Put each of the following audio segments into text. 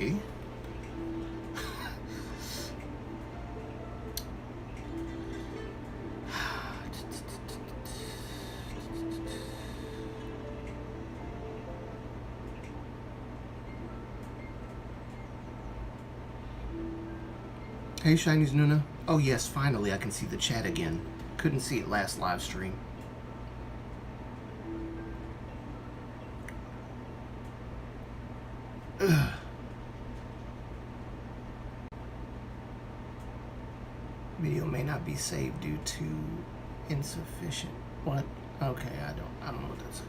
Okay. Hey, Shinies Nuna. Oh yes, finally I can see the chat again. Couldn't see it last live stream. Ugh. Video may not be saved due to insufficient. What? Okay, I don't know what that's.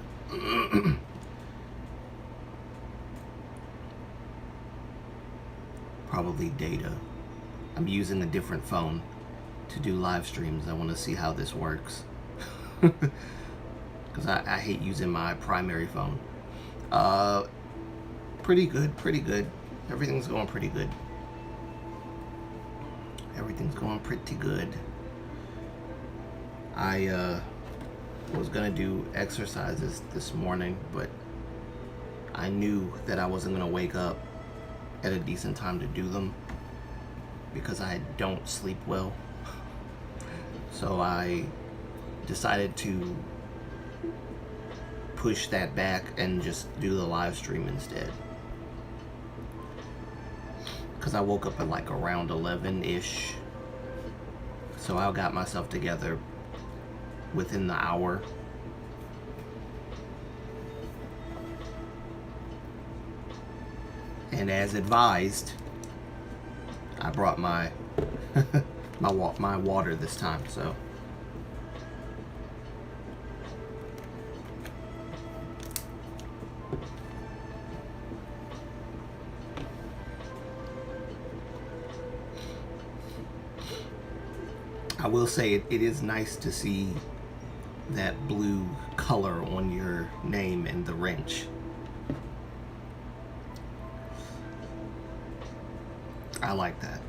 Probably data. I'm using a different phone to do live streams. I want to see how this works. Because I hate using my primary phone. Pretty good, pretty good. Everything's going pretty good. Everything's going pretty good. I was gonna do exercises this morning, but I knew that I wasn't gonna wake up at a decent time to do them because I don't sleep well. So I decided to push that back and just do the live stream instead. Because I woke up at like around 11-ish. So I got myself together within the hour. And as advised, I brought my my water this time, so I will say it is nice to see that blue color on your name and the wrench. I like that.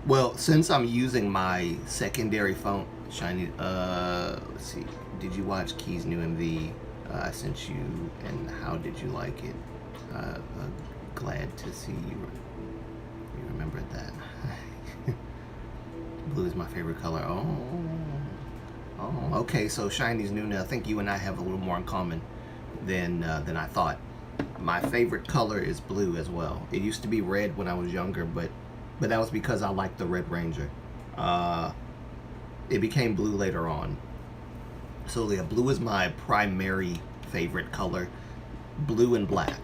Well, since I'm using my secondary phone, Shiny, let's see, did you watch Key's new MV? I sent you, and how did you like it? Glad to see you remembered that. Blue is my favorite color. Oh, okay, so Shiny's new now. I think you and I have a little more in common than I thought. My favorite color is blue as well. It used to be red when I was younger, but that was because I liked the Red Ranger. It became blue later on. So yeah, blue is my primary favorite color. Blue and black.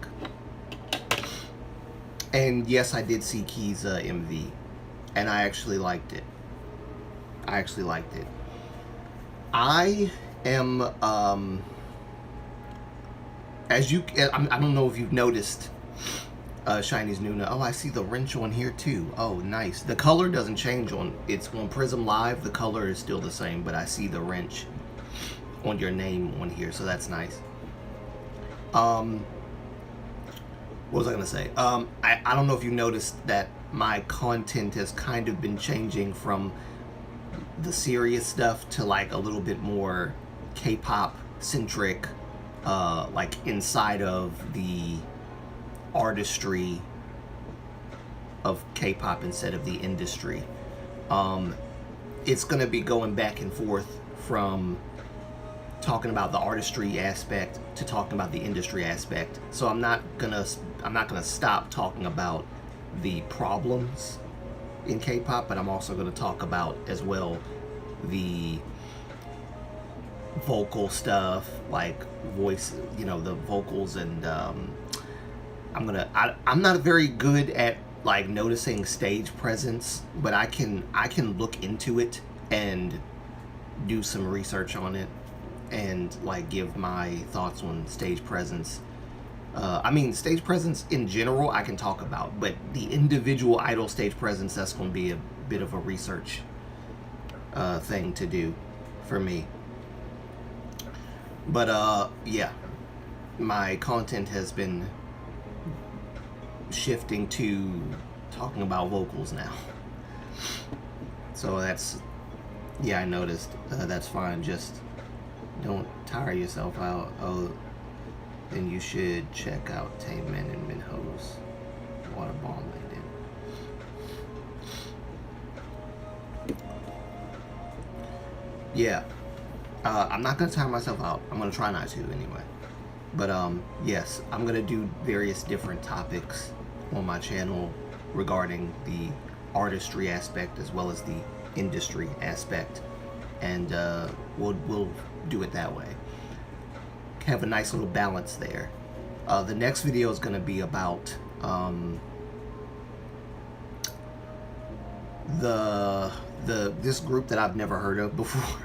And yes, I did see Key's MV, and I actually liked it. I am, I don't know if you've noticed, Shiny's Nuna. Oh, I see the wrench on here too. Oh, nice. The color doesn't change it's on Prism Live. The color is still the same, but I see the wrench on your name on here, so that's nice. What was I gonna say? I don't know if you noticed that my content has kind of been changing from the serious stuff to like a little bit more K-pop centric, like inside of the artistry of K-pop instead of the industry. It's gonna be going back and forth from talking about the artistry aspect to talking about the industry aspect. So I'm not gonna stop talking about the problems in K-pop, but I'm also gonna talk about as well the vocal stuff, like voice, the vocals, and I'm not very good at like noticing stage presence, but I can look into it and do some research on it and like give my thoughts on stage presence. Stage presence in general I can talk about, but the individual idol stage presence, that's going to be a bit of a research thing to do for me. But yeah, my content has been shifting to talking about vocals now. So that's, yeah, I noticed. That's fine. Just don't tire yourself out. Oh, then you should check out Taemin and Minho's water bomb landing. Yeah, I'm not gonna tire myself out. I'm gonna try not to anyway. But yes, I'm gonna do various different topics on my channel regarding the artistry aspect as well as the industry aspect, and we'll do it that way. Have a nice little balance there. The next video is gonna be about this group that I've never heard of before.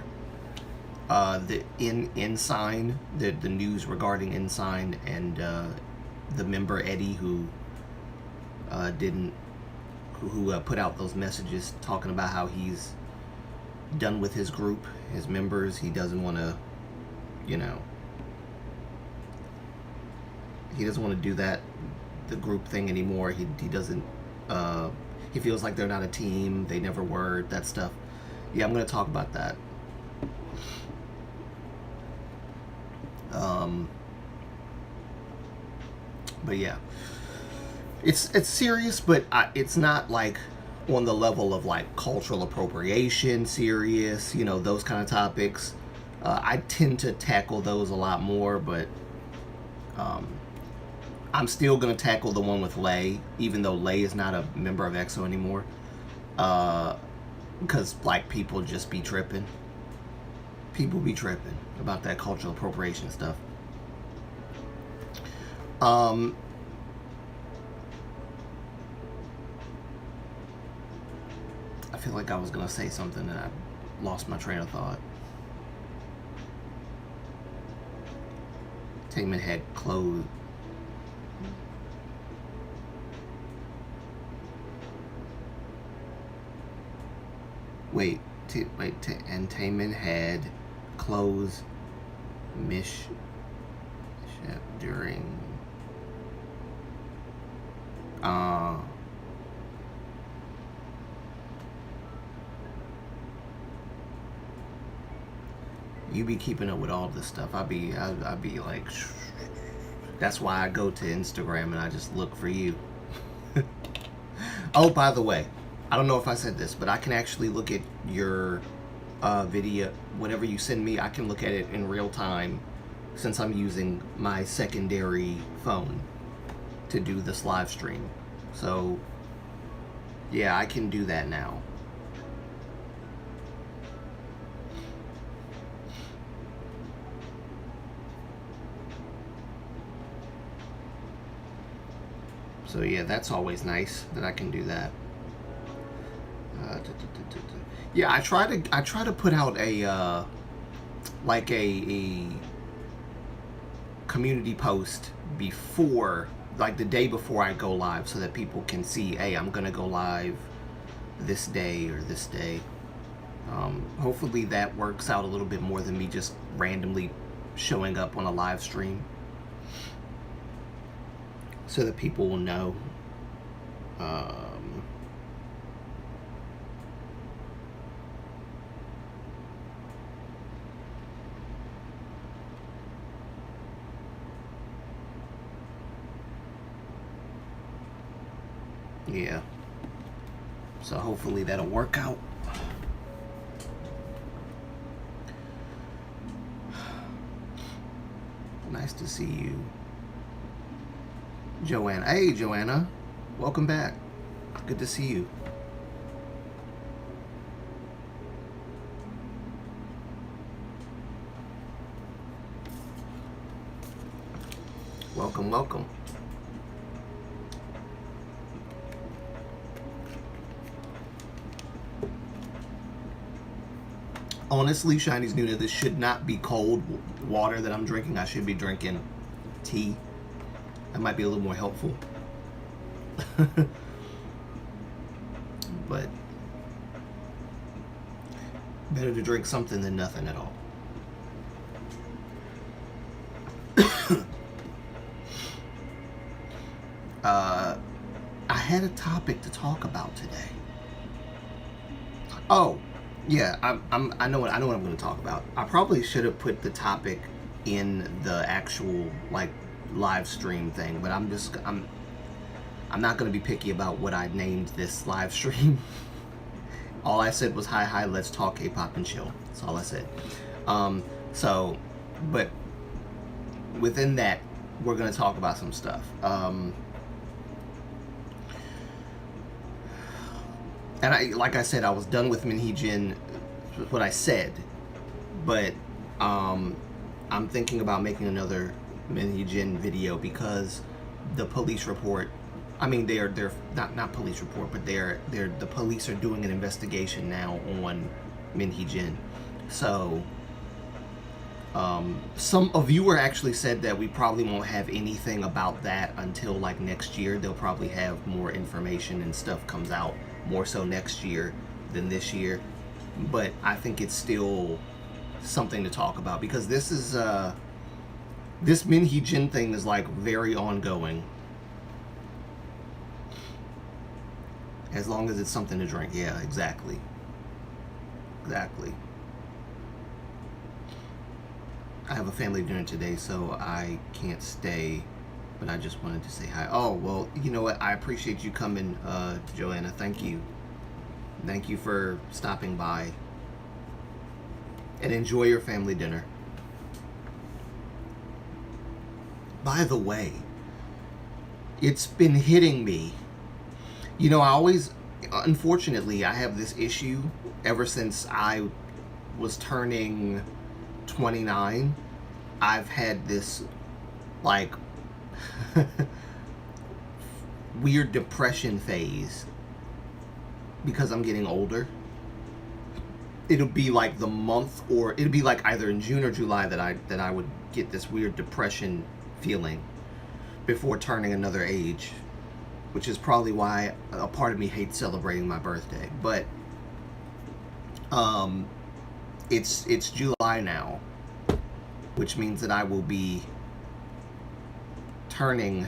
The Ensign, the news regarding Ensign and the member Eddie who put out those messages talking about how he's done with his group, his members. He doesn't want to, you know, he doesn't want to do that, the group thing anymore. He doesn't, he feels like they're not a team, they never were, that stuff. Yeah, I'm going to talk about that. But yeah, it's serious, but it's not like on the level of like cultural appropriation serious, you know, those kind of topics. I tend to tackle those a lot more, but I'm still going to tackle the one with Lay, even though Lay is not a member of EXO anymore, because like people just be tripping. People be tripping about that cultural appropriation stuff. I feel like I was gonna say something and I lost my train of thought. Taemin had clothes. And Taemin had clothes mishap during you be keeping up with all this stuff. I'd be like, that's why I go to Instagram and I just look for you. Oh, by the way, I don't know if I said this, but I can actually look at your video, whatever you send me. I can look at it in real time since I'm using my secondary phone to do this live stream. So yeah, I can do that now. So yeah, that's always nice that I can do that. Yeah, I try to put out a like a community post before, like the day before I go live, so that people can see, hey, I'm gonna go live this day or this day. Hopefully that works out a little bit more than me just randomly showing up on a live stream, so that people will know. Yeah, so hopefully that'll work out. Nice to see you, Joanna. Hey, Joanna, welcome back. Good to see you. Welcome, welcome. Honestly, Shiny's Nuna, this should not be cold water that I'm drinking. I should be drinking tea. That might be a little more helpful. But better to drink something than nothing at all. I had a topic to talk about today. Oh, yeah, I know what I'm going to talk about. I probably should have put the topic in the actual, like, live stream thing, but I'm not going to be picky about what I named this live stream. All I said was, hi, let's talk K-pop and chill. That's all I said. But within that, we're going to talk about some stuff. And like I said, I was done with Min Jin, what I said, but I'm thinking about making another Min Jin video because the police report, I mean, they're not police report, but the police are doing an investigation now on Min Jin. So a viewer actually said that we probably won't have anything about that until like next year. They'll probably have more information and stuff comes out more so next year than this year. But I think it's still something to talk about because this is this Min Jin thing is like very ongoing. As long as it's something to drink. Yeah, exactly. Exactly. I have a family dinner today, so I can't stay, but I just wanted to say hi. Oh, well, you know what? I appreciate you coming, Joanna. Thank you. Thank you for stopping by. And enjoy your family dinner. By the way, it's been hitting me. You know, unfortunately, I have this issue ever since I was turning 29. I've had this, like, weird depression phase because I'm getting older. It'll be like the month, or it'll be like either in June or July that I would get this weird depression feeling before turning another age, which is probably why a part of me hates celebrating my birthday. But it's July now, which means that I will be turning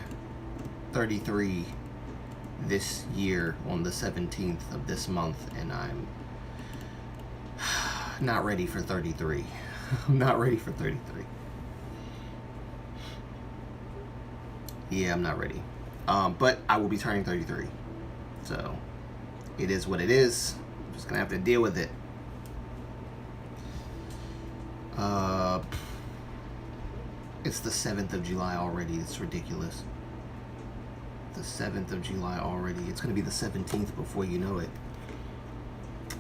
33 this year on the 17th of this month, and I'm not ready for 33. I'm not ready for 33. Yeah, I'm not ready. But I will be turning 33. So, it is what it is. I'm just going to have to deal with it. It's the 7th of July already. It's ridiculous. The 7th of July already. It's going to be the 17th before you know it.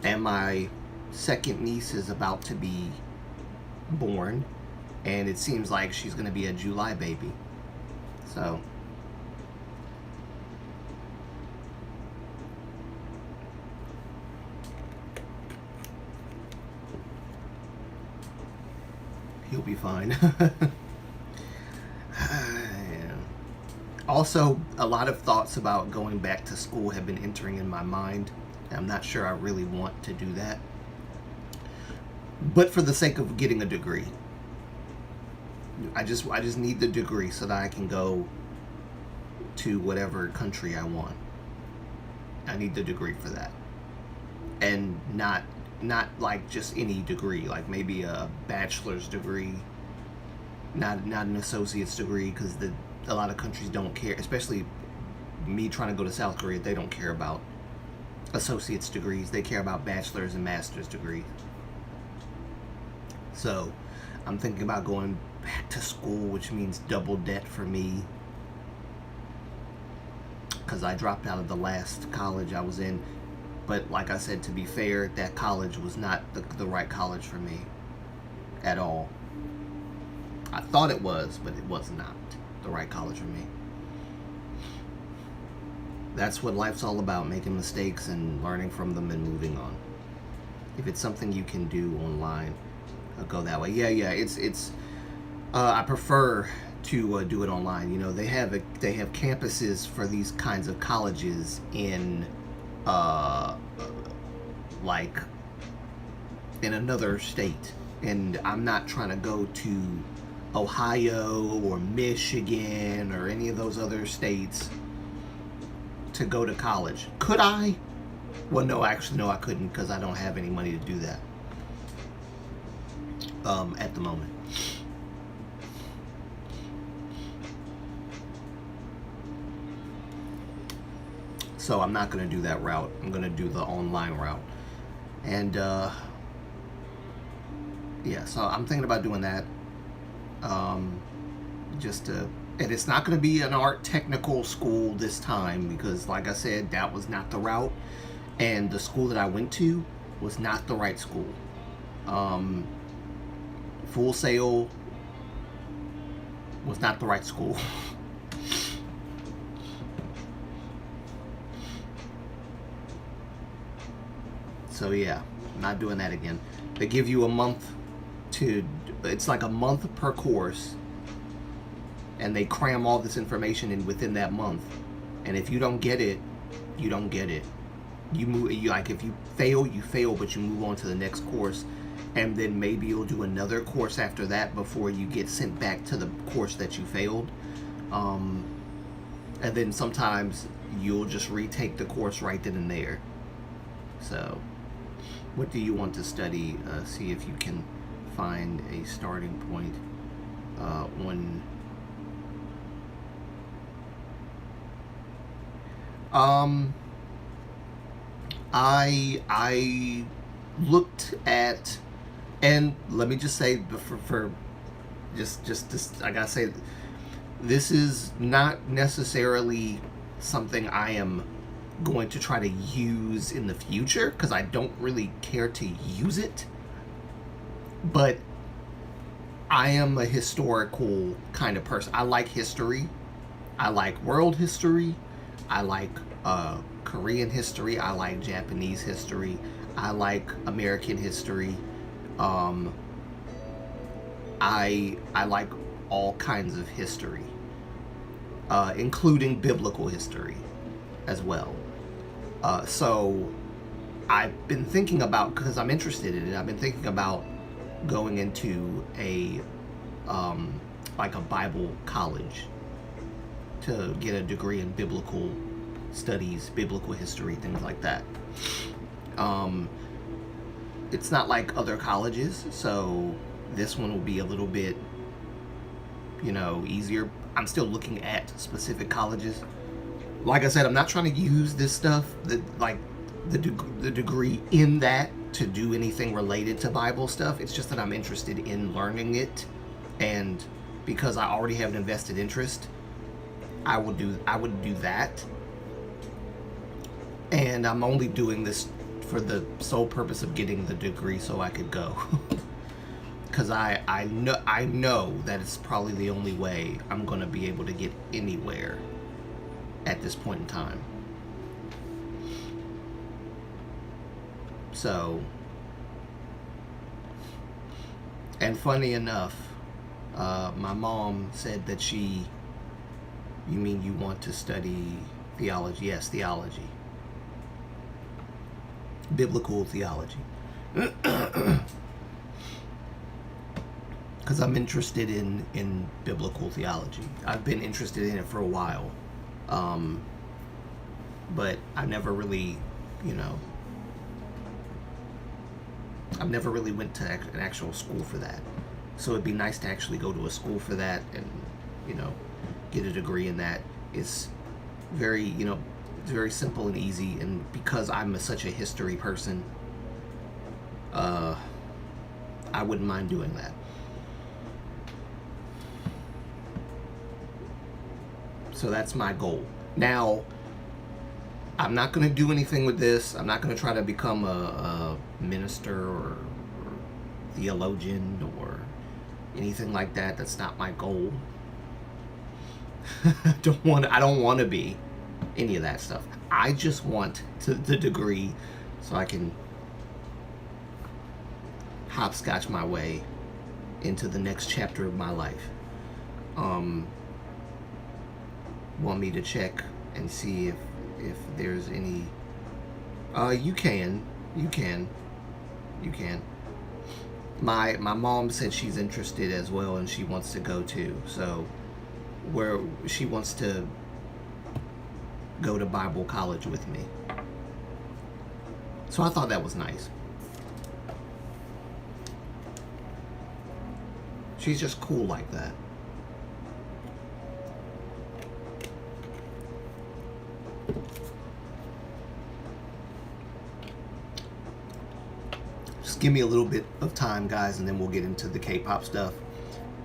And my second niece is about to be born. And it seems like she's going to be a July baby. So... he'll be fine. Also, a lot of thoughts about going back to school have been entering in my mind. I'm not sure I really want to do that. But for the sake of getting a degree. I just need the degree so that I can go to whatever country I want. I need the degree for that. And not like just any degree, like maybe a bachelor's degree, not an associate's degree, because a lot of countries don't care, especially me trying to go to South Korea. They don't care about associate's degrees. They care about bachelor's and master's degrees. So I'm thinking about going back to school, which means double debt for me, because I dropped out of the last college I was in. But like I said, to be fair, that college was not the right college for me at all. I thought it was, but it was not the right college for me. That's what life's all about, making mistakes and learning from them and moving on. If it's something you can do online, I'll go that way. Yeah, it's I prefer to do it online. You know, they have campuses for these kinds of colleges in like in another state, and I'm not trying to go to Ohio or Michigan or any of those other states to go to college. Could I? Well, no, actually, no, I couldn't, because I don't have any money to do that at the moment. So I'm not going to do that route. I'm going to do the online route. And yeah, so I'm thinking about doing that. Just to, and it's not going to be an art technical school this time because, like I said, that was not the route, and the school that I went to was not the right school. Full Sail was not the right school. So yeah, I'm not doing that again. They give you a month to, it's like a month per course, and they cram all this information in within that month. And if you don't get it, you don't get it. You move, like if you fail, but you move on to the next course, and then maybe you'll do another course after that before you get sent back to the course that you failed. And then sometimes you'll just retake the course right then and there. So, what do you want to study? See if you can find a starting point on. I looked at, and let me just say for just this, I gotta say, this is not necessarily something I am going to try to use in the future because I don't really care to use it. But I am a historical kind of person. I like history. I like world history. I like Korean history. I like Japanese history. I like American history. I like all kinds of history, including biblical history as well. So I've been thinking about, because I'm interested in it, I've been thinking about going into a like a Bible college to get a degree in biblical studies, biblical history, things like that. It's not like other colleges, so this one will be a little bit, easier. I'm still looking at specific colleges. Like I said, I'm not trying to use this stuff, the degree in that to do anything related to Bible stuff. It's just that I'm interested in learning it, and because I already have an invested interest, I would do that. And I'm only doing this for the sole purpose of getting the degree so I could go. Because I know that it's probably the only way I'm going to be able to get anywhere at this point in time. So, and funny enough, my mom said that you mean you want to study theology? Yes, theology. Biblical theology. Because I'm interested in biblical theology. I've been interested in it for a while. But I never really, I've never really went to an actual school for that. So it'd be nice to actually go to a school for that and, get a degree in that. It's very, it's very simple and easy. And because I'm such a history person, I wouldn't mind doing that. So that's my goal. Now, I'm not going to do anything with this. I'm not going to try to become a minister or theologian or anything like that. That's not my goal. I don't want to be any of that stuff. I just want the degree so I can hopscotch my way into the next chapter of my life. Want me to check and see if there's any. You can. My mom said she's interested as well, and she wants to go too. So, where she wants to go to Bible college with me. So I thought that was nice. She's just cool like that. Just give me a little bit of time, guys, and then we'll get into the K-pop stuff.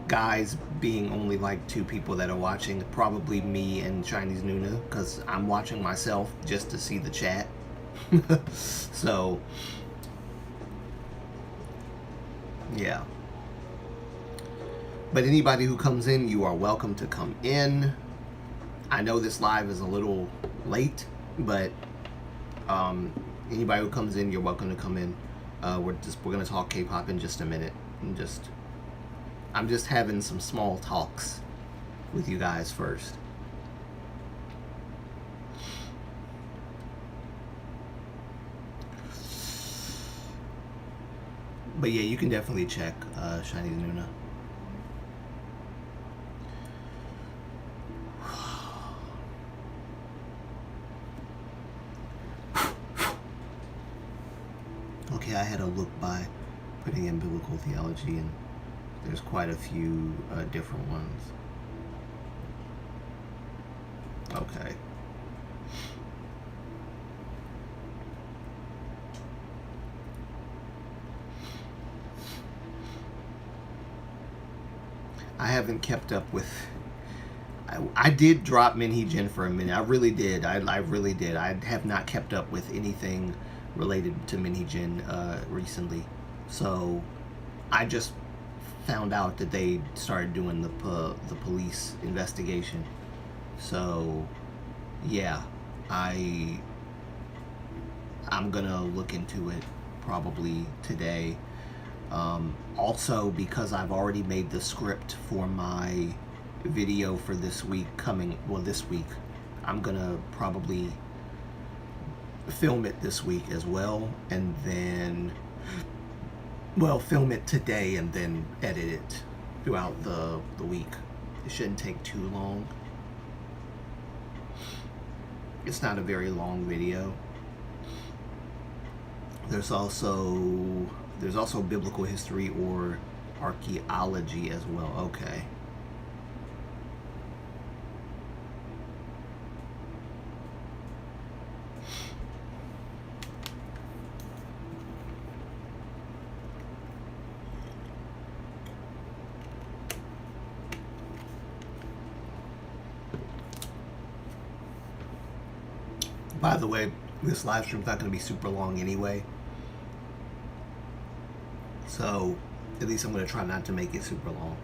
Guys being only like 2 people that are watching, probably me and Chinese Nuna, because I'm watching myself just to see the chat. So, yeah. But anybody who comes in, you are welcome to come in. I know this live is a little late, but anybody who comes in, you're welcome to come in. We're gonna talk K-pop in just a minute, and I'm just having some small talks with you guys first. But yeah, you can definitely check Chinese Nuna. Okay, I had a look by putting in biblical theology, and there's quite a few different ones. Okay. I haven't kept up with... I did drop Minhee Jin for a minute. I really did. I really did. I have not kept up with anything related to Minhee Jin recently. So I just found out that they started doing the police investigation. So yeah, I'm gonna look into it probably today. Also, because I've already made the script for my video for this week this week, I'm gonna probably film it this week as well, and then film it today and then edit it throughout the week. It shouldn't take too long. It's not a very long video. There's also biblical history or archaeology as well. Okay. By the way, this live stream's not going to be super long anyway. So, at least I'm going to try not to make it super long,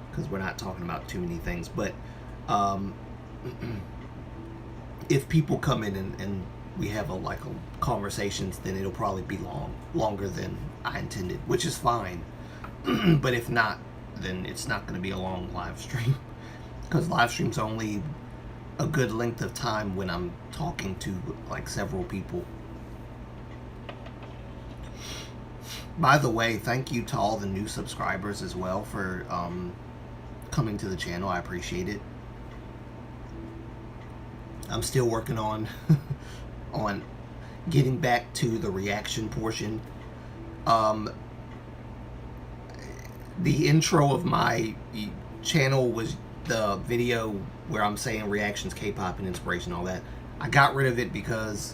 because we're not talking about too many things. But if people come in and we have a conversations, then it'll probably be longer than I intended, which is fine. But if not, then it's not going to be a long live stream, because live streams are only a good length of time when I'm talking to like several people. By the way, thank you to all the new subscribers as well for coming to the channel. I appreciate it. I'm still working on on getting back to the reaction portion. The intro of my channel was the video where I'm saying reactions, K-pop, and inspiration, all that. I got rid of it because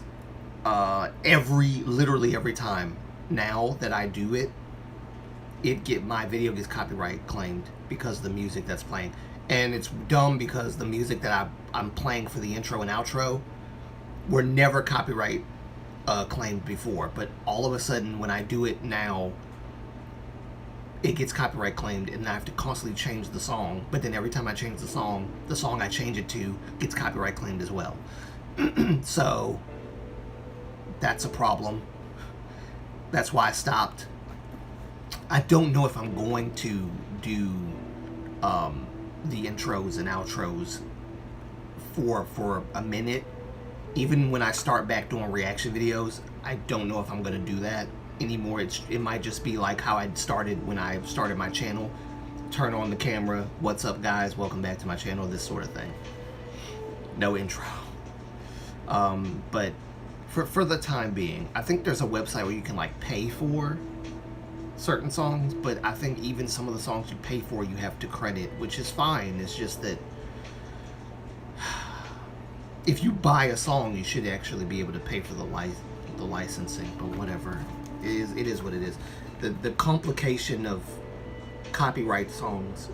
literally every time now that I do it, my video gets copyright claimed because of the music that's playing. And it's dumb because the music that I'm playing for the intro and outro were never copyright claimed before. But all of a sudden, when I do it now, it gets copyright claimed, and I have to constantly change the song. But then every time I change the song I change it to gets copyright claimed as well. So that's a problem. That's why I stopped. I don't know if I'm going to do the intros and outros for a minute. Even when I start back doing reaction videos, I don't know if I'm going to do that anymore. It might just be like how I started when I started my channel. Turn on the camera. What's up, guys? Welcome back to my channel. This sort of thing. No intro. But for the time being, I think there's a website where you can like pay for certain songs, but I think even some of the songs you pay for, you have to credit, which is fine. It's just that if you buy a song, you should actually be able to pay for the licensing, but whatever. It is what it is. The complication of copyright songs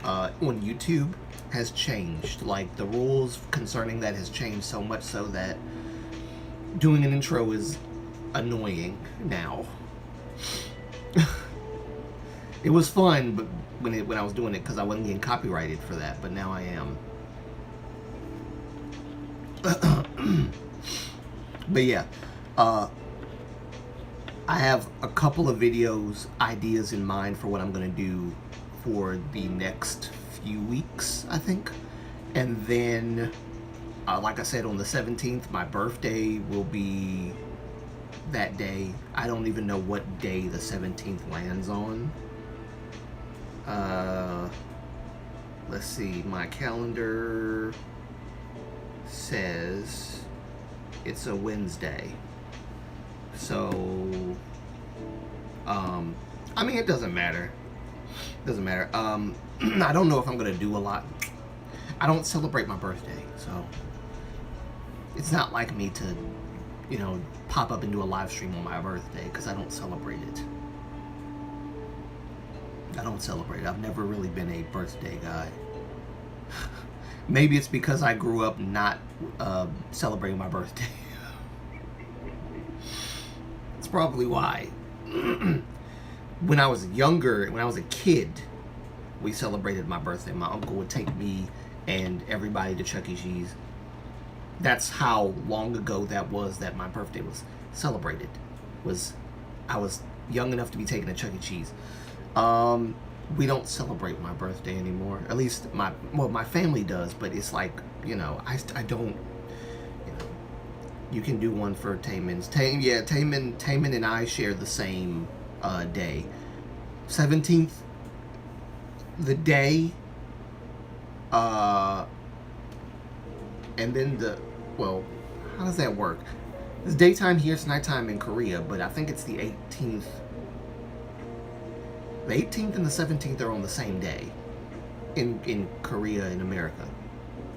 on YouTube has changed. Like, the rules concerning that has changed so much so that doing an intro is annoying now. It was fun, but when I was doing it, because I wasn't getting copyrighted for that, but now I am. But yeah, I have a couple of ideas in mind for what I'm gonna do for the next few weeks, I think. And then, like I said, on the 17th, my birthday will be that day. I don't even know what day the 17th lands on. Let's see, my calendar says it's a Wednesday. So, I mean, it doesn't matter. Doesn't matter. I don't know if I'm gonna do a lot. I don't celebrate my birthday, so it's not like me to, you know, pop up and do a live stream on my birthday, because I don't celebrate it. I don't celebrate it. I've never really been a birthday guy. Maybe it's because I grew up not celebrating my birthday. It's probably why. When I was younger, when I was a kid, we celebrated my birthday. My uncle would take me and everybody to Chuck E. Cheese. That's how long ago that was that my birthday was celebrated. I was young enough to be taken to Chuck E. Cheese. We don't celebrate my birthday anymore. At least my family does, but it's like, you know, I don't, you know. You can do one for Taman's. Taman and I share the same day. 17th, the day, and then how does that work? It's daytime here, it's nighttime in Korea, but I think it's the 18th. The 18th and the 17th are on the same day in Korea and America.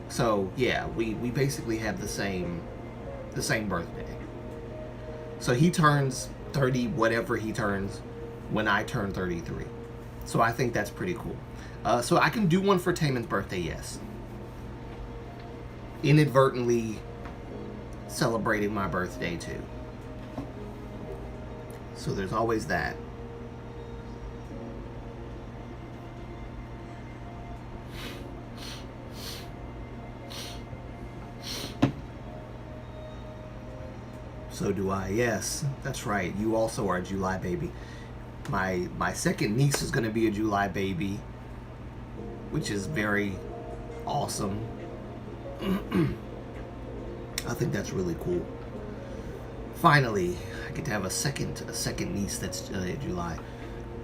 So yeah, we basically have the same birthday. So he turns 30, whatever he turns, when I turn 33. So I think that's pretty cool. So I can do one for Taman's birthday, yes. Inadvertently celebrating my birthday too. So there's always that. So do I. Yes, that's right. You also are a July baby. My second niece is going to be a July baby, which is very awesome. I think that's really cool. Finally, I get to have a second niece that's July.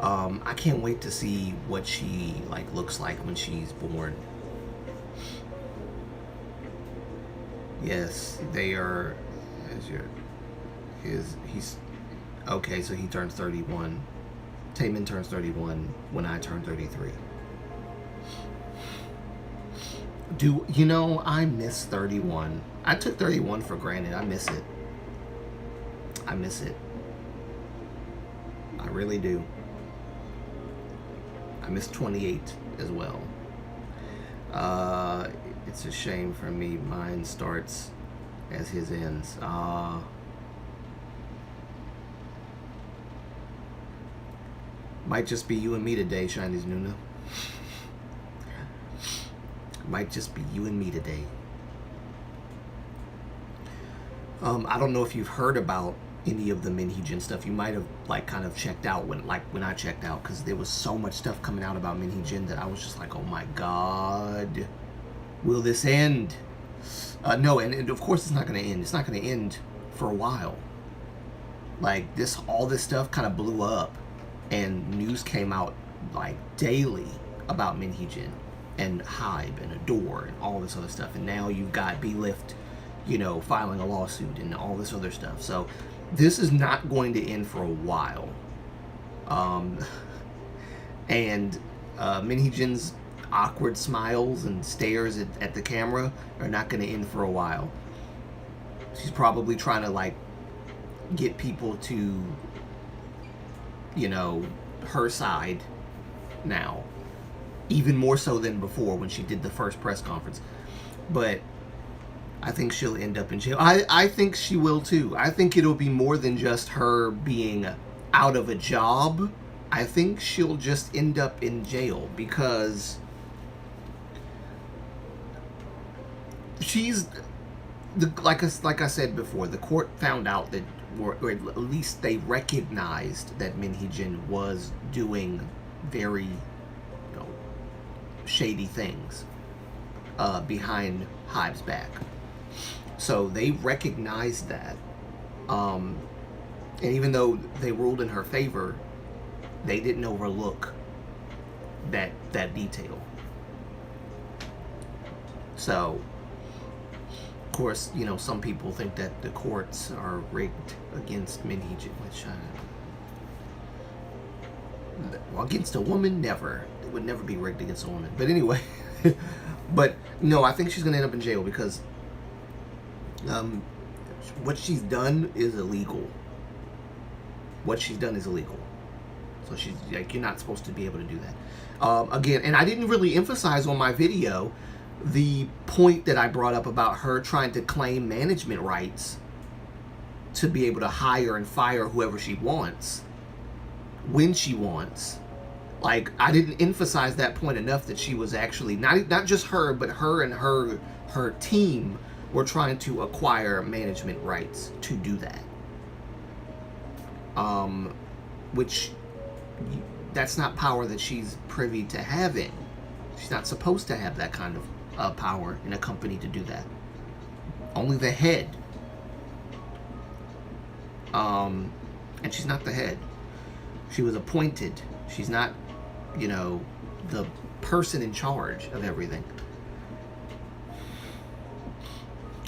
I can't wait to see what she looks like when she's born. Yes, they are. He's okay. So he turns 31. Taman turns 31 when I turn 33. Do you know, I miss 31. I took 31 for granted. I miss it. I miss it. I really do. I miss 28 as well. It's a shame for me. Mine starts as his ends. Might just be you and me today, Chinese Nuna. Might just be you and me today. I don't know if you've heard about any of the Minheejin stuff. You might have kind of checked out when I checked out, because there was so much stuff coming out about Minheejin that I was just like, oh my god, will this end? No, and of course it's not going to end. It's not going to end for a while. All this stuff kind of blew up, and news came out daily about Minheejin and Hybe and Adore and all this other stuff. And now you've got B-Lift, filing a lawsuit and all this other stuff. So this is not going to end for a while. And Minheejin's awkward smiles and stares at the camera are not going to end for a while. She's probably trying to get people to you know, her side now, even more so than before when she did the first press conference. But I think she'll end up in jail. I think she will too. I think it'll be more than just her being out of a job. I think she'll just end up in jail because she's like I said before, the court found out that, or at least they recognized that Min Hee-jin was doing very, you know, shady things behind Hybe's back. So they recognized that, and even though they ruled in her favor, they didn't overlook that detail. So, of course, you know, some people think that the courts are rigged against Min Hee-jin, which well, against a woman, never. It would never be rigged against a woman. But anyway, but no, I think she's gonna end up in jail because what she's done is illegal. What she's done is illegal. So she's like, you're not supposed to be able to do that. Again, and I didn't really emphasize on my video the point that I brought up about her trying to claim management rights to be able to hire and fire whoever she wants when she wants. Like, I didn't emphasize that point enough, that she was actually not just her, but her and her team were trying to acquire management rights to do that. Which, that's not power that she's privy to having. She's not supposed to have that kind of power in a company to do that. Only the head. And she's not the head. She was appointed. She's not, you know, the person in charge of everything.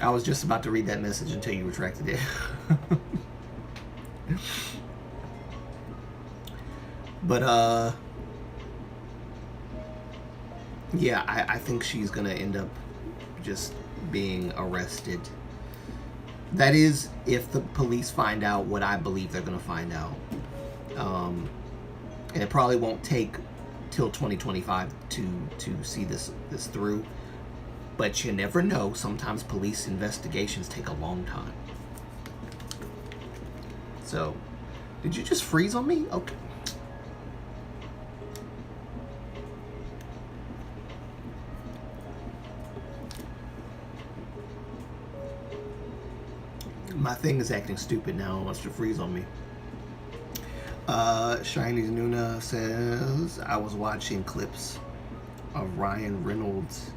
I was just about to read that message until you retracted it. But, yeah, I think she's gonna end up just being arrested. That is, if the police find out what I believe they're gonna find out. And it probably won't take till 2025 to see this through. But you never know. Sometimes police investigations take a long time. So, did you just freeze on me? Okay. My thing is acting stupid now. It wants to freeze on me. Shiny Nuna says, I was watching clips of Ryan Reynolds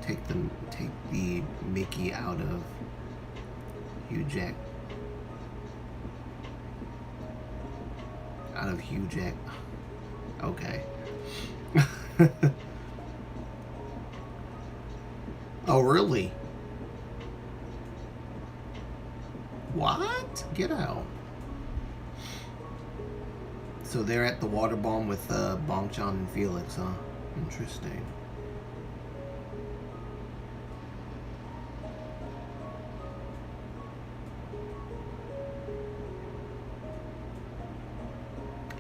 take the Mickey out of Hugh Jack. Out of Hugh Jack. Okay. Oh, really? What? Get out. So they're at the water bomb with Bong Chan and Felix, huh? Interesting.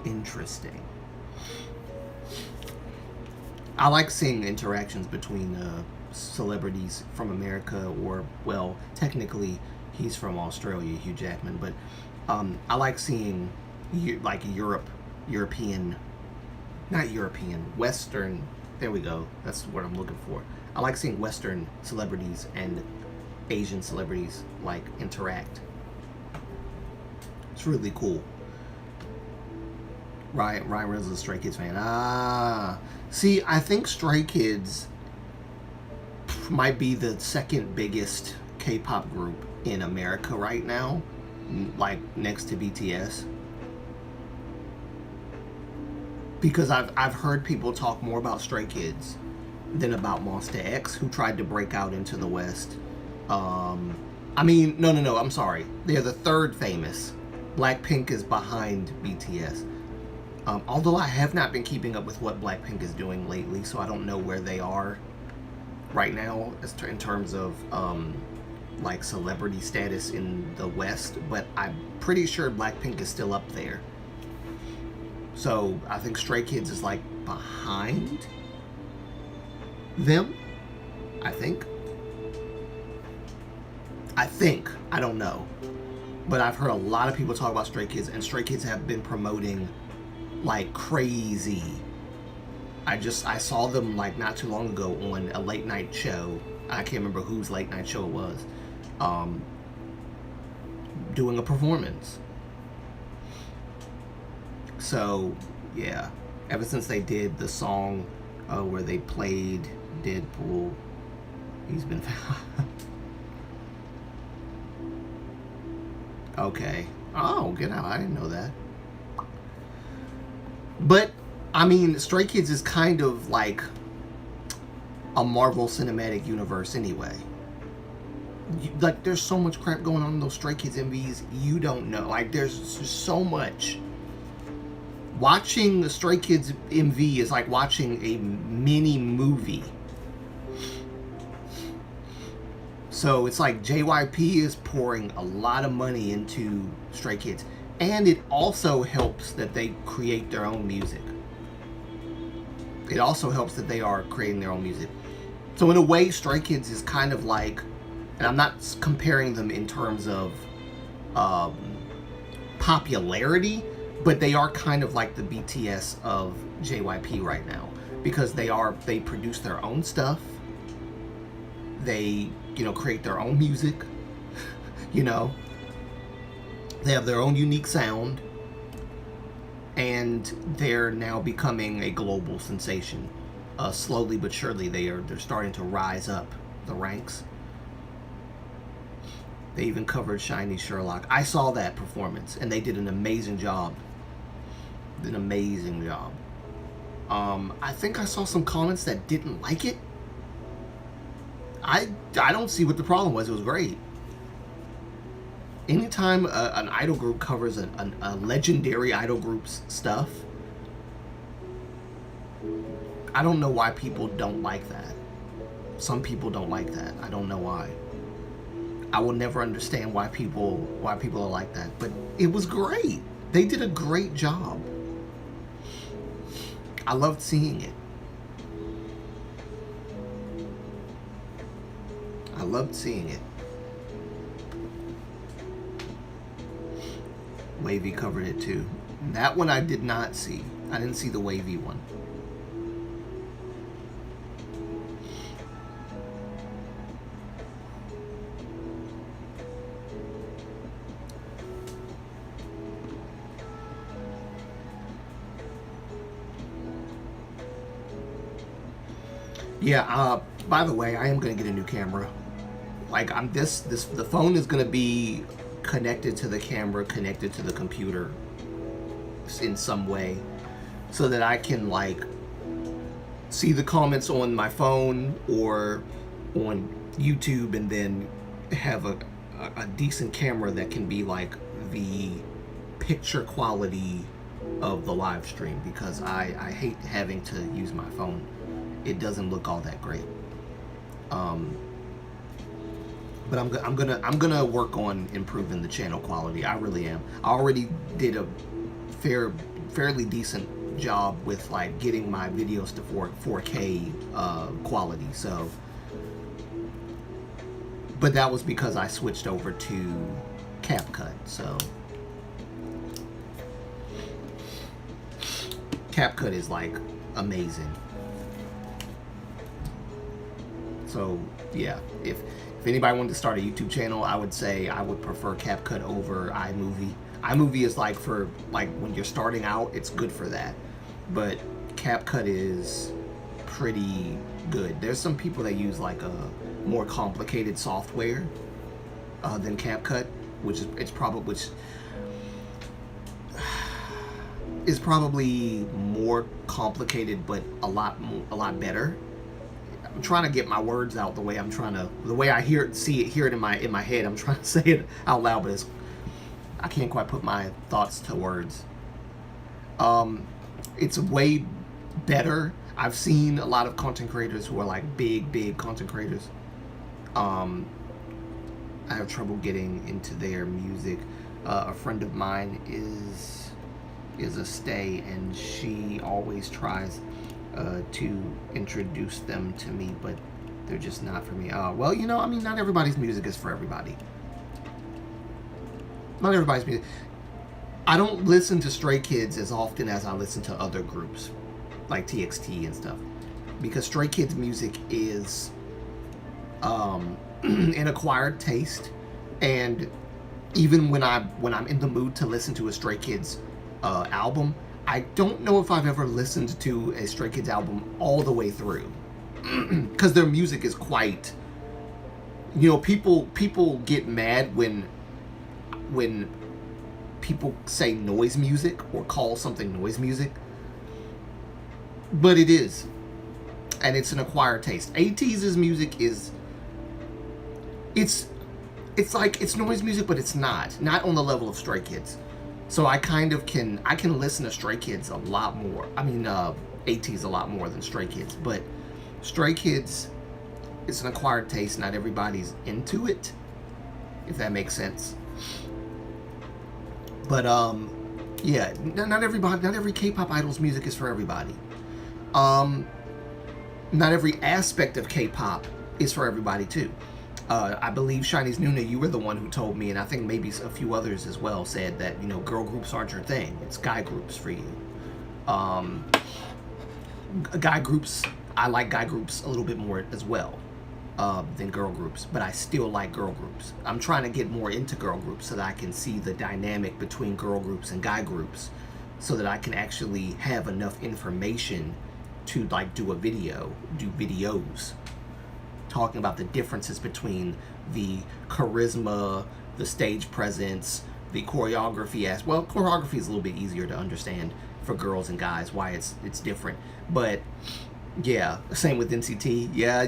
Interesting. I like seeing interactions between celebrities from America, or, well, technically he's from Australia, Hugh Jackman, but I like seeing like Western, there we go, that's what I'm looking for. I like seeing Western celebrities and Asian celebrities like interact. It's really cool. Ryan Reynolds is a Stray Kids fan. See, I think Stray Kids might be the second biggest K-pop group in America right now, like next to BTS. Because I've heard people talk more about Stray Kids than about Monsta X, who tried to break out into the West. I mean, no, I'm sorry. They're the third famous. Blackpink is behind BTS. Although I have not been keeping up with what Blackpink is doing lately, so I don't know where they are right now in terms of like celebrity status in the West, but I'm pretty sure Blackpink is still up there. So I think Stray Kids is like behind them. I think. I don't know. But I've heard a lot of people talk about Stray Kids, and Stray Kids have been promoting like crazy. I saw them like not too long ago on a late night show. I can't remember whose late night show it was. Doing a performance. So yeah, ever since they did the song where they played Deadpool, he's been okay. Oh, get out! I didn't know that. But I mean, Stray Kids is kind of like a Marvel Cinematic Universe anyway. Like, there's so much crap going on in those Stray Kids MVs, you don't know. Like, there's just so much. Watching the Stray Kids MV is like watching a mini movie. So it's like JYP is pouring a lot of money into Stray Kids. And it also helps that they create their own music. It also helps that they are creating their own music. So in a way, Stray Kids is kind of like, and I'm not comparing them in terms of popularity, but they are kind of like the BTS of JYP right now, because they produce their own stuff. They, create their own music. They have their own unique sound, and they're now becoming a global sensation. Slowly but surely, they're starting to rise up the ranks. They even covered Shiny Sherlock. I saw that performance, and they did an amazing job. I think I saw some comments that didn't like it. I don't see what the problem was. It was great. Anytime an idol group covers a legendary idol group's stuff, I don't know why people don't like that. Some people don't like that. I don't know why. I will never understand why people are like that. But it was great. They did a great job. I loved seeing it. Wavy covered it too. That one I did not see. I didn't see the Wavy one. Yeah, by the way, I am gonna get a new camera. Like, the phone is gonna be connected to the camera, connected to the computer in some way, so that I can like see the comments on my phone or on YouTube, and then have a decent camera that can be like the picture quality of the live stream, because I hate having to use my phone. It doesn't look all that great. But I'm gonna work on improving the channel quality. I really am. I already did a fairly decent job with like getting my videos to 4K quality. So, but that was because I switched over to CapCut. So CapCut is like amazing. So yeah, if anybody wanted to start a YouTube channel, I would say I would prefer CapCut over iMovie. iMovie is like for like when you're starting out, it's good for that. But CapCut is pretty good. There's some people that use like a more complicated software than CapCut, which is probably more complicated, but a lot better. I'm trying to get my words out the way I hear it in my head. I'm trying to say it out loud, but I can't quite put my thoughts to words. It's way better. I've seen a lot of content creators who are like big content creators. I have trouble getting into their music. A friend of mine is a stay, and she always tries to introduce them to me, but they're just not for me. Well, I mean, not everybody's music is for everybody. Not everybody's music. I don't listen to Stray Kids as often as I listen to other groups, like TXT and stuff, because Stray Kids music is an acquired taste, and even when I'm in the mood to listen to a Stray Kids album, I don't know if I've ever listened to a Stray Kids album all the way through, because their music is quite, people get mad when people say noise music or call something noise music, but it is, and it's an acquired taste. ATEEZ's music is, it's like it's noise music, but it's not on the level of Stray Kids. So I kind of I can listen to Stray Kids a lot more. I mean, ATEEZ a lot more than Stray Kids, but Stray Kids, it's an acquired taste. Not everybody's into it, if that makes sense. But yeah, not every K-pop idol's music is for everybody. Not every aspect of K-pop is for everybody too. I believe Chinese Nuna, you were the one who told me, and I think maybe a few others as well, said that, girl groups aren't your thing. It's guy groups for you. Guy groups, I like guy groups a little bit more as well than girl groups, but I still like girl groups. I'm trying to get more into girl groups so that I can see the dynamic between girl groups and guy groups, so that I can actually have enough information to do videos talking about the differences between the charisma, the stage presence, the choreography. Well, choreography is a little bit easier to understand for girls and guys, why it's different. But yeah, same with NCT. Yeah.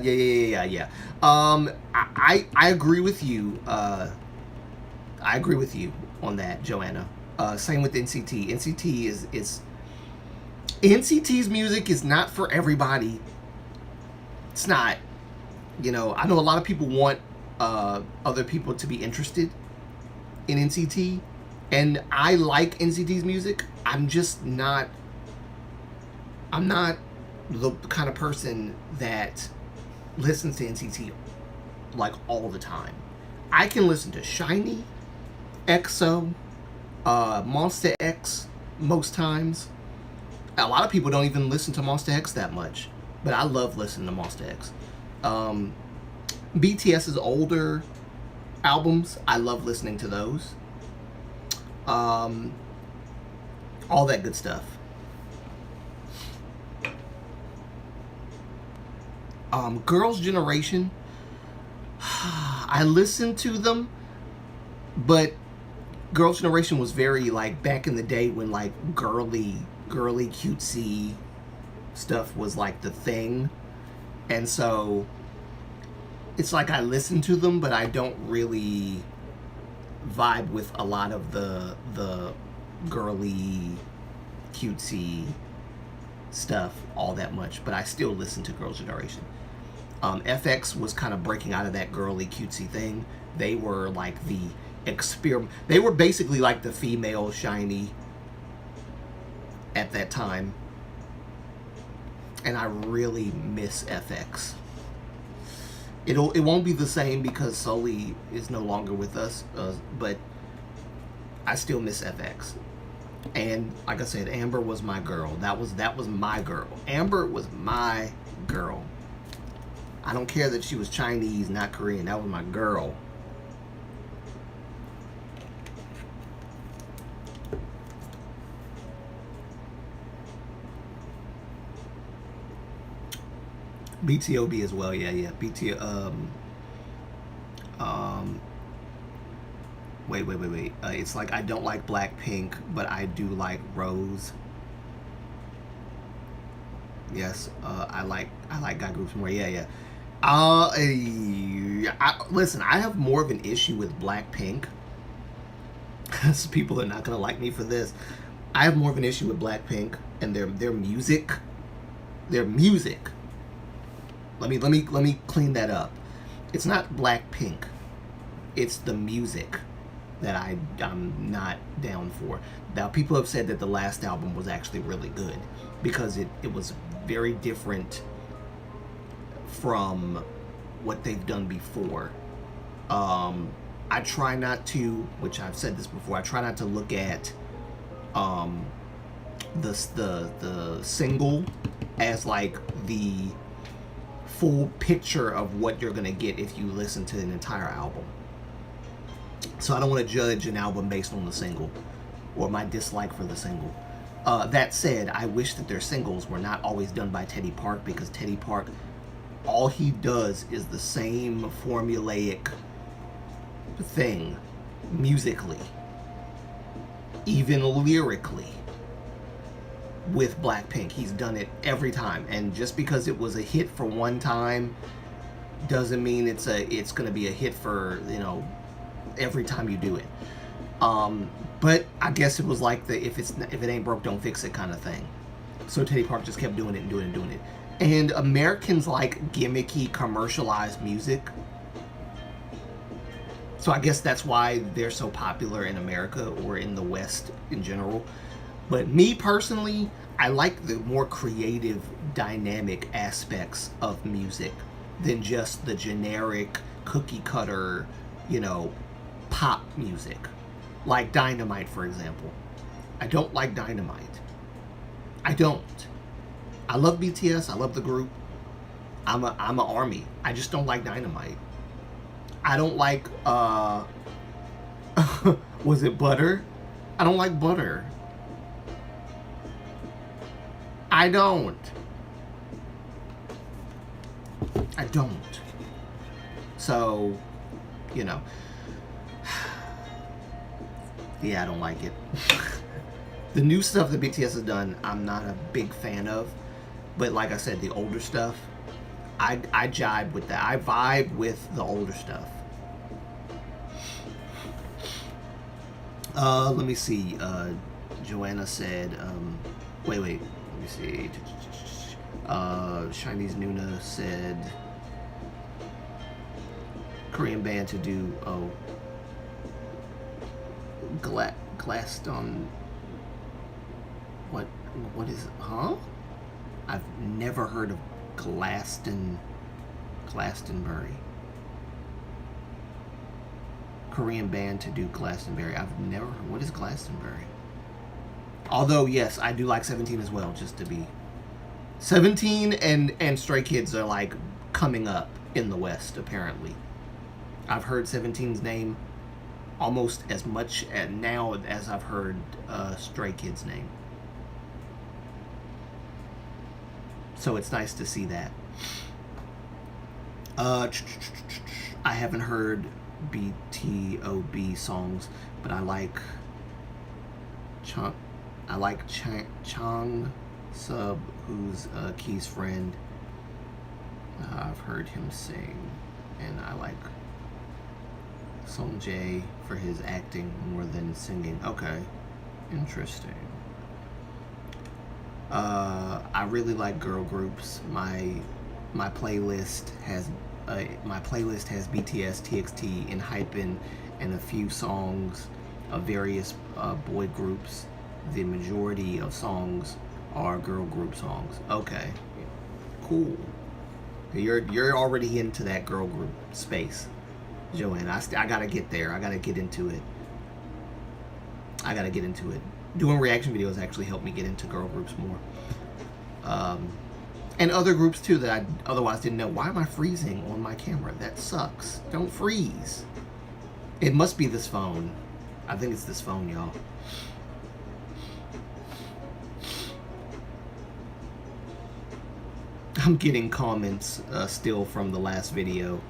I agree with you. I agree with you on that, Joanna. Same with NCT. NCT's music is not for everybody. It's not. I know a lot of people want other people to be interested in NCT, and I like NCT's music. I'm not the kind of person that listens to NCT like all the time. I can listen to SHINee, EXO, Monster X most times. A lot of people don't even listen to Monster X that much, but I love listening to Monster X. BTS's older albums, I love listening to those. All that good stuff. Girls' Generation, I listened to them, but Girls' Generation was very back in the day when girly cutesy stuff was the thing. And so it's I listen to them, but I don't really vibe with a lot of the girly cutesy stuff all that much, but I still listen to Girls' Generation. FX was kind of breaking out of that girly cutesy thing. They were the experiment. They were basically the female SHINee at that time, and I really miss FX. It won't be the same because Sully is no longer with us, but I still miss FX. And like I said, Amber was my girl. That was my girl. Amber was my girl. I don't care that she was Chinese, not Korean. That was my girl. BTOB as well, yeah. BTO, wait. It's I don't like Blackpink, but I do like Rose. Yes, I like guy groups more. Yeah. Listen, I have more of an issue with Blackpink. So people are not gonna like me for this. I have more of an issue with Blackpink and their music. Their music. Let me clean that up. It's not Blackpink. It's the music that I'm not down for. Now, people have said that the last album was actually really good because it was very different from what they've done before. I try not to, which I've said this before, I try not to look at the single as like the full picture of what you're gonna get if you listen to an entire album. So I don't want to judge an album based on the single or my dislike for the single. That said, I wish that their singles were not always done by Teddy Park, because Teddy Park, all he does is the same formulaic thing musically, even lyrically, with Blackpink. He's done it every time, and just because it was a hit for one time doesn't mean it's going to be a hit for, you know, every time you do it. But I guess it was like the if it ain't broke, don't fix it kind of thing. So Teddy Park just kept doing it and doing it and doing it. And Americans like gimmicky, commercialized music. So I guess that's why they're so popular in America or in the West in general. But me personally, I like the more creative, dynamic aspects of music than just the generic cookie cutter, you know, pop music. Like Dynamite, for example. I don't like Dynamite. I don't. I love BTS. I love the group. I'm a ARMY. I just don't like Dynamite. I don't like, was it Butter? I don't like Butter. I don't. So, you know. Yeah, I don't like it. The new stuff that BTS has done, I'm not a big fan of. But like I said, the older stuff, I jive with that. I vibe with the older stuff. Let me see. Joanna said, wait, let me see. Chinese Nuna said, Korean band to do, Glaston, what is, huh? I've never heard of Glastonbury. Korean band to do Glastonbury. I've never heard. What is Glastonbury? Although, yes, I do like 17 as well, just to be... 17 and Stray Kids are, like, coming up in the West, apparently. I've heard 17's name almost as much now as I've heard Stray Kids' name. So it's nice to see that. I haven't heard BTOB songs, but I like Chang Sub, who's Key's friend. I've heard him sing, and I like Song Jae for his acting more than singing. Okay, interesting. I really like girl groups. My playlist has BTS, TXT, and Hypen, and a few songs of various boy groups. The majority of songs are girl group songs. Okay, cool. You're already into that girl group space, Joanne. I gotta get there. I gotta get into it. Doing reaction videos actually helped me get into girl groups more. And other groups too that I otherwise didn't know. Why am I freezing on my camera? That sucks. Don't freeze. It must be this phone. I think it's this phone, y'all. I'm getting comments still from the last video.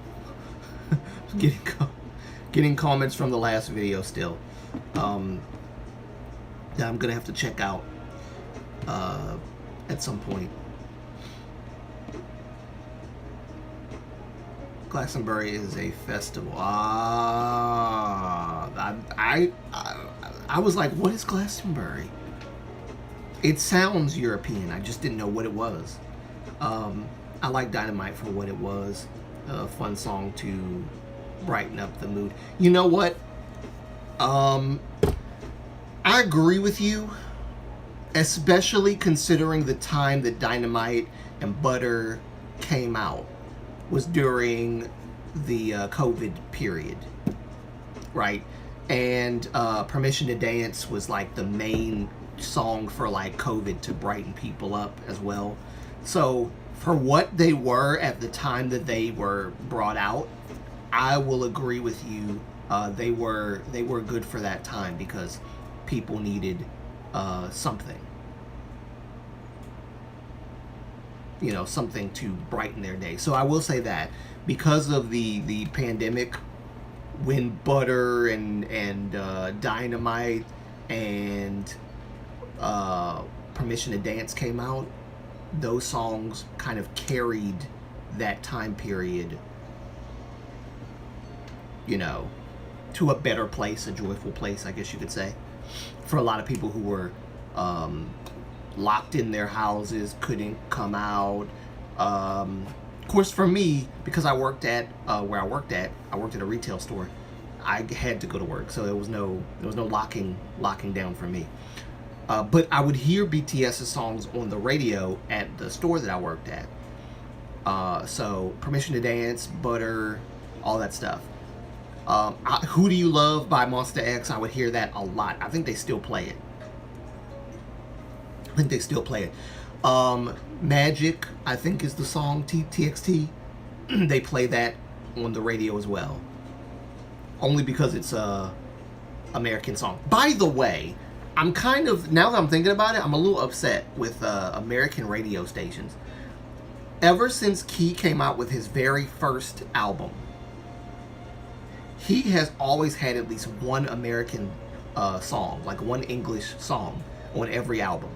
getting comments from the last video still. That I'm gonna have to check out at some point. Glastonbury is a festival. I was like, what is Glastonbury? It sounds European. I just didn't know what it was. I like Dynamite for what it was. A fun song to brighten up the mood. You know what? I agree with you, especially considering the time that Dynamite and Butter came out was during the COVID period, right? And Permission to Dance was like the main song for like COVID to brighten people up as well. So for what they were at the time that they were brought out, I will agree with you. They were good for that time because people needed something, something to brighten their day. So I will say that because of the pandemic, when Butter and Dynamite and Permission to Dance came out, those songs kind of carried that time period, to a better place, a joyful place, I guess you could say, for a lot of people who were locked in their houses, couldn't come out. Of course, for me, because I worked at where I worked at a retail store. I had to go to work, so there was no locking down for me. But I would hear BTS's songs on the radio at the store that I worked at. So Permission to Dance, Butter, all that stuff. Who Do You Love by Monster X, I would hear that a lot. I think they still play it. Magic, I think, is the song, TXT. They play that on the radio as well. Only because it's a American song. By the way, I'm kind of, now that I'm thinking about it, I'm a little upset with American radio stations. Ever since Key came out with his very first album, he has always had at least one American song, like one English song on every album.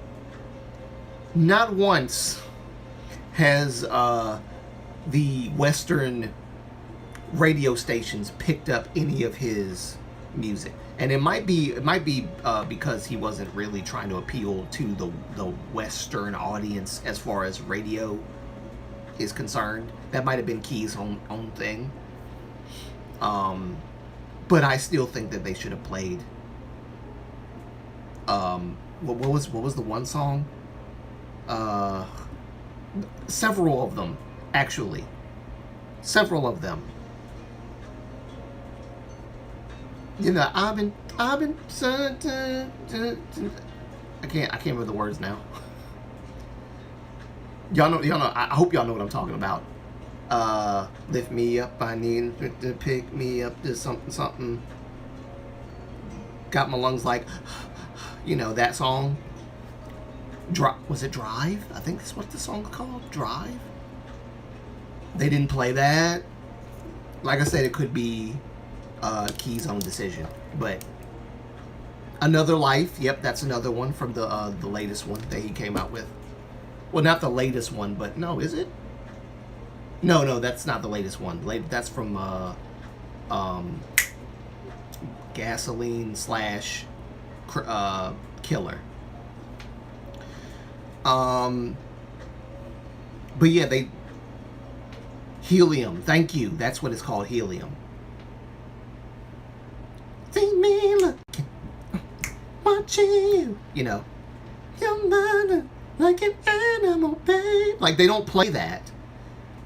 Not once has the Western radio stations picked up any of his music, and it might be because he wasn't really trying to appeal to the Western audience as far as radio is concerned. That might have been Key's own thing. But I still think that they should have played. What was the one song? Several of them, actually. Several of them. I've been. I can't remember the words now. Y'all know. I hope y'all know what I'm talking about. Lift me up, I need to pick me up to something. Got my lungs like, that song. Was it Drive? I think that's what the song's called, Drive. They didn't play that. Like I said, it could be Key's own decision, but Another Life. Yep, that's another one from the latest one that he came out with. Well, not the latest one, but no, is it? No, that's not the latest one. That's from Gasoline / Killer. But yeah, Helium. Thank you. That's what it's called, Helium. See me looking, watching you. You're mine like an animal, babe. Like, they don't play that.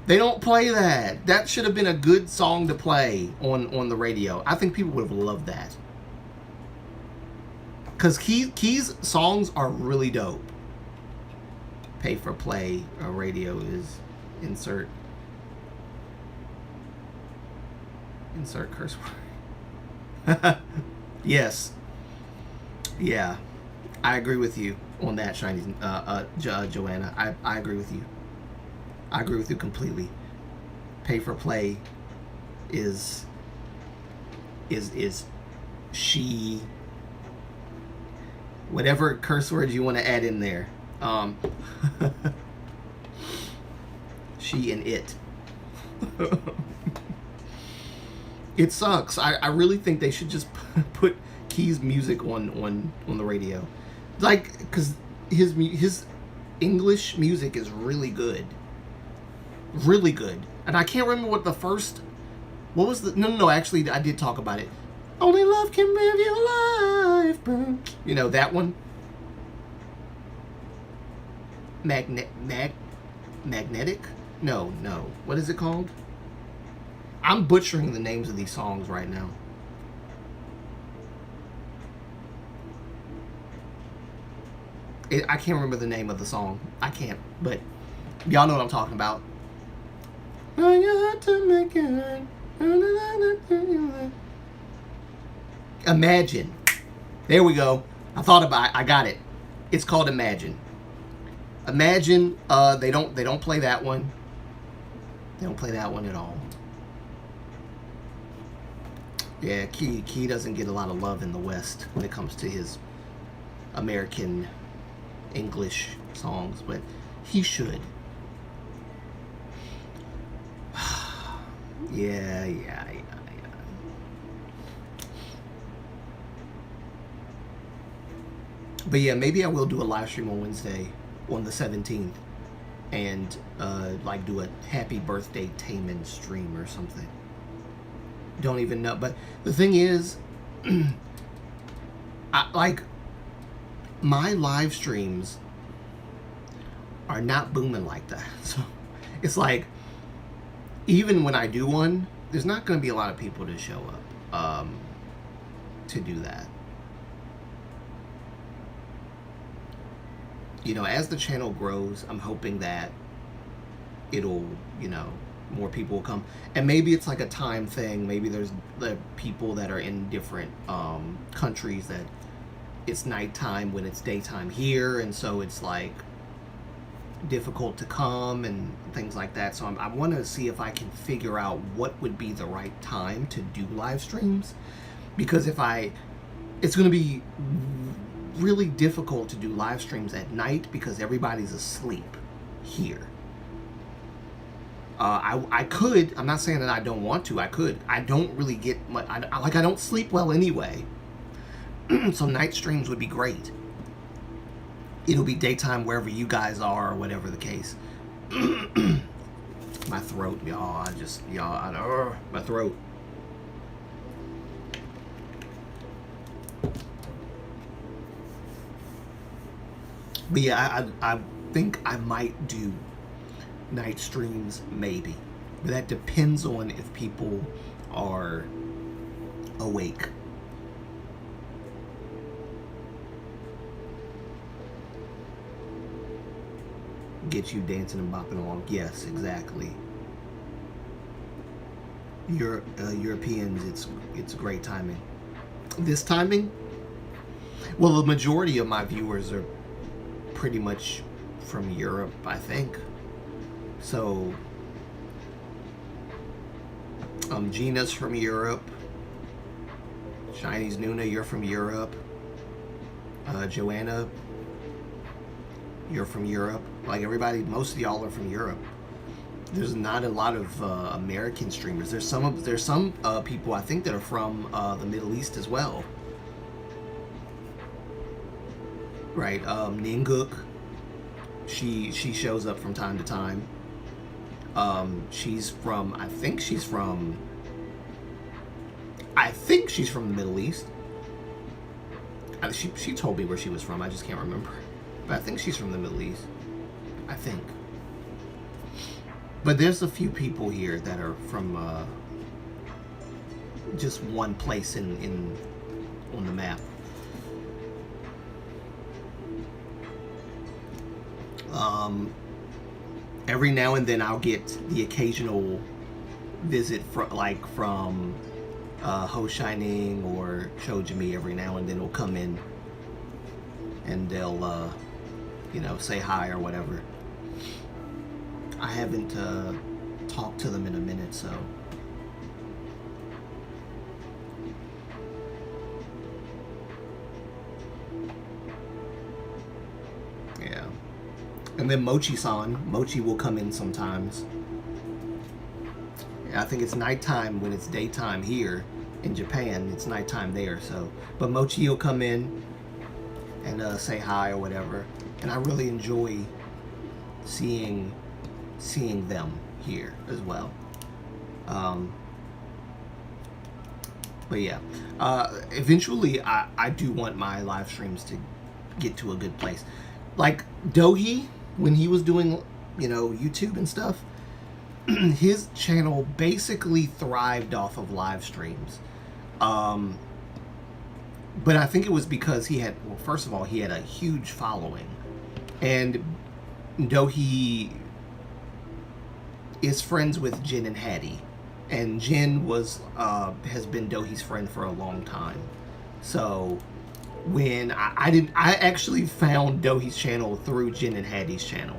That should have been a good song to play on the radio. I think people would have loved that. Because Key's songs are really dope. Pay for play radio is insert curse word. Yes. Yeah. I agree with you on that, Shiny Joanna. I agree with you. I agree with you completely. Pay for play is she, whatever curse words you want to add in there. She and it. It sucks. I really think they should just put Key's music on the radio, like, because his English music is really good, and I can't remember what the first What was the? No. Actually, I did talk about it. Only love can make your life burn. You know that one. Magnetic? No. What is it called? I'm butchering the names of these songs right now. I can't remember the name of the song. I can't, but y'all know what I'm talking about. Imagine. There we go. I thought about it. I got it. It's called Imagine. Imagine. They don't play that one. They don't play that one at all. Yeah, Key doesn't get a lot of love in the West when it comes to his American English songs, but he should. Yeah. But yeah, maybe I will do a live stream on Wednesday, on the 17th, and like do a happy birthday Taman stream or something. Don't even know. But the thing is, my live streams are not booming like that. So it's like, even when I do one, there's not going to be a lot of people to show up to do that. You know, as the channel grows, I'm hoping that it'll, more people will come. And maybe it's like a time thing. Maybe there's the people that are in different countries that it's nighttime when it's daytime here, and so it's like difficult to come and things like that. So I want to see if I can figure out what would be the right time to do live streams, because it's going to be really difficult to do live streams at night because everybody's asleep here. I could. I'm not saying that I don't want to. I could. I don't really get much. I don't sleep well anyway. So night streams would be great. It'll be daytime wherever you guys are, or whatever the case. My throat, y'all. My throat. But yeah, I think I might do night streams, maybe. But that depends on if people are awake. Get you dancing and bopping along. Yes, exactly. Europeans, it's great timing. This timing? Well, the majority of my viewers are pretty much from Europe, I think. So, Gina's from Europe. Chinese Nuna, you're from Europe. Joanna, you're from Europe. Like everybody, most of y'all are from Europe. There's not a lot of American streamers. There's some people I think that are from the Middle East as well. Right, Ninguk. She shows up from time to time. She's from. I think she's from the Middle East. She told me where she was from. I just can't remember. But I think she's from the Middle East. I think. But there's a few people here that are from just one place on the map. Every now and then I'll get the occasional visit from Ho Shining or Shojimi. Every now and then will come in and they'll say hi or whatever. I haven't talked to them in a minute, so yeah. And then Mochi will come in sometimes. I think it's nighttime when it's daytime here in Japan. It's nighttime there, so. But Mochi will come in and say hi or whatever. And I really enjoy seeing them here as well. But yeah, eventually I do want my live streams to get to a good place. Like Dohi, when he was doing, YouTube and stuff, his channel basically thrived off of live streams. Um, but I think it was because well, first of all, he had a huge following. And Dohi is friends with Jin and Hattie. And Jin has been Dohi's friend for a long time. So when I actually found Dohi's channel through Jin and Hattie's channel.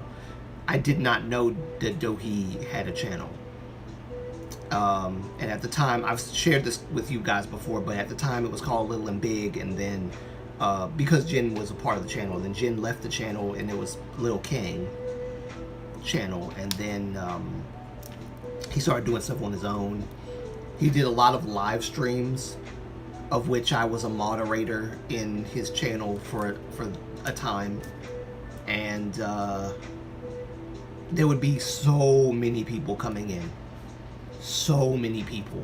I did not know that Dohi had a channel. And at the time, I've shared this with you guys before, but at the time it was called Little and Big, and then because Jin was a part of the channel, then Jin left the channel and it was Lil King channel, and then he started doing stuff on his own. He did a lot of live streams, of which I was a moderator in his channel for a time, and there would be so many people coming in, so many people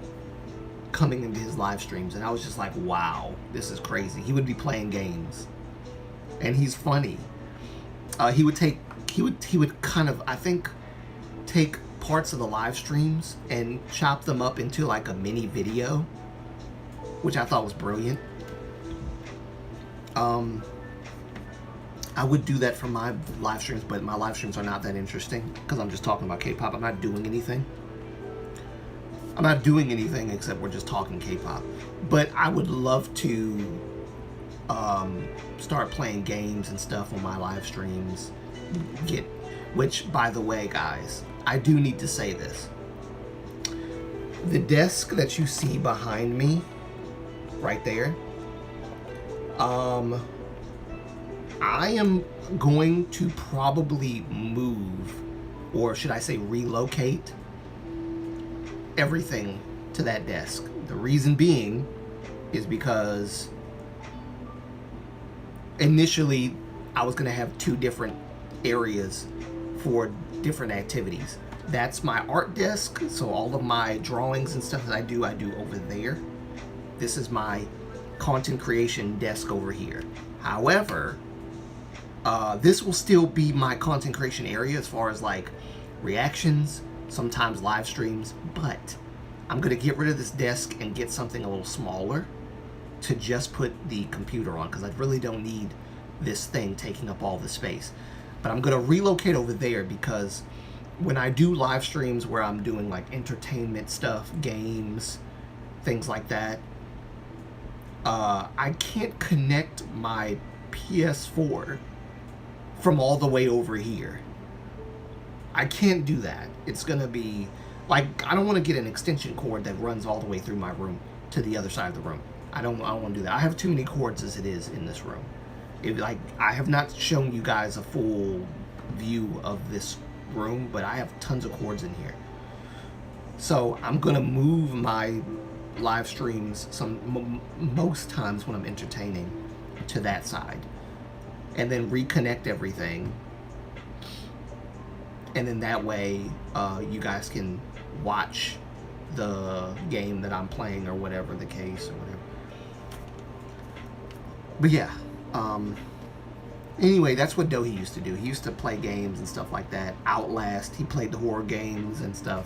coming into his live streams, and I was just like, wow, this is crazy. He would be playing games, and he's funny. He would kind of, I think, take parts of the live streams and chop them up into like a mini video, which I thought was brilliant. I would do that for my live streams, but my live streams are not that interesting because I'm just talking about K-pop. I'm not doing anything. Except we're just talking K-pop. But I would love to start playing games and stuff on my live streams. Which, by the way, guys, I do need to say this. The desk that you see behind me, right there, I am going to probably move, or should I say relocate, everything to that desk. The reason being is because initially I was going to have 2 different areas for different activities. That's my art desk, so all of my drawings and stuff that I do over there. This is my content creation desk over here. However, this will still be my content creation area as far as like reactions, sometimes live streams, but I'm going to get rid of this desk and get something a little smaller to just put the computer on, because I really don't need this thing taking up all the space. But I'm going to relocate over there because when I do live streams where I'm doing like entertainment stuff, games, things like that, I can't connect my PS4 from all the way over here. I can't do that. It's gonna be like, I don't want to get an extension cord that runs all the way through my room to the other side of the room. I don't want to do that. I have too many cords as it is in this room. I have not shown you guys a full view of this room, but I have tons of cords in here. So I'm gonna move my live streams most times when I'm entertaining to that side, and then reconnect everything, and then that way you guys can watch the game that I'm playing, or whatever the case, or whatever. But yeah, anyway, that's what Dohi used to do. He used to play games and stuff like that. Outlast, he played the horror games and stuff.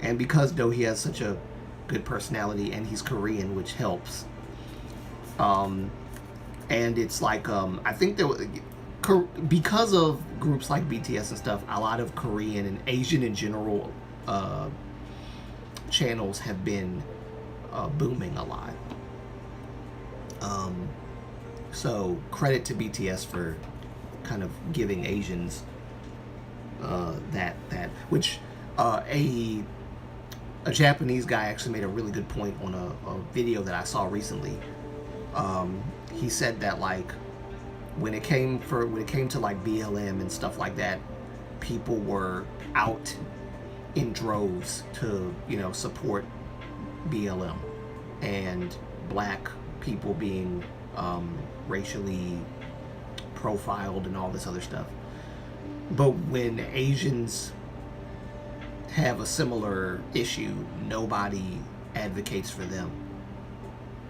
And because Dohi has such a good personality, and he's Korean, which helps. And it's like, I think because of groups like BTS and stuff, a lot of Korean and Asian in general channels have been booming a lot. So credit to BTS for kind of giving Asians which a Japanese guy actually made a really good point on a video that I saw recently. He said that like when it came to like BLM and stuff like that, people were out in droves to support BLM, and black people being racially profiled and all this other stuff. But when Asians have a similar issue, nobody advocates for them.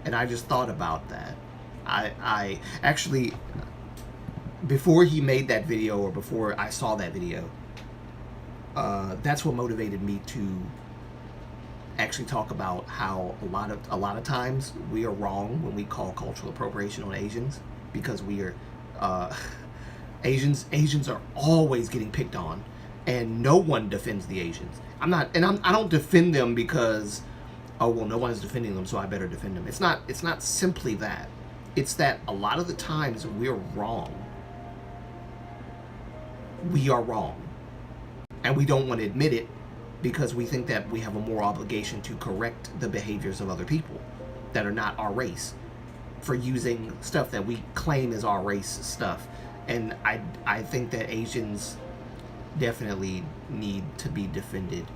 And I just thought about that. I actually, before he made that video, or before I saw that video, that's what motivated me to actually talk about how a lot of times we are wrong when we call cultural appropriation on Asians, because we are Asians are always getting picked on, and no one defends the Asians. I don't defend them because, oh well, no one's defending them, so I better defend them. It's not simply that. It's that a lot of the times we're wrong. We are wrong, and we don't want to admit it, because we think that we have a moral obligation to correct the behaviors of other people that are not our race, for using stuff that we claim is our race stuff. And I think that Asians definitely need to be defended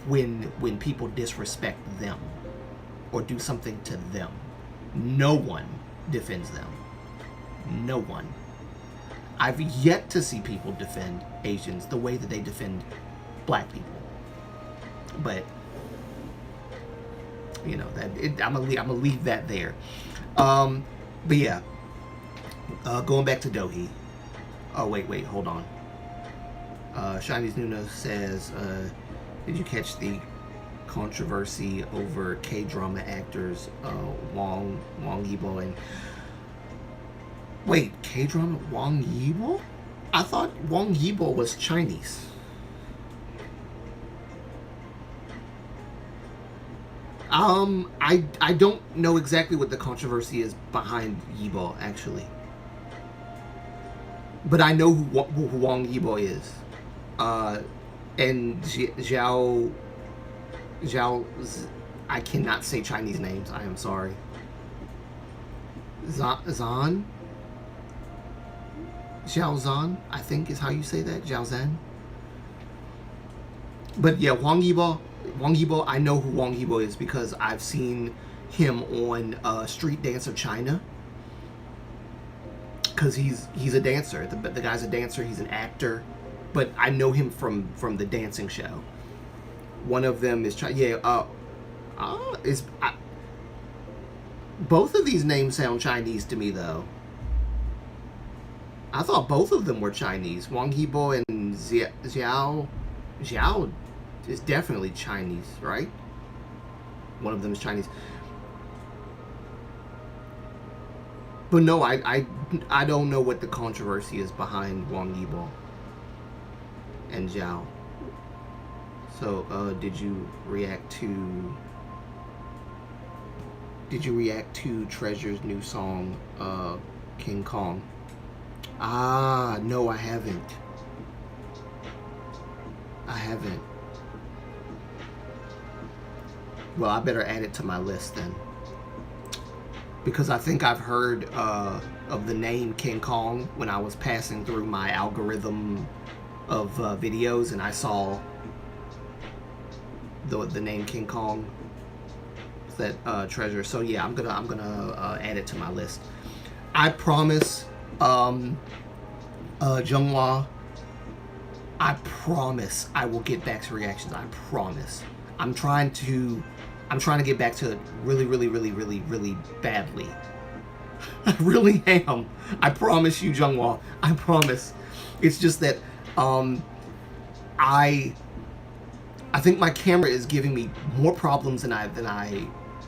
when people disrespect them or do something to them. No one defends them. No one. I've yet to see people defend Asians the way that they defend black people. But you know, I'm gonna leave that there. But yeah, going back to Dohi. Oh wait, hold on. Chinese Nuna says, did you catch the controversy over K-drama actors Wang Yibo and... Wait, K-drama Wang Yibo? I thought Wang Yibo was Chinese. I don't know exactly what the controversy is behind Yibo, actually. But I know who Wang Yibo is. And Zhao, I cannot say Chinese names, I am sorry. Zhan? Xiao Zhan, I think is how you say that. Xiao Zhan. But yeah, Wang Yibo, I know who Wang Yibo is because I've seen him on Street Dance of China. Because he's a dancer. The guy's a dancer. He's an actor. But I know him from the dancing show. One of them is both of these names sound Chinese to me, though. I thought both of them were Chinese. Wang Yibo and Zhao is definitely Chinese, right? One of them is Chinese. But no, I don't know what the controversy is behind Wang Yibo and Zhao. So, did you react to Treasure's new song, King Kong? Ah, no, I haven't. Well, I better add it to my list then. Because I think I've heard of the name King Kong when I was passing through my algorithm of videos, and I saw the name King Kong, that Treasure. So yeah, I'm gonna add it to my list. I promise, Jungwa, I promise I will get back to reactions. I promise. I'm trying to get back to it really badly. I really am. I promise you, Jungwa. I promise. It's just that I think my camera is giving me more problems than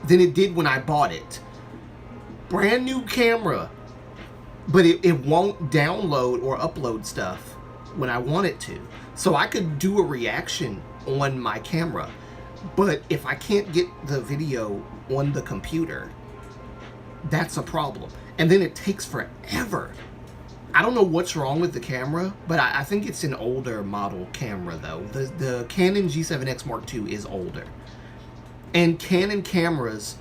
it did when I bought it. Brand new camera, but it won't download or upload stuff when I want it to. So I could do a reaction on my camera, but if I can't get the video on the computer, that's a problem. And then it takes forever. I don't know what's wrong with the camera, but I think it's an older model camera though. The Canon G7X Mark II is older. And Canon cameras,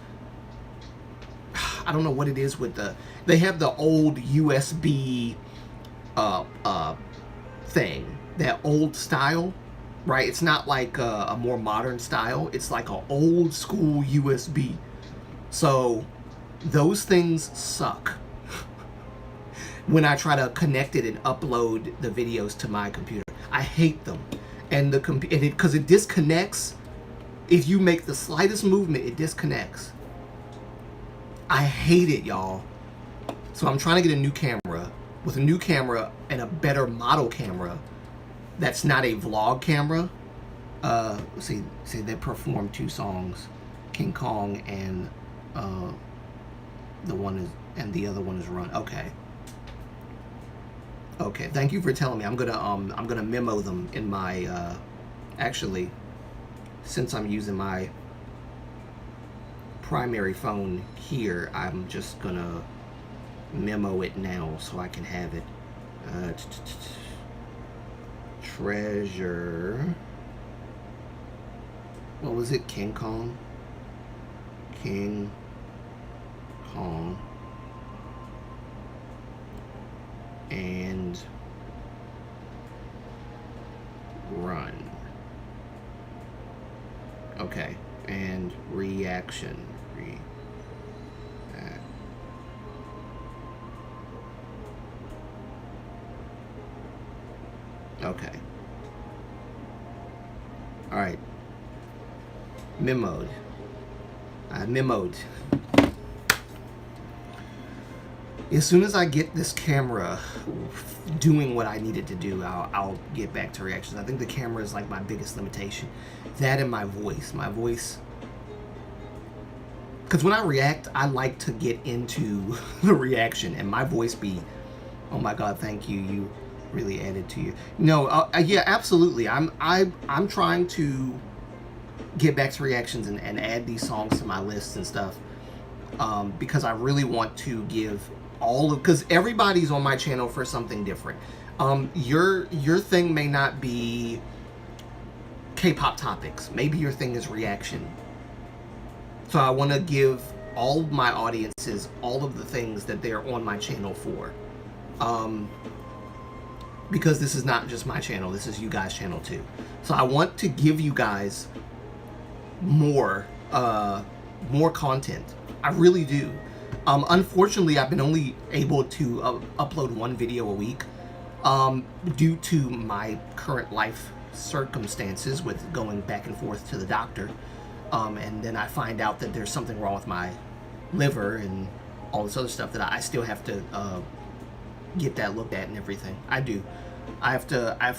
I don't know what it is with they have the old USB thing, that old style, right? It's not like a more modern style. It's like an old school USB. So those things suck when I try to connect it and upload the videos to my computer. I hate them. And because it disconnects If you make the slightest movement, it disconnects. I hate it, y'all. So I'm trying to get a new camera. With a new camera and a better model camera that's not a vlog camera. See, they performed 2 songs, King Kong and the other one is Run. Okay, thank you for telling me. I'm gonna memo them in my actually, since I'm using my primary phone here, I'm just gonna memo it now so I can have it. Treasure. What was it? King Kong. King Kong. And Run. Okay. And reaction. Okay. Alright. Memoed. I memoed. As soon as I get this camera doing what I need it to do, I'll get back to reactions. I think the camera is like my biggest limitation. That and my voice. My voice. Because when I react, I like to get into the reaction, and my voice be, oh my God, thank you. You really added to you. No, yeah, absolutely. I'm trying to get back to reactions and add these songs to my list and stuff, because I really want to give because everybody's on my channel for something different. Your thing may not be K-pop topics. Maybe your thing is reaction. So I want to give all of my audiences all of the things that they're on my channel for. Because this is not just my channel, this is you guys' channel too. So I want to give you guys more content. I really do. Unfortunately, I've been only able to upload 1 video a week due to my current life circumstances with going back and forth to the doctor. And then I find out that there's something wrong with my liver and all this other stuff that I still have to get that looked at and everything. I do. I have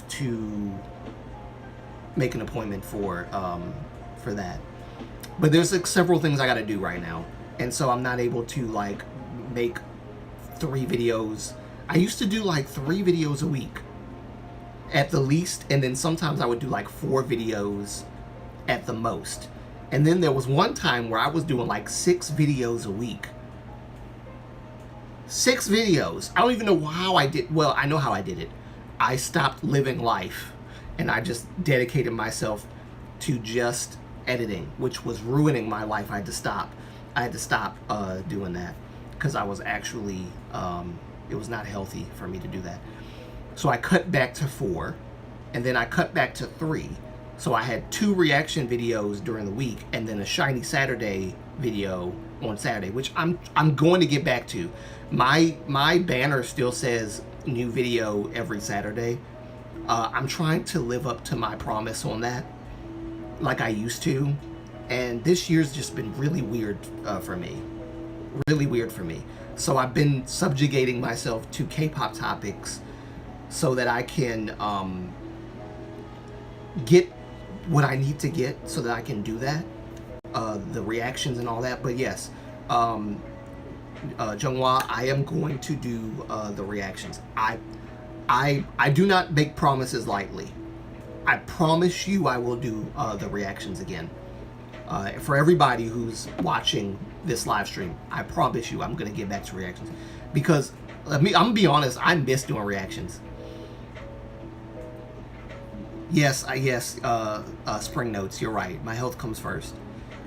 to make an appointment for that. But there's like several things I got to do right now, and so I'm not able to like make 3 videos. I used to do like 3 videos a week at the least, and then sometimes I would do like 4 videos at the most. And then there was one time where I was doing like 6 videos a week. 6 videos. I don't even know how I did. Well, I know how I did it. I stopped living life and I just dedicated myself to just editing, which was ruining my life. I had to stop doing that because I was actually it was not healthy for me to do that. So I cut back to 4, and then I cut back to 3. So I had 2 reaction videos during the week, and then a Shiny Saturday video on Saturday, which I'm going to get back to. My banner still says new video every Saturday. I'm trying to live up to my promise on that, like I used to. And this year's just been really weird for me. Really weird for me. So I've been subjugating myself to K-pop topics so that I can get what I need to get so that I can do that. The reactions and all that. But yes, Jungwha, I am going to do the reactions. I do not make promises lightly. I promise you I will do the reactions again. For everybody who's watching this live stream, I promise you I'm going to get back to reactions. Because, I'm going to be honest, I miss doing reactions. Yes, Spring Notes, you're right. My health comes first.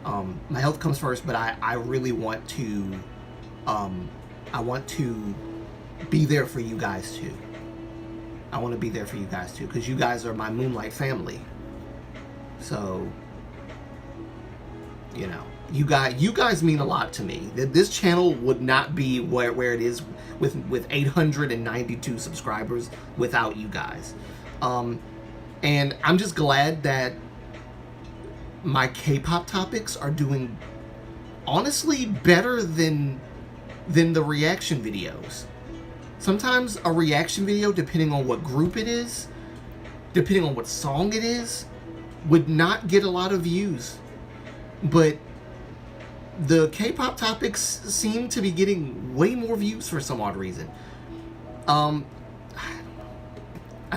My health comes first, but I really want to, I want to be there for you guys too. I want to be there for you guys too, because you guys are my Moonlight family. So, you know, you guys mean a lot to me. This channel would not be where it is with 892 subscribers without you guys. And I'm just glad that my K-pop topics are doing honestly better than the reaction videos. Sometimes a reaction video, depending on what group it is, depending on what song it is, would not get a lot of views. But the K-pop topics seem to be getting way more views for some odd reason. I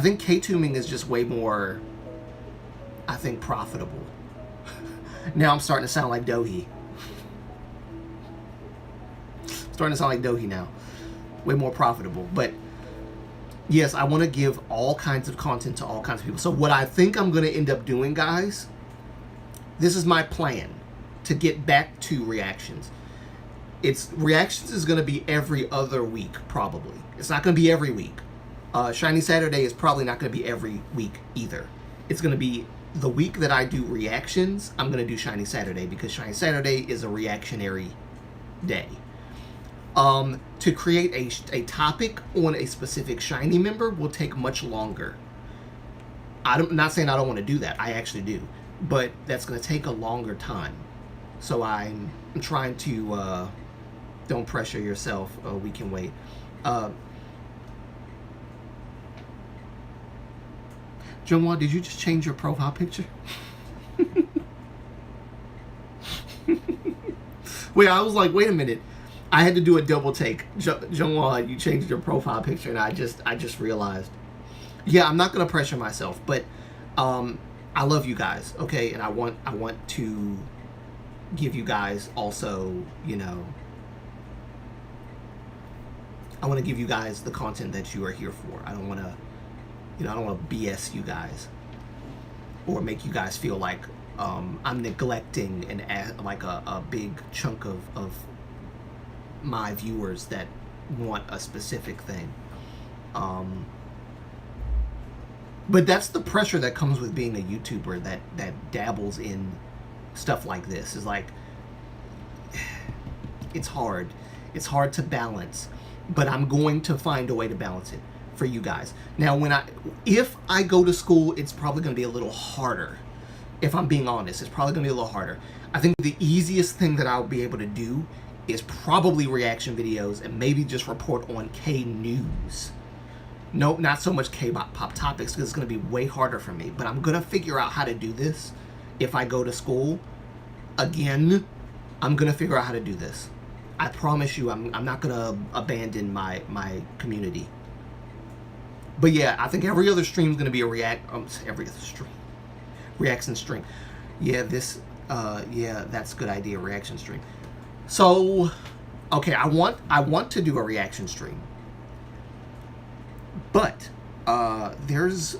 think K-tuming is just way more, I think, profitable. Now I'm starting to sound like Dohee. Starting to sound like Dohee now. Way more profitable. But yes, I want to give all kinds of content to all kinds of people. So what I think I'm going to end up doing, guys, this is my plan to get back to reactions. Reactions is going to be every other week, probably. It's not going to be every week. Shiny Saturday is probably not going to be every week either. It's going to be the week that I do reactions, I'm going to do Shiny Saturday, because Shiny Saturday is a reactionary day. To create a topic on a specific Shiny member will take much longer. I'm not saying I don't want to do that. I actually do. But that's going to take a longer time. So I'm trying to... don't pressure yourself. We can wait. Jungwon, did you just change your profile picture? Wait, I was like, wait a minute. I had to do a double take. Jungwon, you changed your profile picture, and I just realized. Yeah, I'm not gonna pressure myself, but I love you guys, okay? And I want to give you guys also, you know, I want to give you guys the content that you are here for. I don't want to, you know, I don't want to BS you guys or make you guys feel like I'm neglecting like a big chunk of my viewers that want a specific thing. But that's the pressure that comes with being a YouTuber that dabbles in stuff like this. Is like, it's hard. It's hard to balance, but I'm going to find a way to balance it for you guys. Now, if I go to school, it's probably going to be a little harder. If I'm being honest, it's probably going to be a little harder. I think the easiest thing that I'll be able to do is probably reaction videos and maybe just report on K news. Nope, not so much K-pop topics, because it's going to be way harder for me. But I'm going to figure out how to do this if I go to school. Again, I'm going to figure out how to do this. I promise you, I'm not going to abandon my community. But yeah, I think every other stream is going to be a reaction stream. Yeah, yeah, that's a good idea, reaction stream. So, okay, I want to do a reaction stream. But there's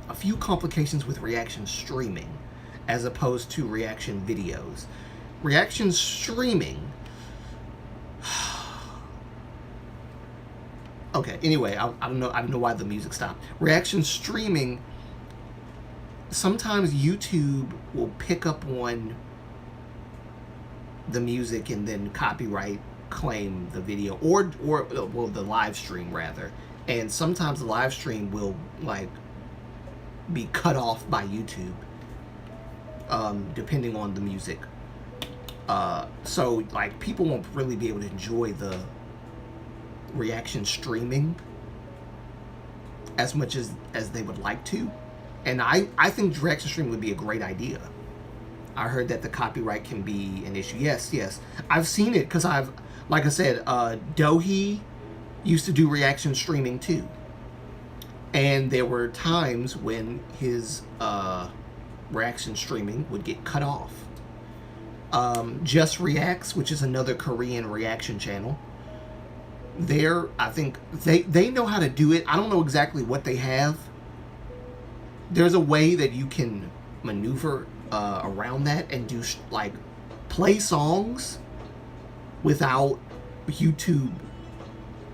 a few complications with reaction streaming as opposed to reaction videos. Reaction streaming. Okay, anyway, I don't know why the music stopped. Reaction streaming, sometimes YouTube will pick up on the music and then copyright claim the video, or well, the live stream rather. And sometimes the live stream will like be cut off by YouTube, depending on the music. So like people won't really be able to enjoy the reaction streaming as much as they would like to. And I think reaction streaming would be a great idea. I heard that the copyright can be an issue. Yes. I've seen it because like I said, Dohee used to do reaction streaming too. And there were times when his reaction streaming would get cut off. Just Reacts, which is another Korean reaction channel, I think they know how to do it. I don't know exactly what they have. There's a way that you can maneuver around that and do like play songs without YouTube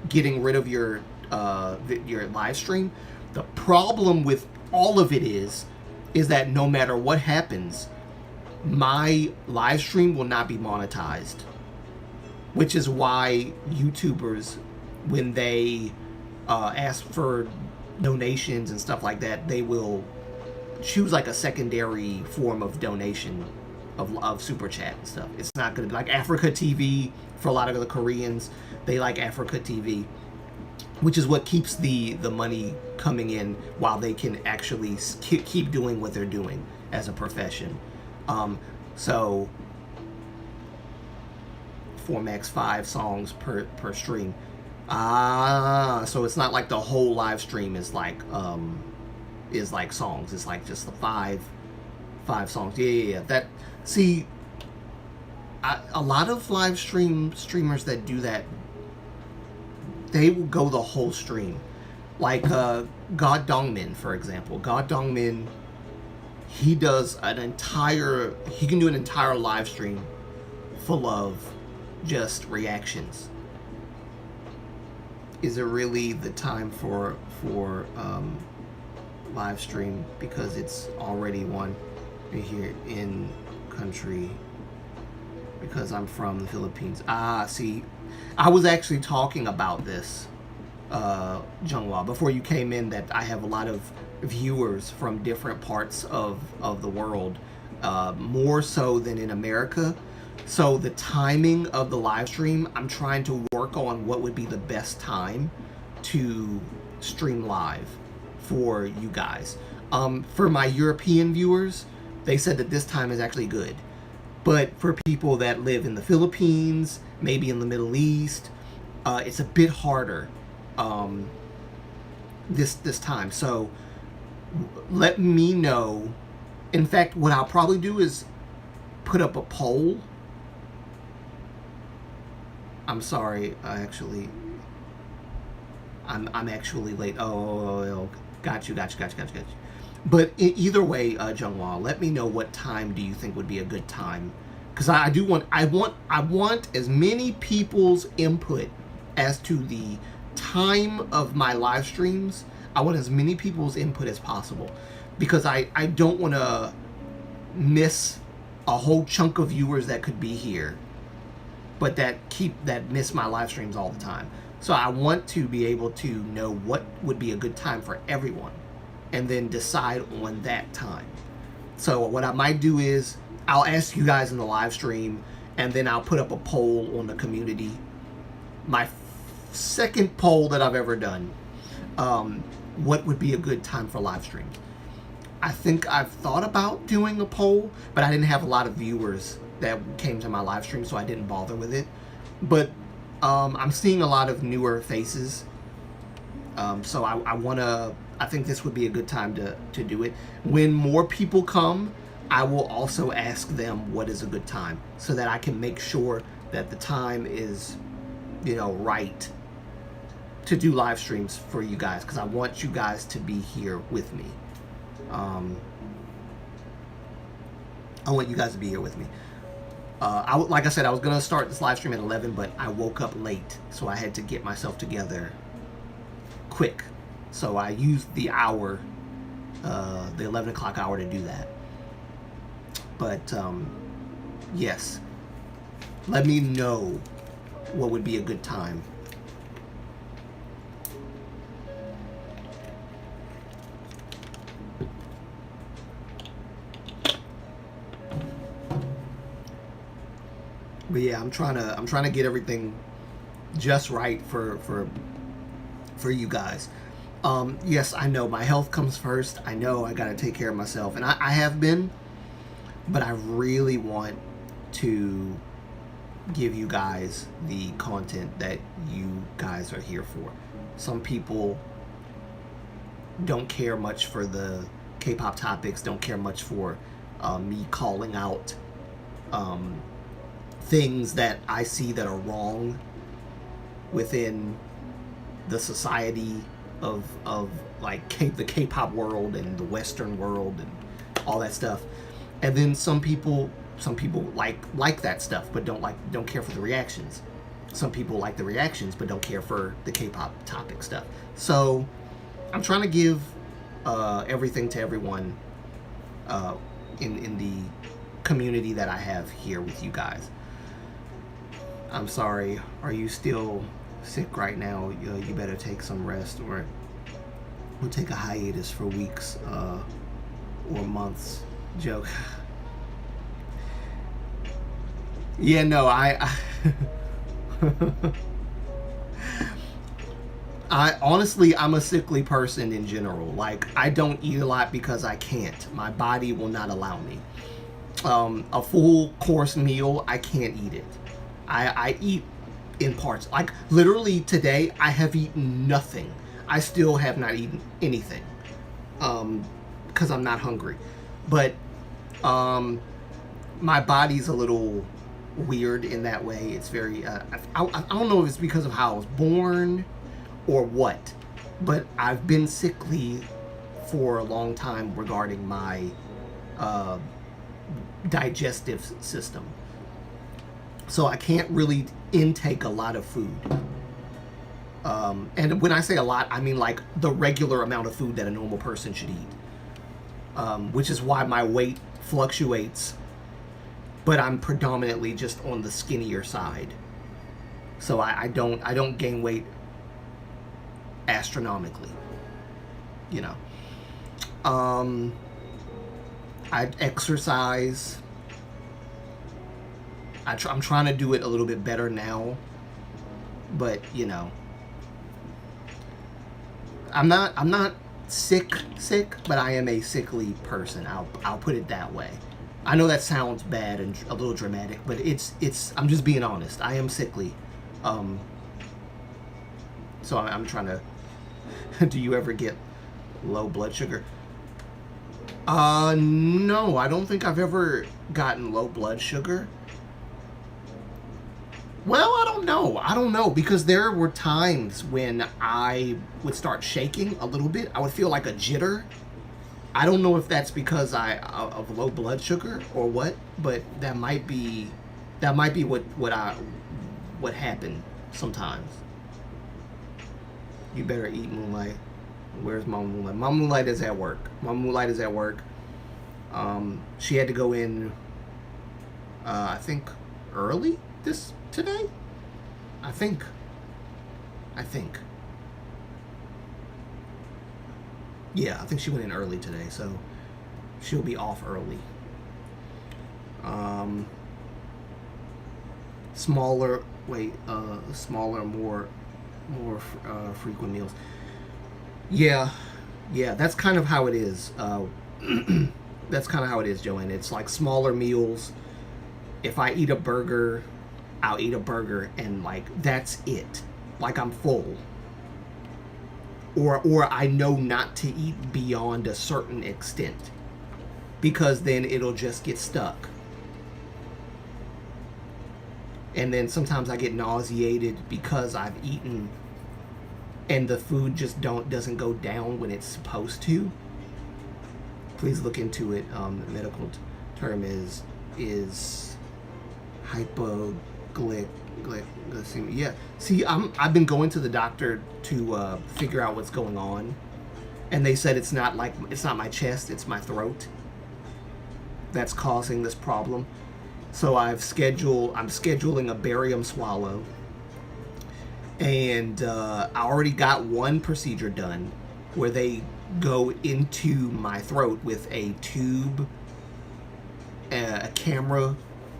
getting rid of your live stream. The problem with all of it is that no matter what happens, my live stream will not be monetized, which is why YouTubers, when they ask for donations and stuff like that, they will choose like a secondary form of donation of super chat and stuff. It's not going to be like Africa TV for a lot of the Koreans. They like Africa TV, which is what keeps the money coming in while they can actually keep doing what they're doing as a profession. So 4 max 5 songs per stream. So it's not like the whole live stream is like songs. It's like just the five songs. Yeah. That, see, a lot of live streamers that do that, they will go the whole stream. Like God Dongmin, for example. God Dongmin, he does he can do an entire live stream full of just reactions. Is it really the time for live stream because it's already one here in country because I'm from the Philippines? See, I was actually talking about this, Jungwa, before you came in, that I have a lot of viewers from different parts of the world, more so than in America. So the timing of the live stream, I'm trying to work on what would be the best time to stream live for you guys. For my European viewers, they said that this time is actually good. But for people that live in the Philippines, maybe in the Middle East, it's a bit harder this time. So let me know. In fact, what I'll probably do is put up a poll. I'm sorry, I'm actually late. Oh, got you. But either way, Jungwa, let me know what time do you think would be a good time, because I want as many people's input as to the time of my live streams. I want as many people's input as possible, because I don't want to miss a whole chunk of viewers that could be here, but that miss my live streams all the time. So I want to be able to know what would be a good time for everyone, and then decide on that time. So what I might do is I'll ask you guys in the live stream, and then I'll put up a poll on the community. My second poll that I've ever done. What would be a good time for live streams? I think I've thought about doing a poll, but I didn't have a lot of viewers that came to my live stream, so I didn't bother with it. But I'm seeing a lot of newer faces, so I think this would be a good time to do it. When more people come, I will also ask them what is a good time, so that I can make sure that the time is, right to do live streams for you guys, because I want you guys to be here with me. I want you guys to be here with me. Like I said, I was going to start this live stream at 11, but I woke up late, so I had to get myself together quick. So I used the hour, the 11 o'clock hour, to do that. But, yes. Let me know what would be a good time. But yeah, I'm trying to get everything just right for you guys. Yes, I know my health comes first. I know I gotta take care of myself, and I have been, but I really want to give you guys the content that you guys are here for. Some people don't care much for the K-pop topics, don't care much for me calling out things that I see that are wrong within the society of like the K-pop world and the Western world and all that stuff. And then some people like that stuff but don't care for the reactions. Some people like the reactions but don't care for the K-pop topic stuff. So I'm trying to give everything to everyone in the community that I have here with you guys. I'm sorry. Are you still sick right now? You better take some rest, or we'll take a hiatus for weeks. or months. Joke. Yeah, no, I honestly, I'm a sickly person in general. Like, I don't eat a lot because I can't. My body will not allow me. A full course meal, I can't eat it. I eat in parts. Like, literally today, I have eaten nothing. I still have not eaten anything. Because I'm not hungry. But, my body's a little weird in that way. It's very, I don't know if it's because of how I was born or what, but I've been sickly for a long time regarding my digestive system. So I can't really intake a lot of food. And when I say a lot, I mean like the regular amount of food that a normal person should eat. Which is why my weight fluctuates, but I'm predominantly just on the skinnier side. So I don't gain weight astronomically, you know. I exercise. I'm trying to do it a little bit better now, but you know, I'm not sick, but I am a sickly person. I'll put it that way. I know that sounds bad and a little dramatic, but it's I'm just being honest. I am sickly. So I'm trying to. Do you ever get low blood sugar? No, I don't think I've ever gotten low blood sugar. Well, I don't know because there were times when I would start shaking a little bit. I would feel like a jitter. I don't know if that's because of low blood sugar or what, but that might be what happened sometimes. You better eat, Moonlight. Where's Mama Moonlight? Mama Moonlight is at work. She had to go in, I think, early today? I think. Yeah, I think she went in early today, so she'll be off early. Smaller, more frequent meals. Yeah, that's kind of how it is. That's kind of how it is, Joanne. It's like smaller meals. If I eat a burger, I'll eat a burger, and like that's it. Like I'm full. Or I know not to eat beyond a certain extent, because then it'll just get stuck. And then sometimes I get nauseated because I've eaten and the food just doesn't go down when it's supposed to. Please look into it. The medical term is hypoglycemia. Yeah. See, I've been going to the doctor to figure out what's going on, and they said it's not my chest, it's my throat that's causing this problem. So I'm scheduling a barium swallow, and I already got one procedure done where they go into my throat with a tube, a camera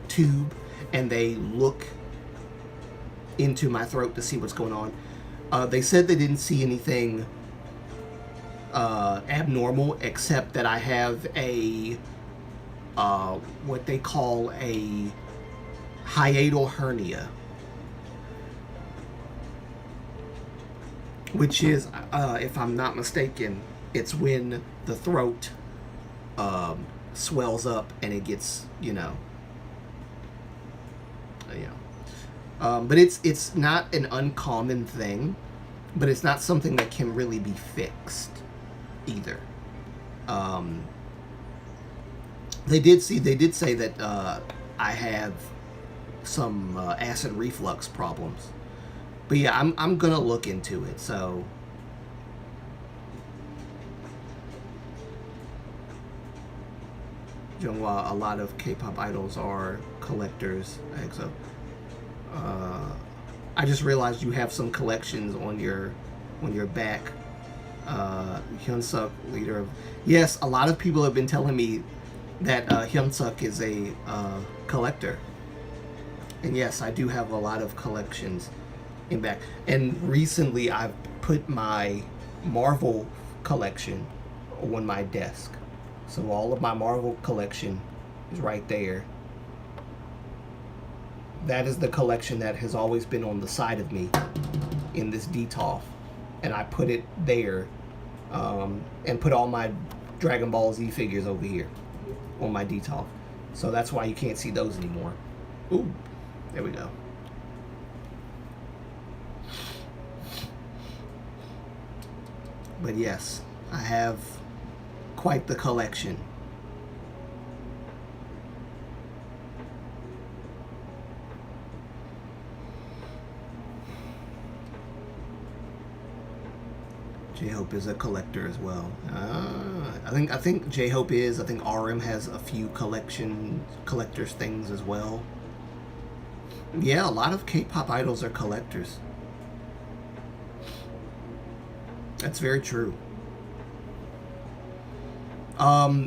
tube, and they look into my throat to see what's going on. They said they didn't see anything abnormal, except that I have a what they call a hiatal hernia, which is, if I'm not mistaken, it's when the throat swells up and it gets, but it's not an uncommon thing, but it's not something that can really be fixed either. They did say that I have some acid reflux problems, but yeah, I'm gonna look into it. So a lot of K-pop idols are collectors. I think so. I just realized you have some collections on your back. Hyunsuk, leader of... Yes, a lot of people have been telling me that Hyunsuk is a collector. And yes, I do have a lot of collections in back. And recently I've put my Marvel collection on my desk. So all of my Marvel collection is right there. That is the collection that has always been on the side of me in this DTOF. And I put it there, and put all my Dragon Ball Z figures over here on my DTOF. So that's why you can't see those anymore. Ooh, there we go. But yes, I have quite the collection. J-Hope is a collector as well. I think J-Hope is. I think RM has a few collectors things as well. Yeah, a lot of K-pop idols are collectors. That's very true.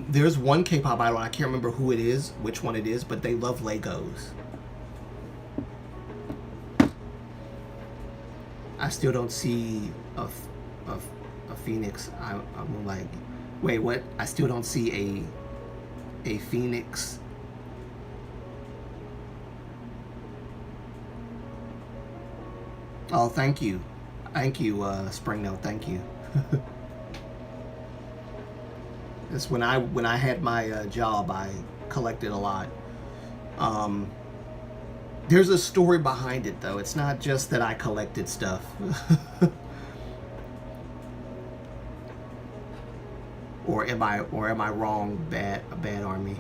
There's one K-pop idol, I can't remember who it is, which one it is, but they love Legos. I still don't see a Phoenix. I'm like, wait, what? I still don't see a Phoenix. Oh, thank you, Spring Note. Thank you. It's when I had my job, I collected a lot. There's a story behind it, though. It's not just that I collected stuff. Or am I wrong? Bad army.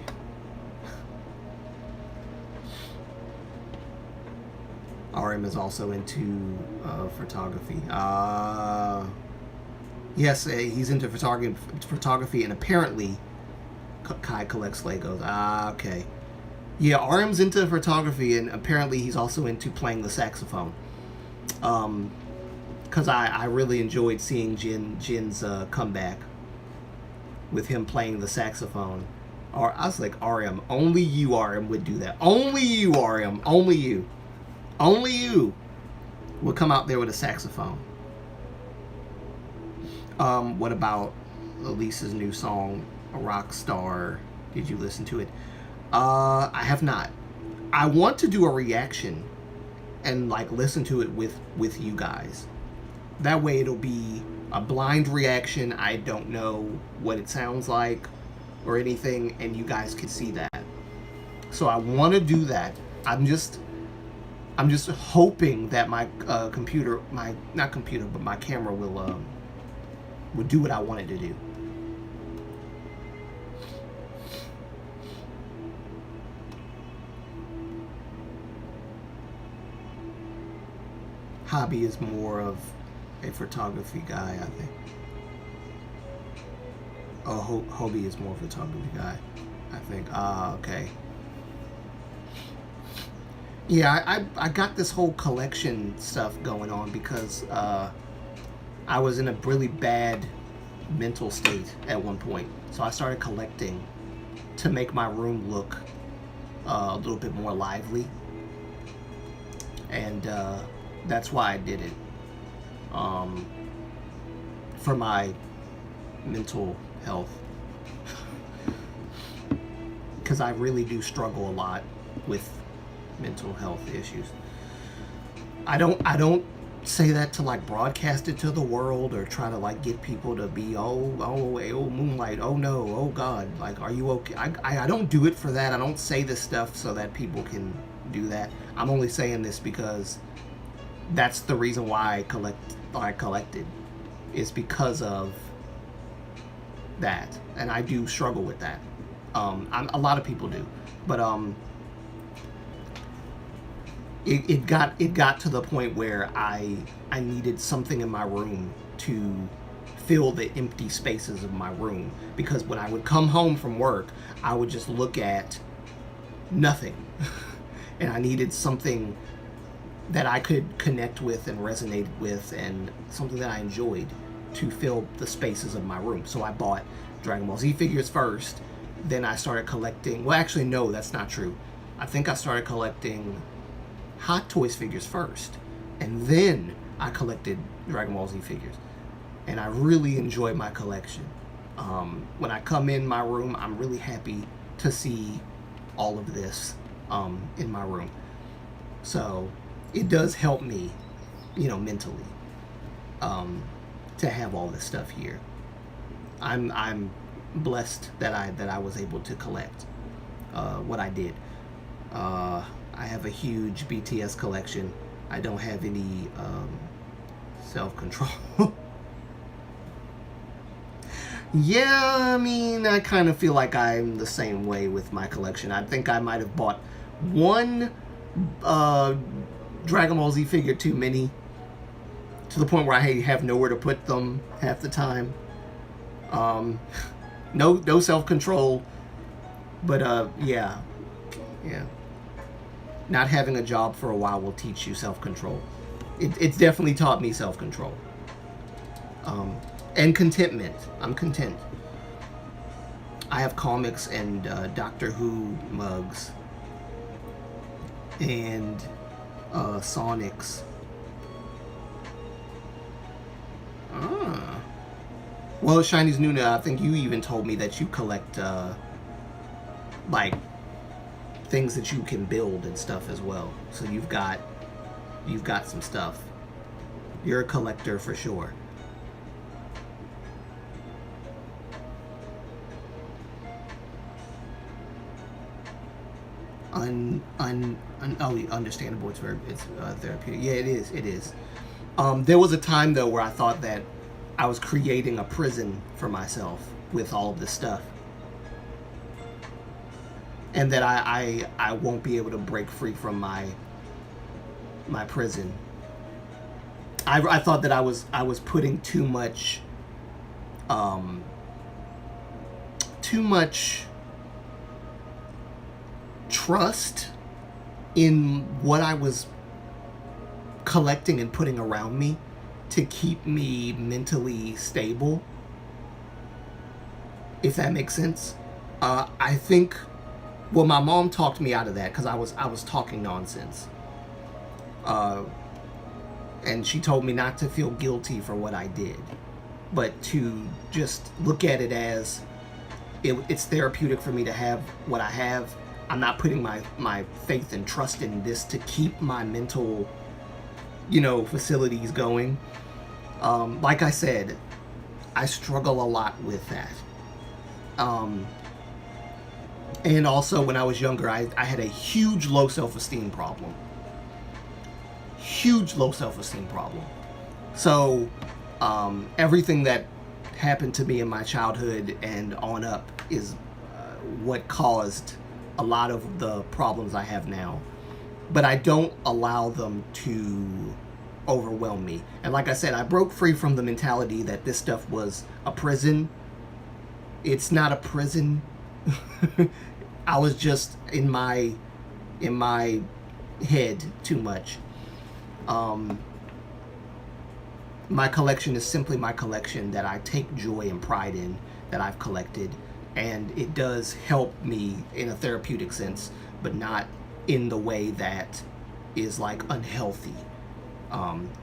RM is also into photography. Yes, he's into photography, and apparently Kai collects Legos. Okay. Yeah, RM's into photography, and apparently he's also into playing the saxophone. Because I really enjoyed seeing Jin's comeback with him playing the saxophone. Or I was like, RM, only you, RM, would do that. Only you, RM, only you. Only you would come out there with a saxophone. What about Elisa's new song, A Rock Star? Did you listen to it? I have not. I want to do a reaction and like listen to it with you guys. That way it'll be a blind reaction. I don't know what it sounds like or anything, and you guys can see that. So I want to do that. I'm just hoping that my computer, not computer, but my camera will do what I want it to do. Hobby is more of a photography guy, I think. Oh, Hobie is more photography guy, I think. Okay. Yeah, I got this whole collection stuff going on because I was in a really bad mental state at one point. So I started collecting to make my room look a little bit more lively. And that's why I did it. For my mental health. Because I really do struggle a lot with mental health issues. I don't say that to like broadcast it to the world or try to like get people to be oh Moonlight, oh no, oh God, like are you okay? I don't do it for that. I don't say this stuff so that people can do that. I'm only saying this because that's the reason why I collected is because of that, and I do struggle with that. A lot of people do, but it got to the point where I needed something in my room to fill the empty spaces of my room, because when I would come home from work, I would just look at nothing, and I needed something that I could connect with and resonate with, and something that I enjoyed to fill the spaces of my room. So I bought Dragon Ball Z figures first. Then I started collecting. Well, actually, no, that's not true. I think I started collecting Hot Toys figures first, and then I collected Dragon Ball Z figures. And I really enjoy my collection. When I come in my room, I'm really happy to see all of this in my room. So it does help me, mentally, to have all this stuff here. I'm blessed that I was able to collect what I did. I have a huge BTS collection. I don't have any self-control. Yeah, I mean, I kind of feel like I'm the same way with my collection. I think I might have bought one Dragon Ball Z figure too many, to the point where I have nowhere to put them half the time. No self-control, but yeah. Not having a job for a while will teach you self-control. It's definitely taught me self-control. And contentment. I'm content. I have comics and Doctor Who mugs and Sonics. Well, Shiny's Nuna, I think you even told me that you collect like things that you can build and stuff as well. So you've got some stuff. You're a collector for sure. Understandable. It's therapeutic. Yeah, it is. There was a time though where I thought that I was creating a prison for myself with all of this stuff, and that I won't be able to break free from my prison. I thought that I was putting too much trust in what I was collecting and putting around me to keep me mentally stable, if that makes sense. I think, well, my mom talked me out of that because I was talking nonsense, and she told me not to feel guilty for what I did, but to just look at it as it's therapeutic for me to have what I have. I'm not putting my faith and trust in this to keep my mental, facilities going. Like I said, I struggle a lot with that. And also when I was younger, I had a huge low self-esteem problem. So everything that happened to me in my childhood and on up is what caused a lot of the problems I have now. But I don't allow them to overwhelm me. And like I said, I broke free from the mentality that this stuff was a prison. It's not a prison. I was just in my head too much. My collection is simply my collection that I take joy and pride in, that I've collected, and it does help me in a therapeutic sense, but not in the way that is like unhealthy.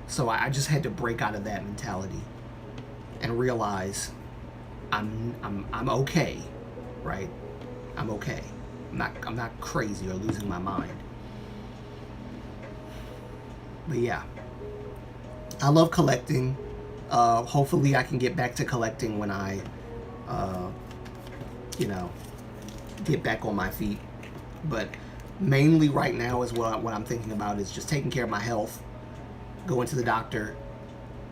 So I just had to break out of that mentality and realize I'm okay, right? I'm okay. I'm not crazy or losing my mind. But yeah, I love collecting. Hopefully I can get back to collecting when I get back on my feet. But mainly right now is what I'm thinking about is just taking care of my health, going to the doctor,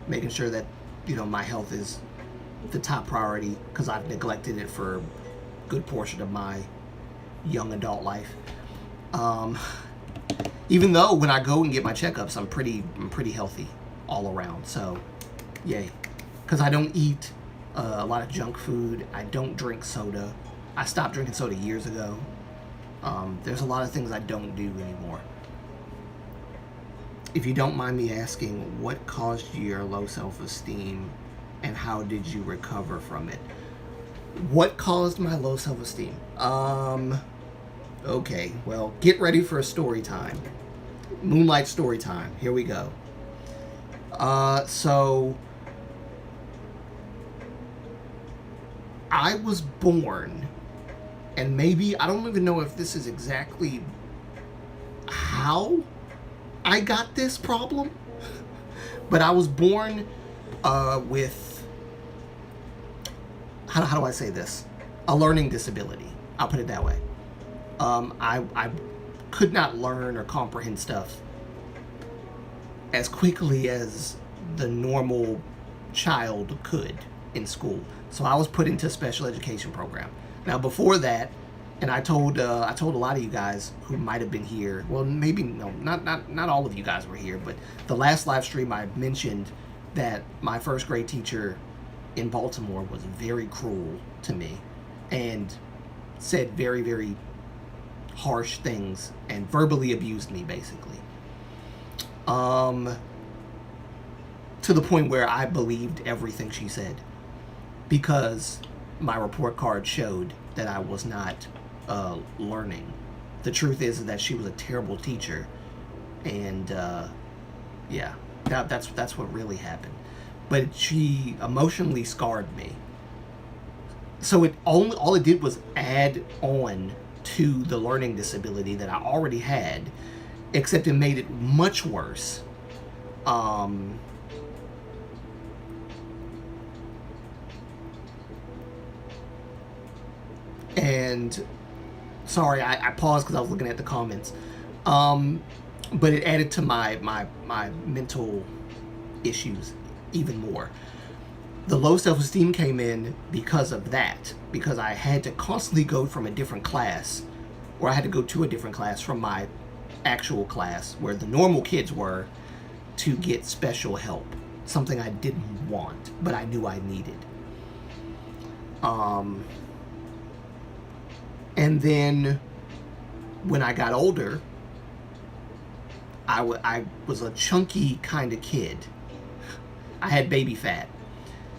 making sure that my health is the top priority, because I've neglected it for a good portion of my young adult life. Even though when I go and get my checkups, I'm pretty healthy all around. So yay, because I don't eat a lot of junk food. I don't drink soda. I stopped drinking soda years ago. There's a lot of things I don't do anymore. If you don't mind me asking, what caused your low self-esteem? and how did you recover from it? What caused my low self-esteem? Okay, well, get ready for a story time. Moonlight story time. Here we go. So I was born, and maybe, I don't even know if this is exactly how I got this problem, but I was born with, how do I say this? A learning disability. I'll put it that way. I could not learn or comprehend stuff as quickly as the normal child could in school. So I was put into a special education program. Now before that, and I told a lot of you guys who might have been here. Well, maybe no, not all of you guys were here, but the last live stream I mentioned that my first grade teacher in Baltimore was very cruel to me and said very, very harsh things and verbally abused me, basically. To the point where I believed everything she said because my report card showed that I was not learning. The truth is that she was a terrible teacher, and yeah, that's what really happened. But she emotionally scarred me. So all it did was add on to the learning disability that I already had, except it made it much worse. And sorry, I paused because I was looking at the comments. But it added to my mental issues even more. The low self-esteem came in because of that, because I had to constantly go from a different class, or I had to go to a different class from my actual class where the normal kids were, to get special help, something I didn't want but I knew I needed. And then when I got older, I was a chunky kind of kid. I had baby fat,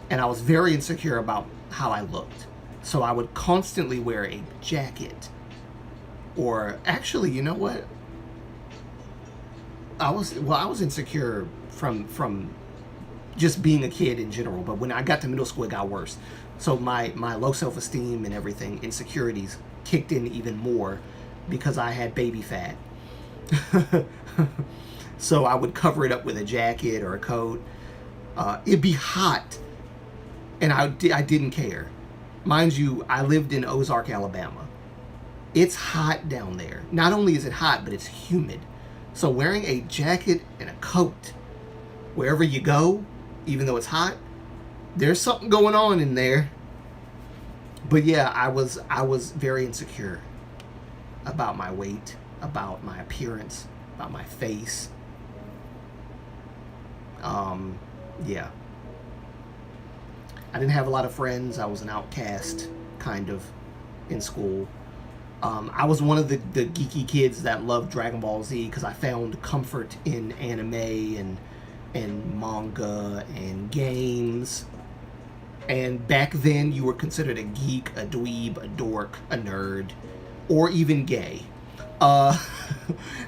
and I was very insecure about how I looked. So I would constantly wear a jacket. Or actually, you know what? I was insecure from just being a kid in general, but when I got to middle school, it got worse. So my low self-esteem and everything, insecurities, kicked in even more because I had baby fat. So I would cover it up with a jacket or a coat. It'd be hot, and I didn't care. Mind you, I lived in Ozark, Alabama. It's hot down there. Not only is it hot, but it's humid. So wearing a jacket and a coat wherever you go, even though it's hot, there's something going on in there. But yeah, I was very insecure about my weight, about my appearance, about my face. Yeah. I didn't have a lot of friends. I was an outcast, kind of, in school. I was one of the geeky kids that loved Dragon Ball Z because I found comfort in anime and manga and games. And back then, you were considered a geek, a dweeb, a dork, a nerd, or even gay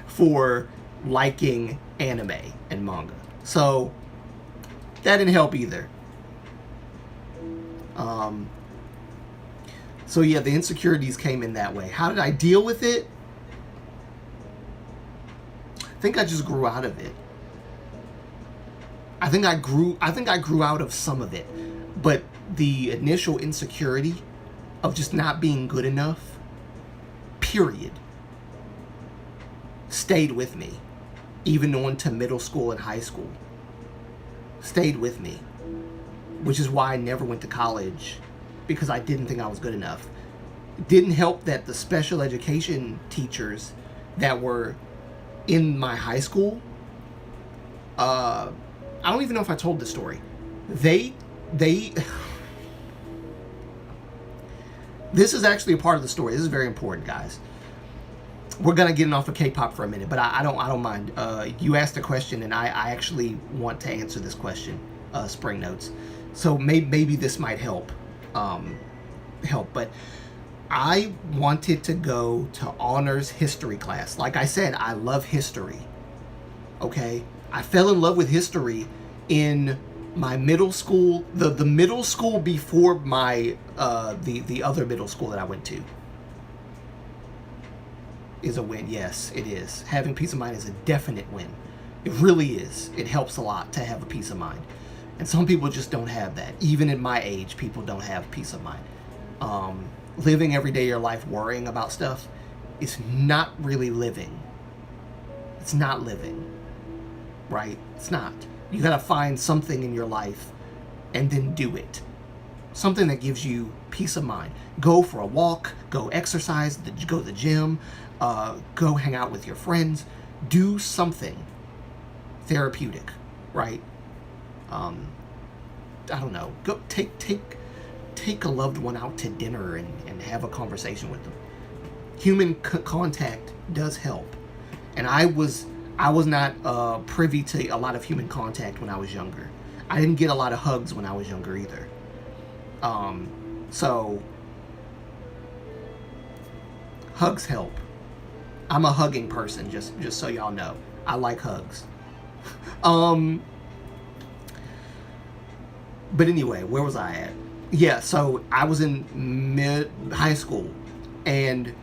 for liking anime and manga. So that didn't help either. So yeah, the insecurities came in that way. How did I deal with it? I think I just grew out of it. I think I grew out of some of it. But the initial insecurity of just not being good enough, period, stayed with me. Even on to middle school and high school. Stayed with me. Which is why I never went to college, because I didn't think I was good enough. It didn't help that the special education teachers that were in my high school, I don't even know if I told this story. They this is actually a part of the story. This is very important, guys. We're gonna get off of K-pop for a minute, but I don't mind. You asked a question, and I actually want to answer this question. spring notes. So maybe this might help. But I wanted to go to honors history class. Like I said, I love history. Okay, I fell in love with history in my middle school, the middle school before my the other middle school that I went to. Is a win. Yes, it is. Having peace of mind is a definite win. It really is. It helps a lot to have a peace of mind. And some people just don't have that. Even in my age, people don't have peace of mind. Living every day of your life worrying about stuff is not really living. It's not living. Right? It's not. You gotta find something in your life and then do it. Something that gives you peace of mind. Go for a walk, go exercise, go to the gym, go hang out with your friends. Do something therapeutic, right? I don't know. Go take a loved one out to dinner and have a conversation with them. Human contact does help. And I was not privy to a lot of human contact when I was younger. I didn't get a lot of hugs when I was younger either. So hugs help. I'm a hugging person, just so y'all know. I like hugs. But anyway, where was I at? Yeah, so I was in high school, and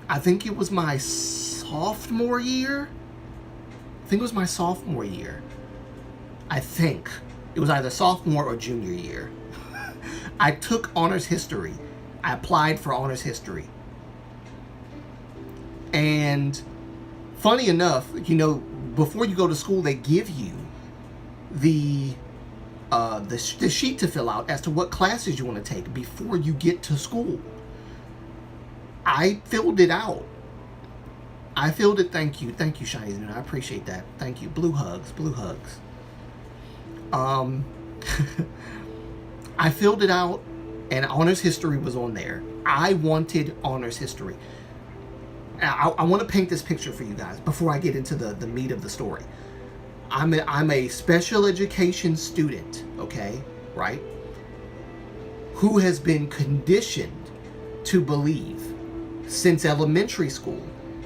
I think it was my sophomore year. I think it was either sophomore or junior year. I took honors history. I applied for honors history. And funny enough, before you go to school, they give you the sheet to fill out as to what classes you want to take before you get to school. I filled it out. Thank you, Shiny Noon. I appreciate that. Thank you. Blue hugs. I filled it out, and honors history was on there. I wanted honors history. I want to paint this picture for you guys before I get into the meat of the story. I'm a special education student, okay, right? Who has been conditioned to believe since elementary school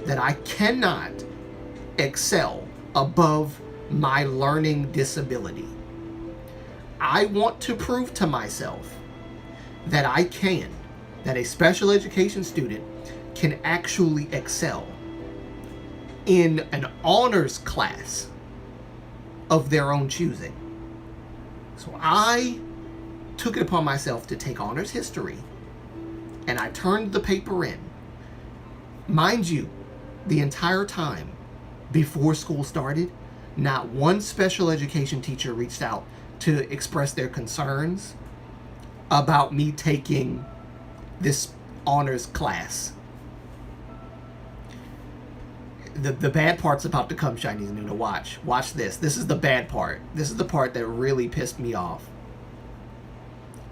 that I cannot excel above my learning disability. I want to prove to myself that I can, that a special education student can actually excel in an honors class of their own choosing. So I took it upon myself to take honors history, and I turned the paper in. Mind you, the entire time before school started, not one special education teacher reached out to express their concerns about me taking this honors class. The bad part's about to come, Chinese Nuna. Watch this. This is the bad part. This is the part that really pissed me off.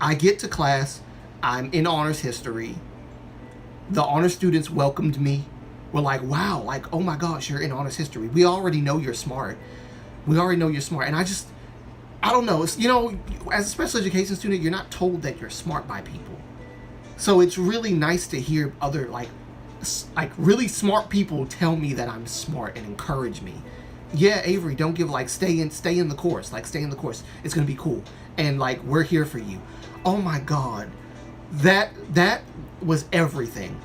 I get to class. I'm in honors history. The honors students welcomed me. We're like, wow, like, oh my gosh, you're in honors history. We already know you're smart. And I don't know. It's, as a special education student, you're not told that you're smart by people. So it's really nice to hear other, like really smart people tell me that I'm smart and encourage me. Yeah, Avery, don't give, stay in the course. Stay in the course. It's going to be cool. And, we're here for you. Oh my God. That was everything.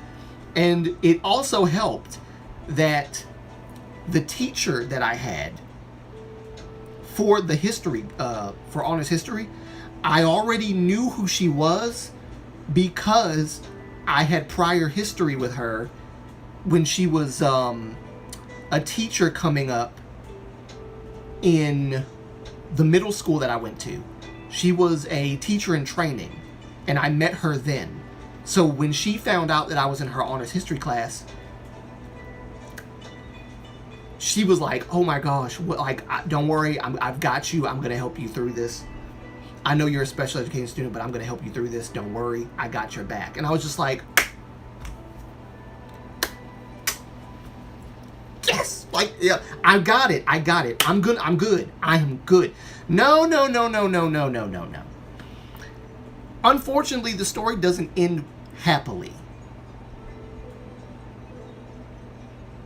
And it also helped that the teacher that I had for the history, for honors history, I already knew who she was because I had prior history with her when she was a teacher coming up in the middle school that I went to. She was a teacher in training, and I met her then. So when she found out that I was in her honors history class, she was like, oh my gosh, don't worry, I've got you. I'm going to help you through this. I know you're a special education student, but I'm going to help you through this. Don't worry, I got your back. And I was just like, yes! like, yeah, I got it. I'm good. I am good. No. Unfortunately, the story doesn't end happily.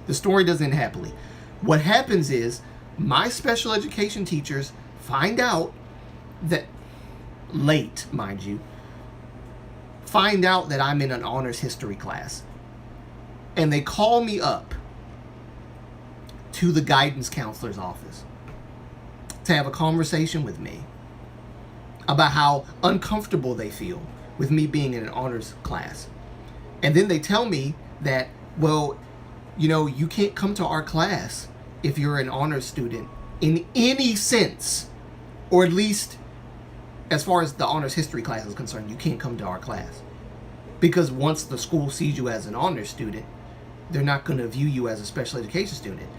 The story doesn't end happily. What happens is my special education teachers find out that, late, mind you, find out that I'm in an honors history class. And they call me up to the guidance counselor's office to have a conversation with me about how uncomfortable they feel with me being in an honors class. And then they tell me that, well, you know, you can't come to our class if you're an honors student in any sense, or at least as far as the honors history class is concerned, you can't come to our class. Because once the school sees you as an honors student, they're not going to view you as a special education student.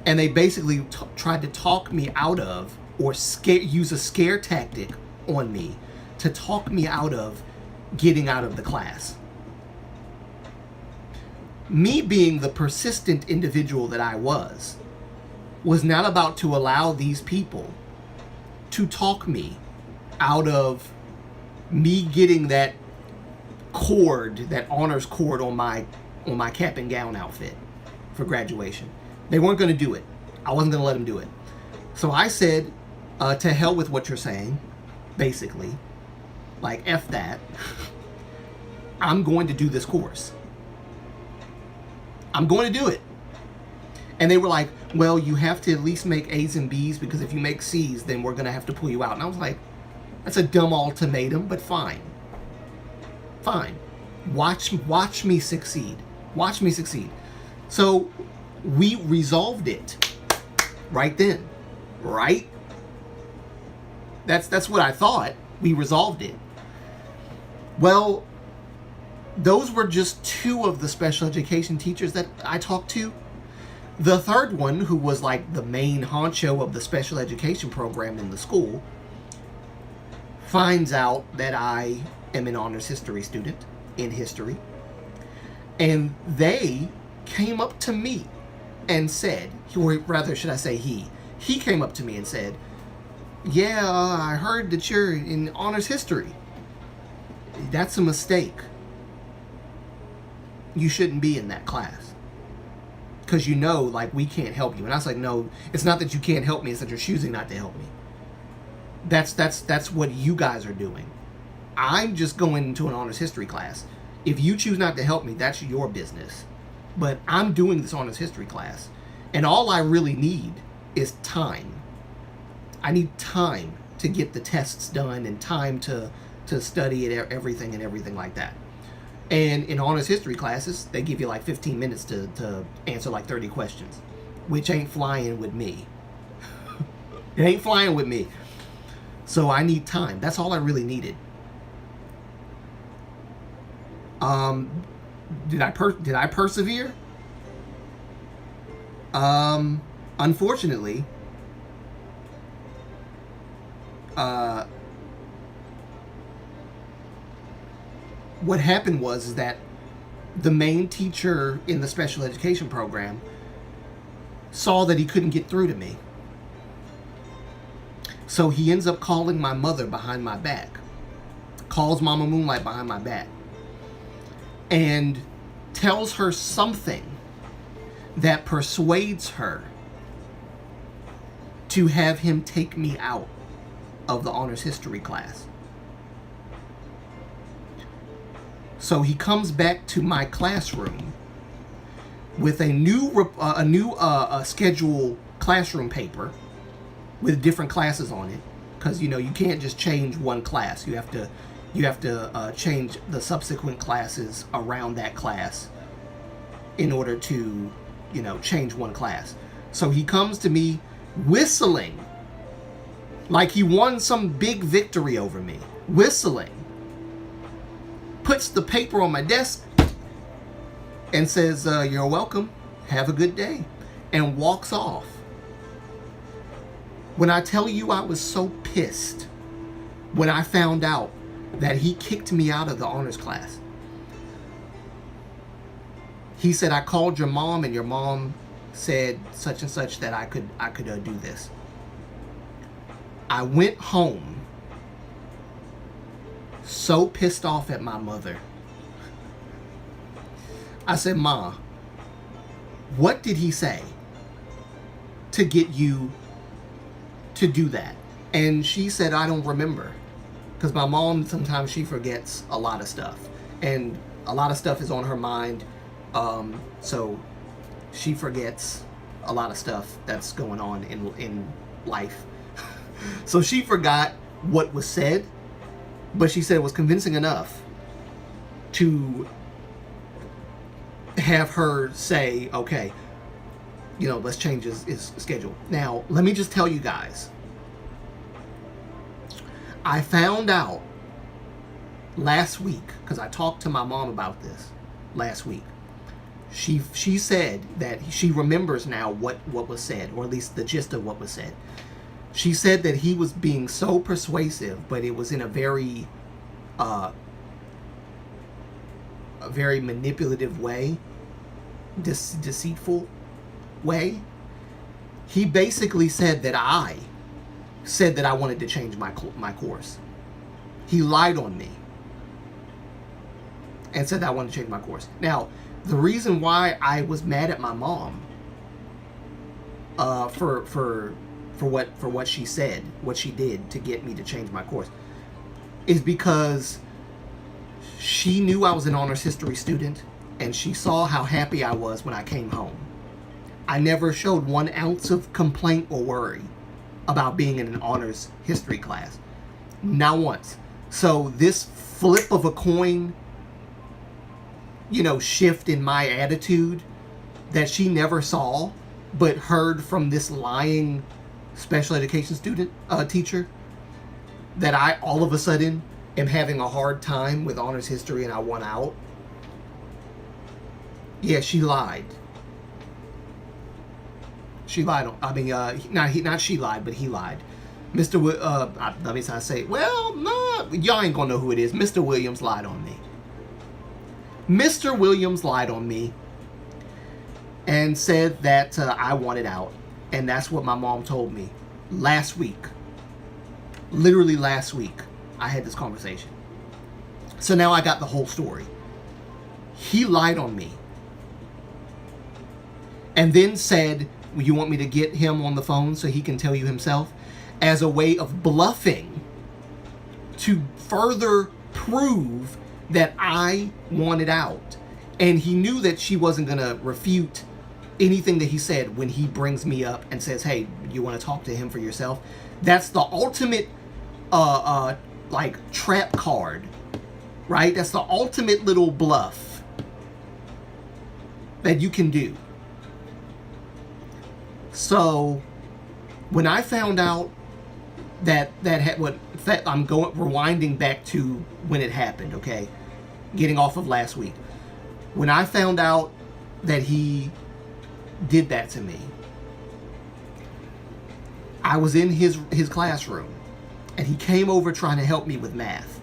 And they basically tried to talk me out of, or use a scare tactic on me to talk me out of getting out of the class. Me being the persistent individual that I was not about to allow these people to talk me out of me getting that cord, that honors cord on my cap and gown outfit for graduation. They weren't going to do it. I wasn't going to let them do it. So I said, to hell with what you're saying, basically. Like, F that. I'm going to do this course. I'm going to do it. And they were like, well, you have to at least make A's and B's, because if you make C's, then we're going to have to pull you out. And I was like, that's a dumb ultimatum, but fine. Fine. Watch me succeed. Watch me succeed. So we resolved it right then. Right? That's what I thought. We resolved it. Well, those were just two of the special education teachers that I talked to. The third one, who was like the main honcho of the special education program in the school, finds out that I am an honors history student in history. And they came up to me and said, or rather should I say he came up to me and said, yeah, I heard that you're in honors history. That's a mistake. You shouldn't be in that class. Because you know, like, we can't help you. And I was like, no, it's not that you can't help me, it's that you're choosing not to help me. That's what you guys are doing. I'm just going into an honors history class. If you choose not to help me, that's your business. But I'm doing this honors history class. And all I really need is time. I need time to get the tests done and time to study it, everything like that. And in honors history classes, they give you like 15 minutes to answer like 30 questions, which ain't flying with me. It ain't flying with me. So I need time. That's all I really needed. Did I persevere? Unfortunately, what happened was that the main teacher in the special education program saw that he couldn't get through to me. So he ends up calling my mother behind my back. Calls Mama Moonlight behind my back. And tells her something that persuades her to have him take me out of the honors history class. So he comes back to my classroom with a new schedule classroom paper with different classes on it, because you can't just change one class. You have to change the subsequent classes around that class in order to change one class. So he comes to me whistling like he won some big victory over me, whistling, puts the paper on my desk and says, you're welcome, have a good day, and walks off. When I tell you I was so pissed when I found out that he kicked me out of the honors class. he said, I called your mom and your mom said such and such that I could do this. I went home so pissed off at my mother. I said, Ma, what did he say to get you to do that? And she said, I don't remember. Because my mom, sometimes she forgets a lot of stuff. And a lot of stuff is on her mind. So she forgets a lot of stuff that's going on in life. So she forgot what was said. But she said it was convincing enough to have her say, okay, let's change his schedule. Now, let me just tell you guys. I found out last week, because I talked to my mom about this last week. She said that she remembers now what was said, or at least the gist of what was said. She said that he was being so persuasive, but it was in a very manipulative way, deceitful way. He basically said that I wanted to change my course. He lied on me and said that I wanted to change my course. Now, the reason why I was mad at my mom for what she said, what she did to get me to change my course, is because she knew I was an honors history student and she saw how happy I was when I came home. I never showed 1 ounce of complaint or worry about being in an honors history class. Not once. So this flip of a coin, shift in my attitude that she never saw, but heard from this lying special education teacher, that I all of a sudden am having a hard time with honors history and I want out. Yeah, she lied. She lied. Not she lied, but he lied. Let me say, well, no, y'all ain't gonna know who it is. Mr. Williams lied on me. Mr. Williams lied on me and said that I wanted out. And that's what my mom told me last week. Literally last week, I had this conversation. So now I got the whole story. He lied on me. And then said, you want me to get him on the phone so he can tell you himself? As a way of bluffing to further prove that I wanted out. And he knew that she wasn't going to refute anything that he said when he brings me up and says, hey, you want to talk to him for yourself? That's the ultimate trap card, right? That's the ultimate little bluff that you can do. So when I found out I'm rewinding back to when it happened, okay? Getting off of last week. When I found out that he did that to me, I was in his classroom and he came over trying to help me with math.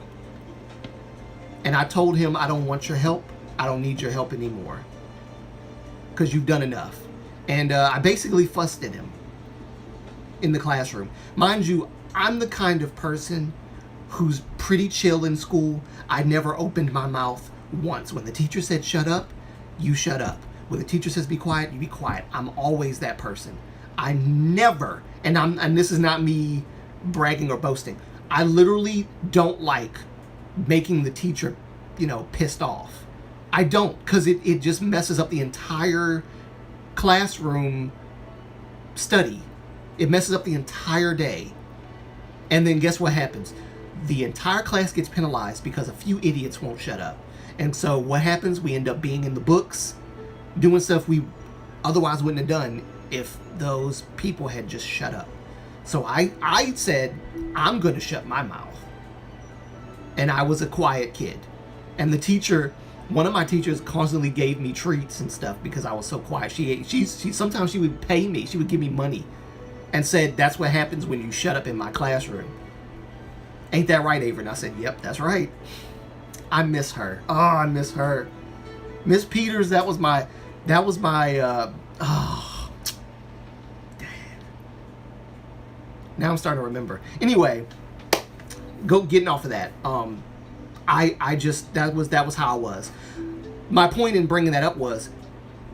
And I told him, I don't want your help. I don't need your help anymore because you've done enough. And I basically fussed at him in the classroom. Mind you, I'm the kind of person who's pretty chill in school. I never opened my mouth once. When the teacher said shut up, you shut up. When the teacher says be quiet, you be quiet. I'm always that person. I never, and this is not me bragging or boasting, I literally don't like making the teacher, pissed off. I don't, because it just messes up the entire classroom study. It messes up the entire day. And then guess what happens? The entire class gets penalized because a few idiots won't shut up. And so what happens? We end up being in the books, doing stuff we otherwise wouldn't have done if those people had just shut up. So I said, I'm going to shut my mouth. And I was a quiet kid. And the teacher, one of my teachers, constantly gave me treats and stuff because I was so quiet. She sometimes she would pay me. She would give me money and said, that's what happens when you shut up in my classroom. Ain't that right, Avery? And I said, yep, that's right. I miss her. Oh, I miss her. Miss Peters, that was my oh, dang. Now I'm starting to remember. Anyway, getting off of that. I just, that was how I was. My point in bringing that up was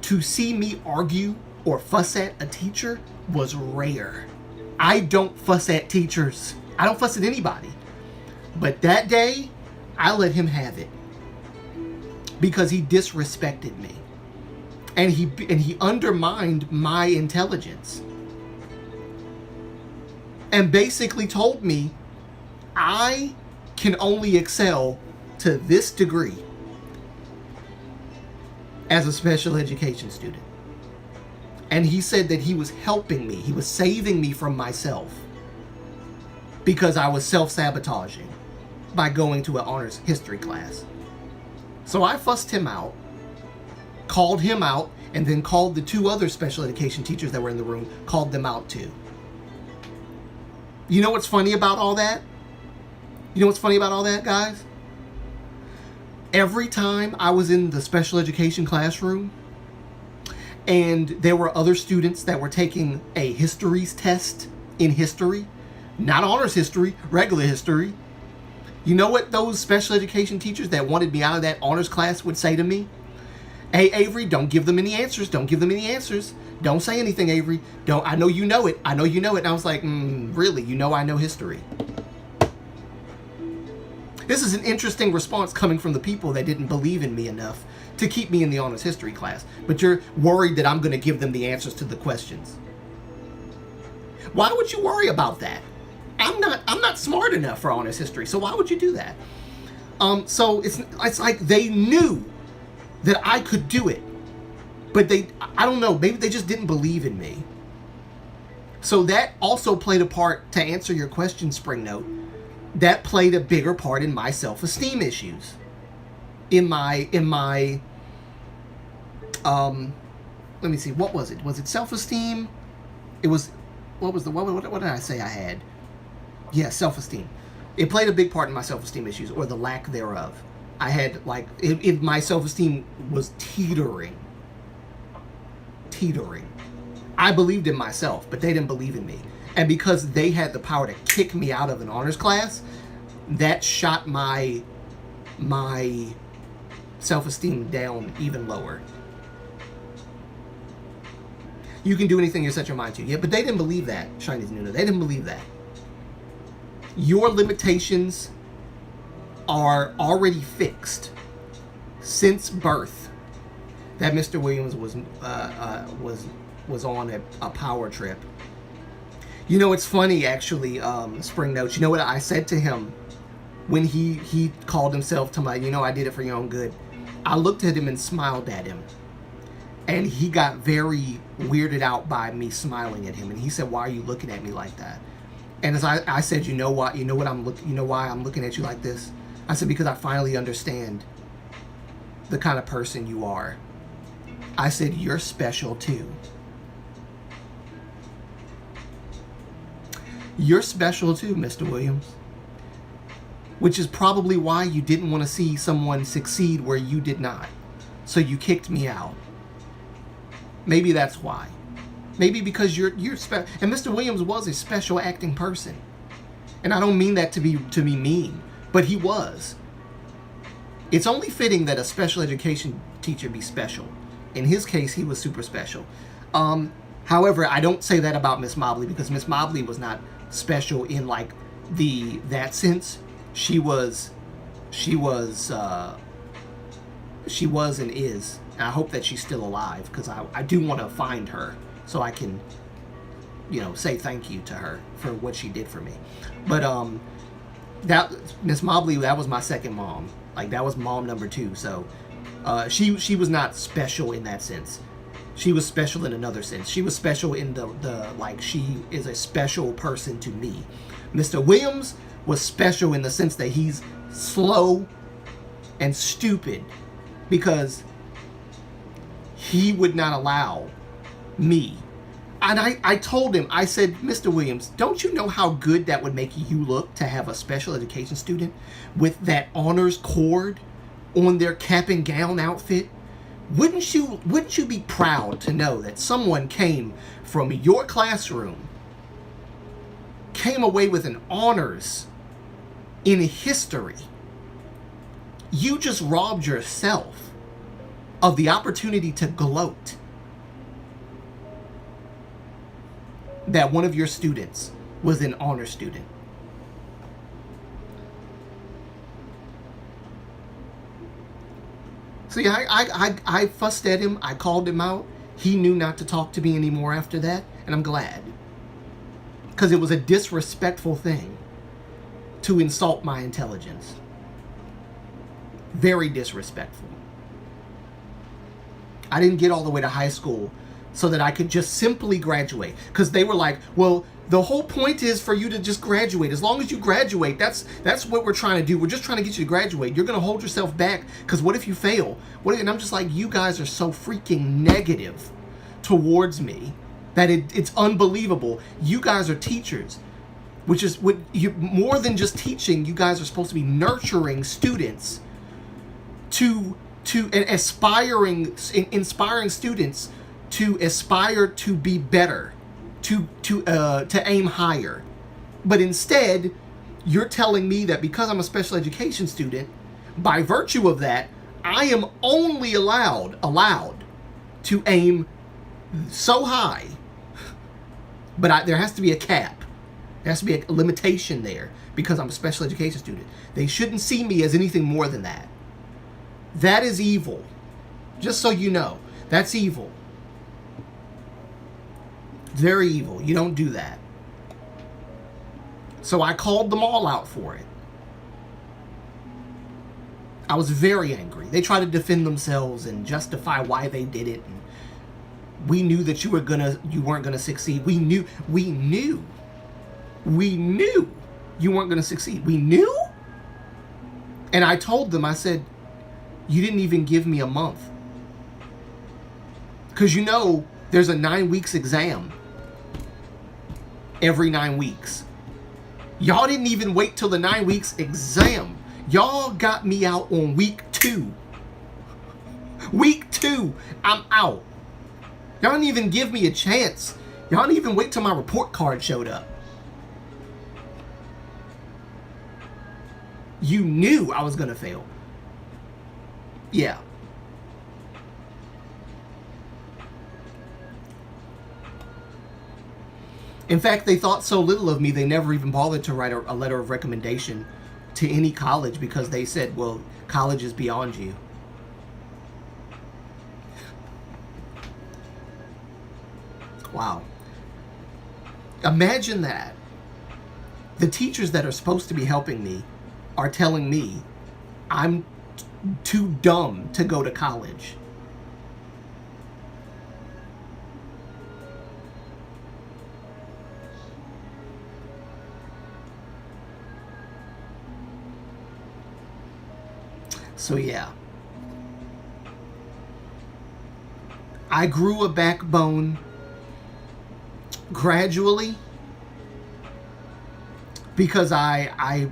to see me argue or fuss at a teacher was rare. I don't fuss at teachers. I don't fuss at anybody. But that day, I let him have it because he disrespected me, and he undermined my intelligence, and basically told me I can only excel to this degree as a special education student. And he said that he was helping me, he was saving me from myself because I was self-sabotaging by going to an honors history class. So I fussed him out, called him out, and then called the two other special education teachers that were in the room, called them out too. You know what's funny about all that? You know what's funny about all that, guys? Every time I was in the special education classroom and there were other students that were taking a histories test in history, not honors history, regular history, you know what those special education teachers that wanted me out of that honors class would say to me? Hey, Avery, don't give them any answers. Don't give them any answers. Don't say anything, Avery. Don't. I know you know it. I know you know it. And I was like, really? You know I know history. This is an interesting response coming from the people that didn't believe in me enough to keep me in the honors history class. But you're worried that I'm going to give them the answers to the questions. Why would you worry about that? I'm not smart enough for honors history, so why would you do that? So it's like they knew that I could do it, but I don't know, maybe they just didn't believe in me. So that also played a part, to answer your question, Spring Note, that played a bigger part in my self-esteem issues. In my let me see, what was it? Was it self-esteem? It was, what did I say I had? Yeah, self-esteem. It played a big part in my self-esteem issues, or the lack thereof. I had, like, my self-esteem was teetering. I believed in myself, but they didn't believe in me. And because they had the power to kick me out of an honors class, that shot my self-esteem down even lower. You can do anything you set your mind to. Yeah, but they didn't believe that, Chinese Nuna. They didn't believe that. Your limitations are already fixed since birth. That Mr. Williams was on a power trip. You know, it's funny, actually, Spring Notes. You know what I said to him when he called himself to my, I did it for your own good. I looked at him and smiled at him. And he got very weirded out by me smiling at him. And he said, "Why are you looking at me like that?" And as I said, you know why I'm looking at you like this? I said, because I finally understand the kind of person you are. I said, you're special too. You're special too, Mr. Williams. Which is probably why you didn't want to see someone succeed where you did not. So you kicked me out. Maybe that's why. Maybe because you're special. And Mr. Williams was a special acting person. And I don't mean that to be mean, but he was. It's only fitting that a special education teacher be special. In his case, he was super special. However, I don't say that about Miss Mobley, because Miss Mobley was not special in like that sense. She was and is. And I hope that she's still alive, because I do want to find her so I can, say thank you to her for what she did for me. But that Miss Mobley, that was my second mom. Like, that was mom number 2. So she was not special in that sense. She was special in another sense. She was special in the like, she is a special person to me. Mr. Williams was special in the sense that he's slow and stupid, because he would not allow me. And I told him, I said, Mr. Williams, don't you know how good that would make you look to have a special education student with that honors cord on their cap and gown outfit, Wouldn't you be proud to know that someone came from your classroom, came away with an honors in history? You just robbed yourself of the opportunity to gloat that one of your students was an honor student. So yeah, I fussed at him. I called him out. He knew not to talk to me anymore after that, and I'm glad. Because it was a disrespectful thing to insult my intelligence. Very disrespectful. I didn't get all the way to high school so that I could just simply graduate. Because they were like, well, the whole point is for you to just graduate. As long as you graduate, that's what we're trying to do. We're just trying to get you to graduate. You're going to hold yourself back because what if you fail? And I'm just like, you guys are so freaking negative towards me that it's unbelievable. You guys are teachers, which is what you, more than just teaching. You guys are supposed to be nurturing students to inspiring students to aspire to be better, to aim higher. But instead, you're telling me that because I'm a special education student, by virtue of that, I am only allowed to aim so high. But there has to be a cap. There has to be a limitation there because I'm a special education student. They shouldn't see me as anything more than that. That is evil. Just so you know, that's evil. Very evil. You don't do that. So I called them all out for it. I was very angry. They tried to defend themselves and justify why they did it. And we knew that you weren't gonna succeed. We knew you weren't gonna succeed. We knew. And I told them, I said, you didn't even give me a month. Because there's a 9 weeks exam every 9 weeks. Y'all didn't even wait till the 9 weeks exam. Y'all got me out on week 2. Week 2, I'm out. Y'all didn't even give me a chance. Y'all didn't even wait till my report card showed up. You knew I was gonna fail. Yeah. In fact, they thought so little of me, they never even bothered to write a letter of recommendation to any college because they said, well, college is beyond you. Wow. Imagine that. The teachers that are supposed to be helping me are telling me I'm too dumb to go to college. So yeah, I grew a backbone gradually because I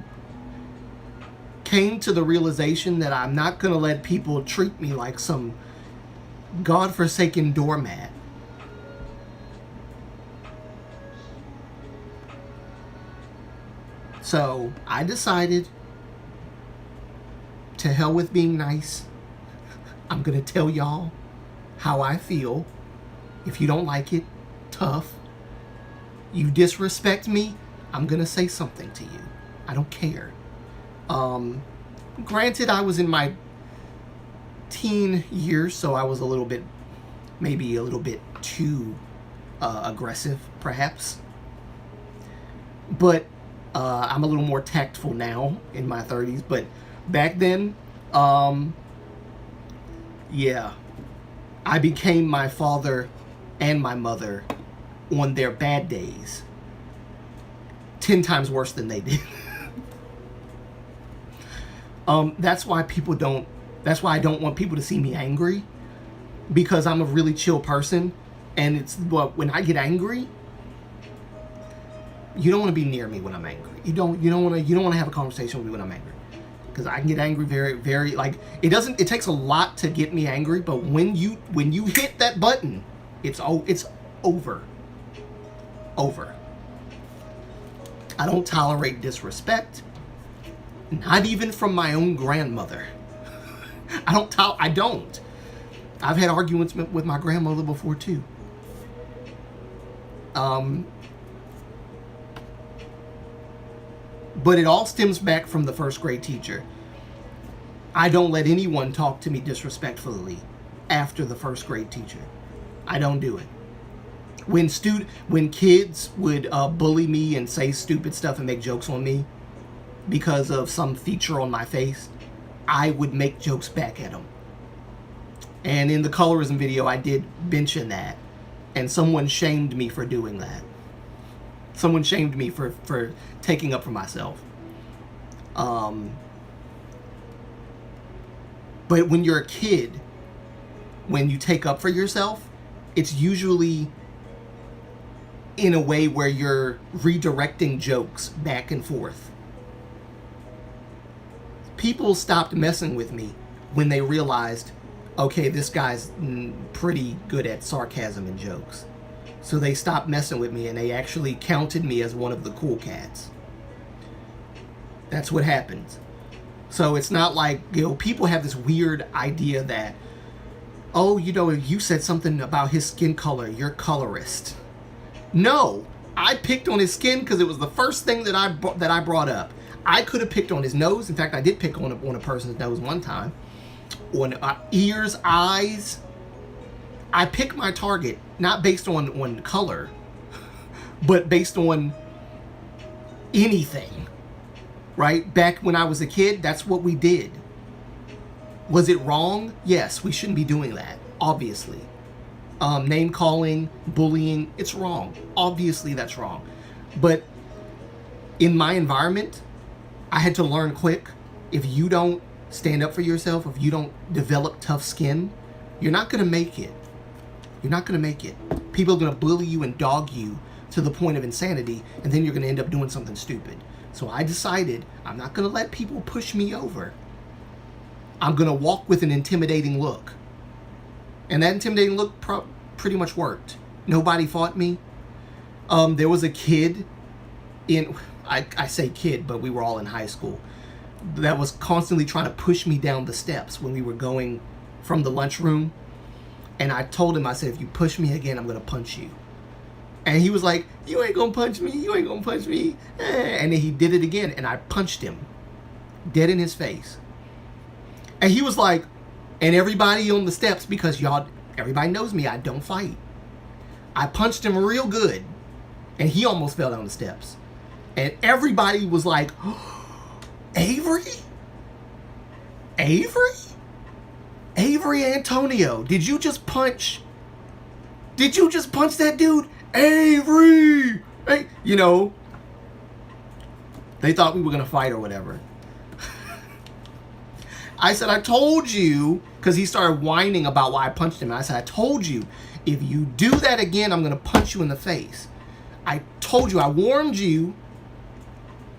came to the realization that I'm not going to let people treat me like some godforsaken doormat. So I decided, to hell with being nice. I'm going to tell y'all how I feel. If you don't like it, tough. You disrespect me, I'm going to say something to you. I don't care. Granted, I was in my teen years, so I was maybe a little bit too aggressive, perhaps. But I'm a little more tactful now in my 30s. But back then, yeah, I became my father and my mother on their bad days 10 times worse than they did. That's why I don't want people to see me angry, because I'm a really chill person, and when I get angry, you don't want to be near me when I'm angry. You don't want to have a conversation with me when I'm angry. because I can get angry very, very, like, it takes a lot to get me angry, but when you hit that button, it's over. Over. I don't tolerate disrespect, not even from my own grandmother. I don't. I've had arguments with my grandmother before too. But it all stems back from the first grade teacher. I don't let anyone talk to me disrespectfully after the first grade teacher. I don't do it. When kids would bully me and say stupid stuff and make jokes on me because of some feature on my face, I would make jokes back at them. And in the colorism video, I did mention that, and someone shamed me for doing that. Someone shamed me for taking up for myself. But when you're a kid, when you take up for yourself, it's usually in a way where you're redirecting jokes back and forth. People stopped messing with me when they realized, okay, this guy's pretty good at sarcasm and jokes. So they stopped messing with me and they actually counted me as one of the cool cats. That's what happens. So it's not like, people have this weird idea that, oh, you said something about his skin color, you're colorist. No, I picked on his skin because it was the first thing that I brought up. I could have picked on his nose. In fact, I did pick on a person's nose one time. On ears, eyes. I pick my target not based on color, but based on anything. Right? Back when I was a kid, that's what we did. Was it wrong? Yes, we shouldn't be doing that, obviously. Name calling, bullying, it's wrong. Obviously, that's wrong. But in my environment, I had to learn quick. If you don't stand up for yourself, if you don't develop tough skin, you're not going to make it. You're not going to make it. People are going to bully you and dog you to the point of insanity, and then you're going to end up doing something stupid. So I decided I'm not going to let people push me over. I'm going to walk with an intimidating look. And that intimidating look pretty much worked. Nobody fought me. There was a kid I say kid, but we were all in high school, that was constantly trying to push me down the steps when we were going from the lunchroom. And I told him, I said, if you push me again, I'm going to punch you. And he was like, you ain't going to punch me. You ain't going to punch me. And then he did it again. And I punched him dead in his face. And he was like, and everybody on the steps, because everybody knows me, I don't fight. I punched him real good. And he almost fell down the steps. And everybody was like, oh, Avery? Avery Antonio, did you just punch that dude? Avery! Hey, they thought we were going to fight or whatever. I said, I told you, because he started whining about why I punched him. I said, I told you, if you do that again, I'm going to punch you in the face. I told you, I warned you,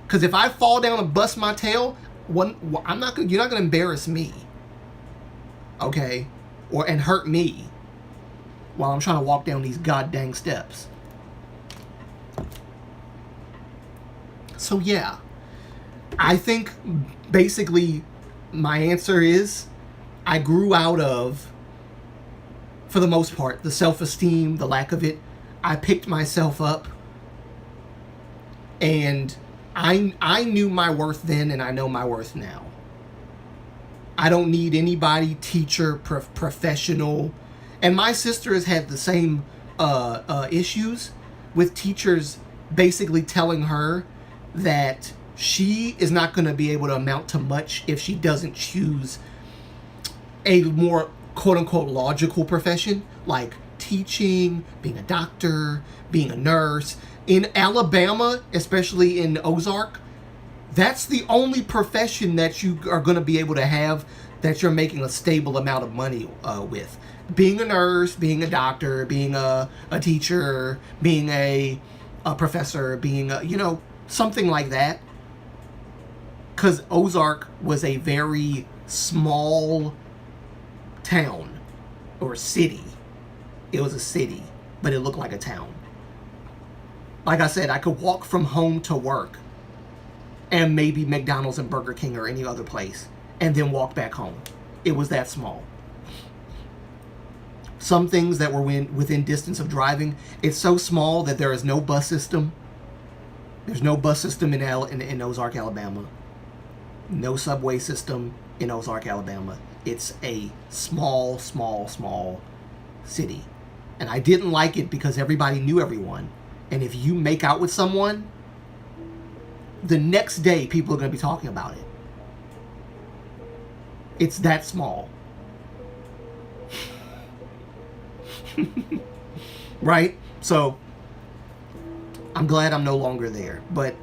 because if I fall down and bust my tail, you're not going to embarrass me. Okay? And hurt me while I'm trying to walk down these goddamn steps. So yeah, I think basically my answer is I grew out of, for the most part, the self-esteem, the lack of it. I picked myself up, and I knew my worth then, and I know my worth now. I don't need anybody, teacher, professional. And my sister has had the same issues with teachers basically telling her that she is not going to be able to amount to much if she doesn't choose a more quote-unquote logical profession, like teaching, being a doctor, being a nurse. In Alabama, especially in Ozark, that's the only profession that you are going to be able to have that you're making a stable amount of money with. Being a nurse, being a doctor, being a teacher, being a professor, being something like that. because Ozark was a very small town or city. It was a city, but it looked like a town. Like I said, I could walk from home to work and maybe McDonald's and Burger King or any other place, and then walk back home. It was that small. Some things that were within distance of driving, it's so small that there is no bus system. There's no bus system in Ozark, Alabama. No subway system in Ozark, Alabama. It's a small, small, small city. And I didn't like it because everybody knew everyone. And if you make out with someone, the next day people are going to be talking about it. It's that small. Right? So, I'm glad I'm no longer there. But,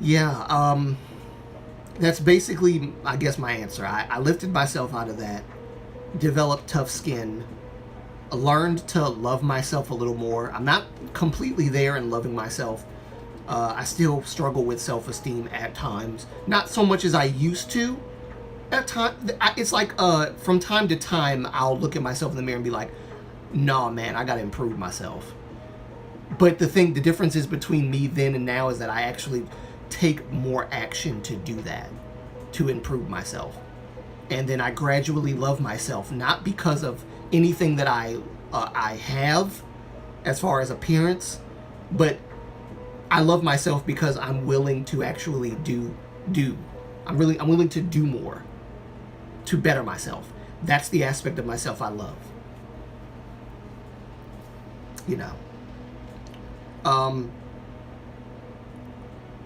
yeah, that's basically, I guess, my answer. I lifted myself out of that, developed tough skin, learned to love myself a little more. I'm not completely there in loving myself. I still struggle with self-esteem at times. Not so much as I used to. At time, it's like from time to time, I'll look at myself in the mirror and be like, "Nah, man, I gotta improve myself." But the difference is between me then and now is that I actually take more action to do that, to improve myself, and then I gradually love myself, not because of anything that I have as far as appearance, but I love myself because I'm willing to actually do. I'm willing to do more to better myself. That's the aspect of myself I love. You know.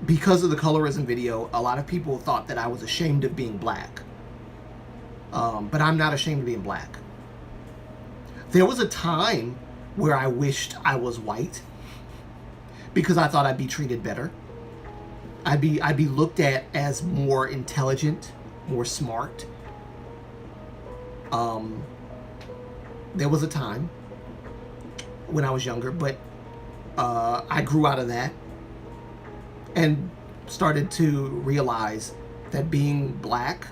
Because of the colorism video, a lot of people thought that I was ashamed of being black. But I'm not ashamed of being black. There was a time where I wished I was white because I thought I'd be treated better. I'd be looked at as more intelligent, more smart. There was a time when I was younger, but I grew out of that and started to realize that being black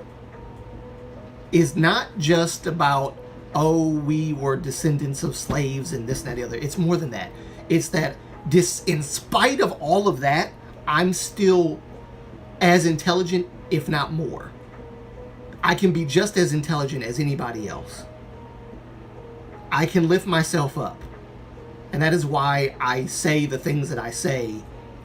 is not just about, oh, we were descendants of slaves and this and that and the other. It's more than that. It's that in spite of all of that, I'm still as intelligent, if not more. I can be just as intelligent as anybody else. I can lift myself up. And that is why I say the things that I say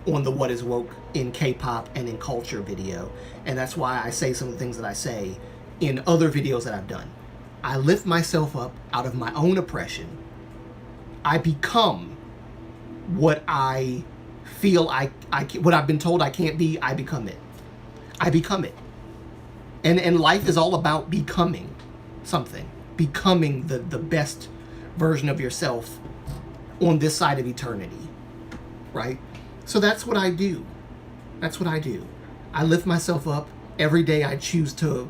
on the What is Woke in K-pop and in culture video. And that's why I say some of the things that I say in other videos that I've done. I lift myself up out of my own oppression. I become what I feel what I've been told I can't be. I become it. I become it. And life is all about becoming something. Becoming the best version of yourself on this side of eternity. Right? So that's what I do. That's what I do. I lift myself up. Every day I choose to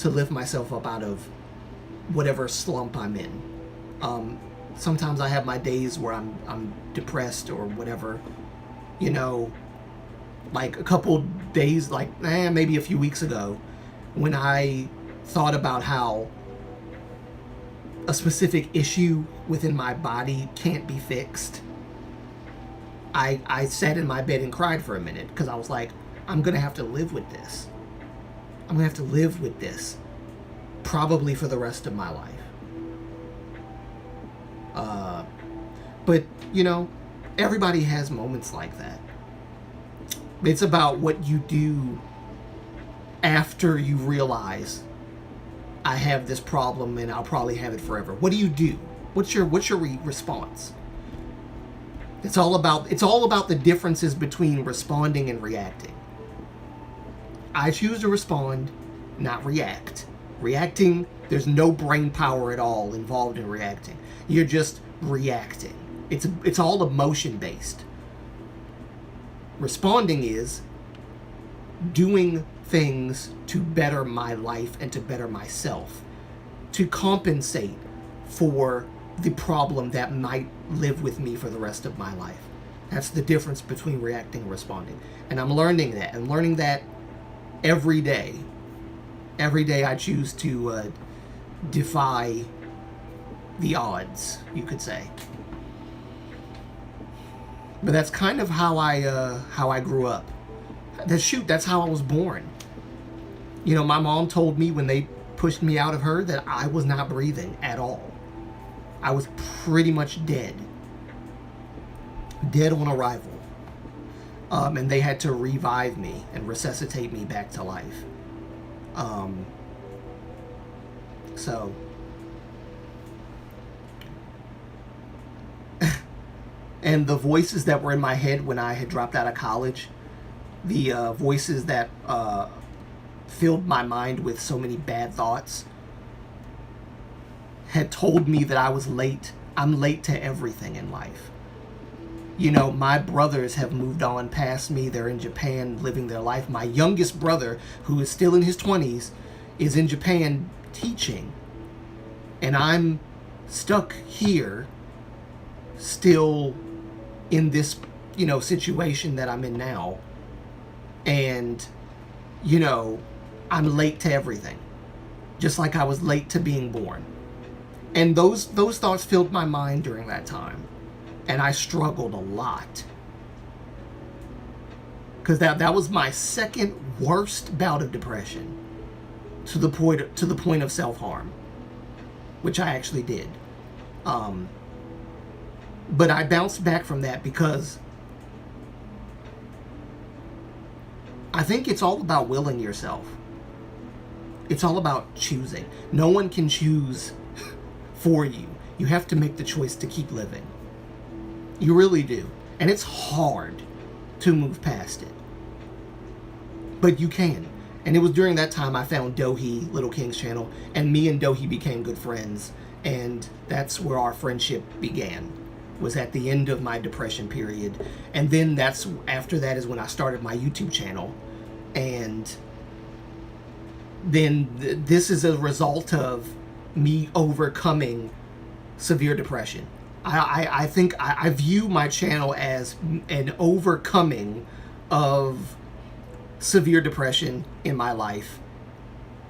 lift myself up out of whatever slump I'm in. Sometimes I have my days where I'm depressed or whatever. You know, like a couple days, like maybe a few weeks ago, when I thought about how a specific issue within my body can't be fixed, I sat in my bed and cried for a minute because I was like, I'm going to have to live with this. I'm going to have to live with this probably for the rest of my life. But, you know, everybody has moments like that. It's about what you do after you realize I have this problem and I'll probably have it forever. What do you do? What's your response? It's all about the differences between responding and reacting. I choose to respond, not react. Reacting, there's no brain power at all involved in reacting. You're just reacting. It's all emotion based. Responding is doing things to better my life and to better myself, to compensate for the problem that might live with me for the rest of my life. That's the difference between reacting and responding. And I'm learning that. And learning that every day. Every day I choose to defy the odds, you could say. But that's kind of how I grew up. That's how I was born. You know, my mom told me when they pushed me out of her that I was not breathing at all. I was pretty much dead. Dead on arrival. And they had to revive me and resuscitate me back to life. So and the voices that were in my head when I had dropped out of college, the voices that filled my mind with so many bad thoughts, had told me that I was late. I'm late to everything in life. You know, my brothers have moved on past me. They're in Japan living their life. My youngest brother, who is still in his 20s, is in Japan teaching. And I'm stuck here, still in this, you know, situation that I'm in now. And, you know, I'm late to everything. Just like I was late to being born. And those thoughts filled my mind during that time. And I struggled a lot. Because that was my second worst bout of depression. To the point of self-harm. Which I actually did. But I bounced back from that because I think it's all about willing yourself. It's all about choosing. No one can choose for you. You have to make the choice to keep living. You really do. And it's hard to move past it. But you can. And it was during that time I found Dohi, Little King's channel, and me and Dohi became good friends. And that's where our friendship began, was at the end of my depression period. And then after that is when I started my YouTube channel. And then this is a result of me overcoming severe depression. I think I view my channel as an overcoming of severe depression in my life,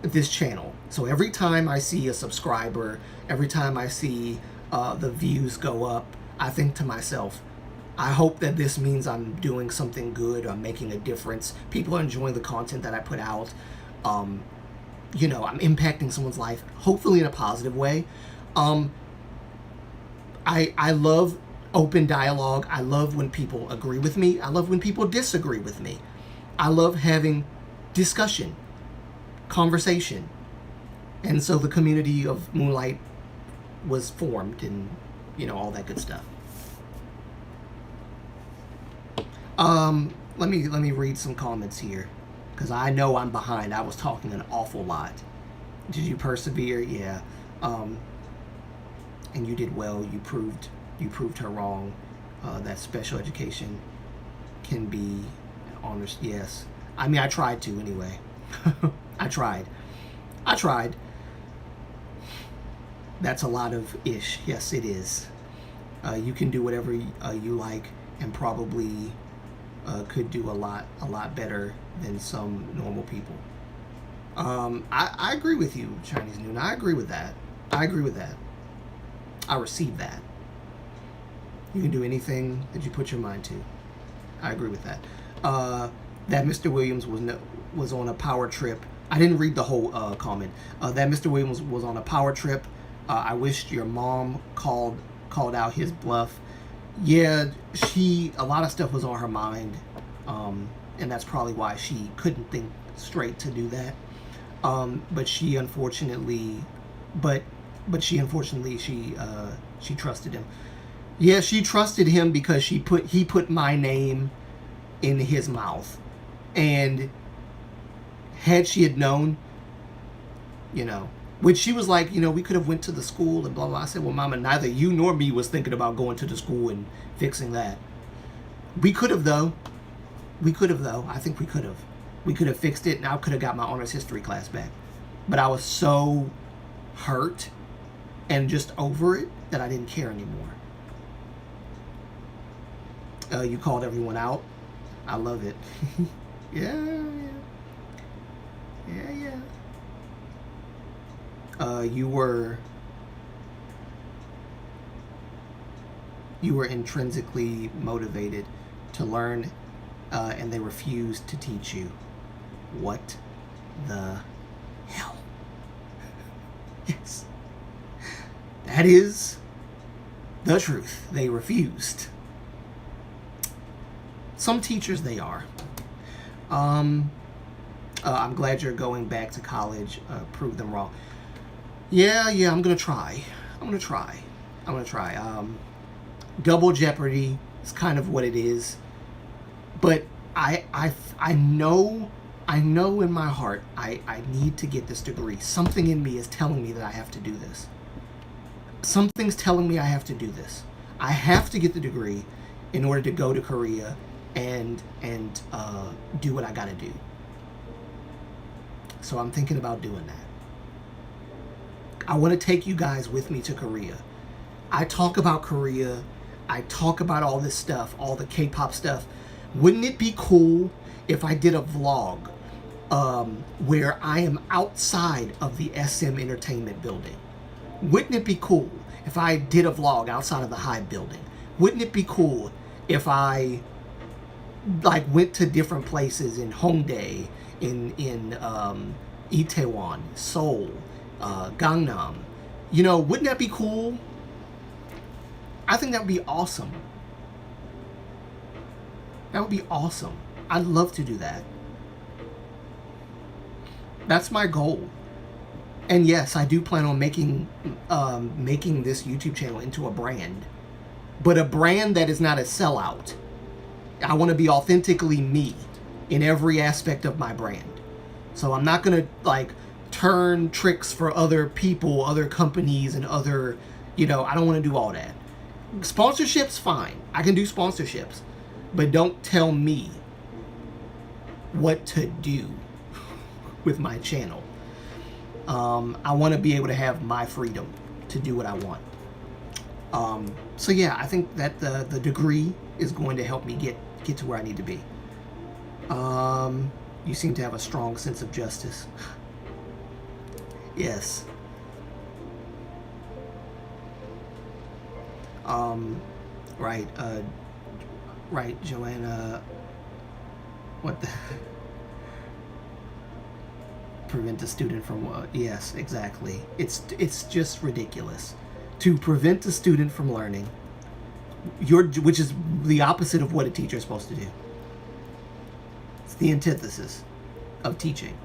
this channel. So every time I see a subscriber, every time I see the views go up, I think to myself, I hope that this means I'm doing something good, I'm making a difference, people are enjoying the content that I put out, you know, I'm impacting someone's life, hopefully in a positive way. I love open dialogue. I love when people agree with me. I love when people disagree with me. I love having discussion, conversation. And so the community of Moonlight was formed and, you know, all that good stuff. Let me read some comments here, because I know I'm behind. I was talking an awful lot. Did you persevere? Yeah. And you did well. You proved her wrong. That special education can be honest. Yes. I mean, I tried to anyway. I tried. That's a lot of ish. Yes, it is. You can do whatever you like, and probably could do a lot better than some normal people. I agree with you, Chinese Noon. I agree with that. I receive that. You can do anything that you put your mind to. I agree with that. That Mr. Williams was on a power trip. I didn't read the whole comment. That Mr. Williams was on a power trip. I wished your mom called out his bluff. Yeah, a lot of stuff was on her mind, and that's probably why she couldn't think straight to do that. But she unfortunately she trusted him. Yeah, she trusted him because he put my name in his mouth, and had she had known, you know, which she was like, you know, we could have went to the school and blah blah. I said, well, Mama, neither you nor me was thinking about going to the school and fixing that. We could have though. I think we could have. We could have fixed it, and I could have got my honors history class back. But I was so hurt and just over it that I didn't care anymore. You called everyone out. I love it. Yeah. Yeah. You were intrinsically motivated to learn, and they refused to teach you. What the hell? Yes. That is the truth. They refused. Some teachers, they are. I'm glad you're going back to college. Prove them wrong. Yeah, I'm gonna try. Double jeopardy is kind of what it is. But I know in my heart I need to get this degree. Something in me is telling me that I have to do this. Something's telling me I have to do this. I have to get the degree in order to go to Korea and do what I gotta do. So I'm thinking about doing that. I want to take you guys with me to Korea. I talk about Korea. I talk about all this stuff, all the K-pop stuff. Wouldn't it be cool if I did a vlog where I am outside of the SM Entertainment building? Wouldn't it be cool if I did a vlog outside of the Hive building? Wouldn't it be cool if I went to different places in Hongdae, in Itaewon, Seoul, Gangnam? Wouldn't that be cool? I think that would be awesome. That would be awesome. I'd love to do that. That's my goal. And yes, I do plan on making this YouTube channel into a brand, but a brand that is not a sellout. I want to be authentically me in every aspect of my brand. So I'm not gonna turn tricks for other people, other companies, and other, I don't want to do all that. Sponsorships, fine. I can do sponsorships, but don't tell me what to do with my channel. I want to be able to have my freedom to do what I want. So yeah, I think that the degree is going to help me get to where I need to be. You seem to have a strong sense of justice. Yes. Right, Joanna. What the? Prevent a student from yes, exactly. It's just ridiculous to prevent a student from learning. Which is the opposite of what a teacher is supposed to do. It's the antithesis of teaching.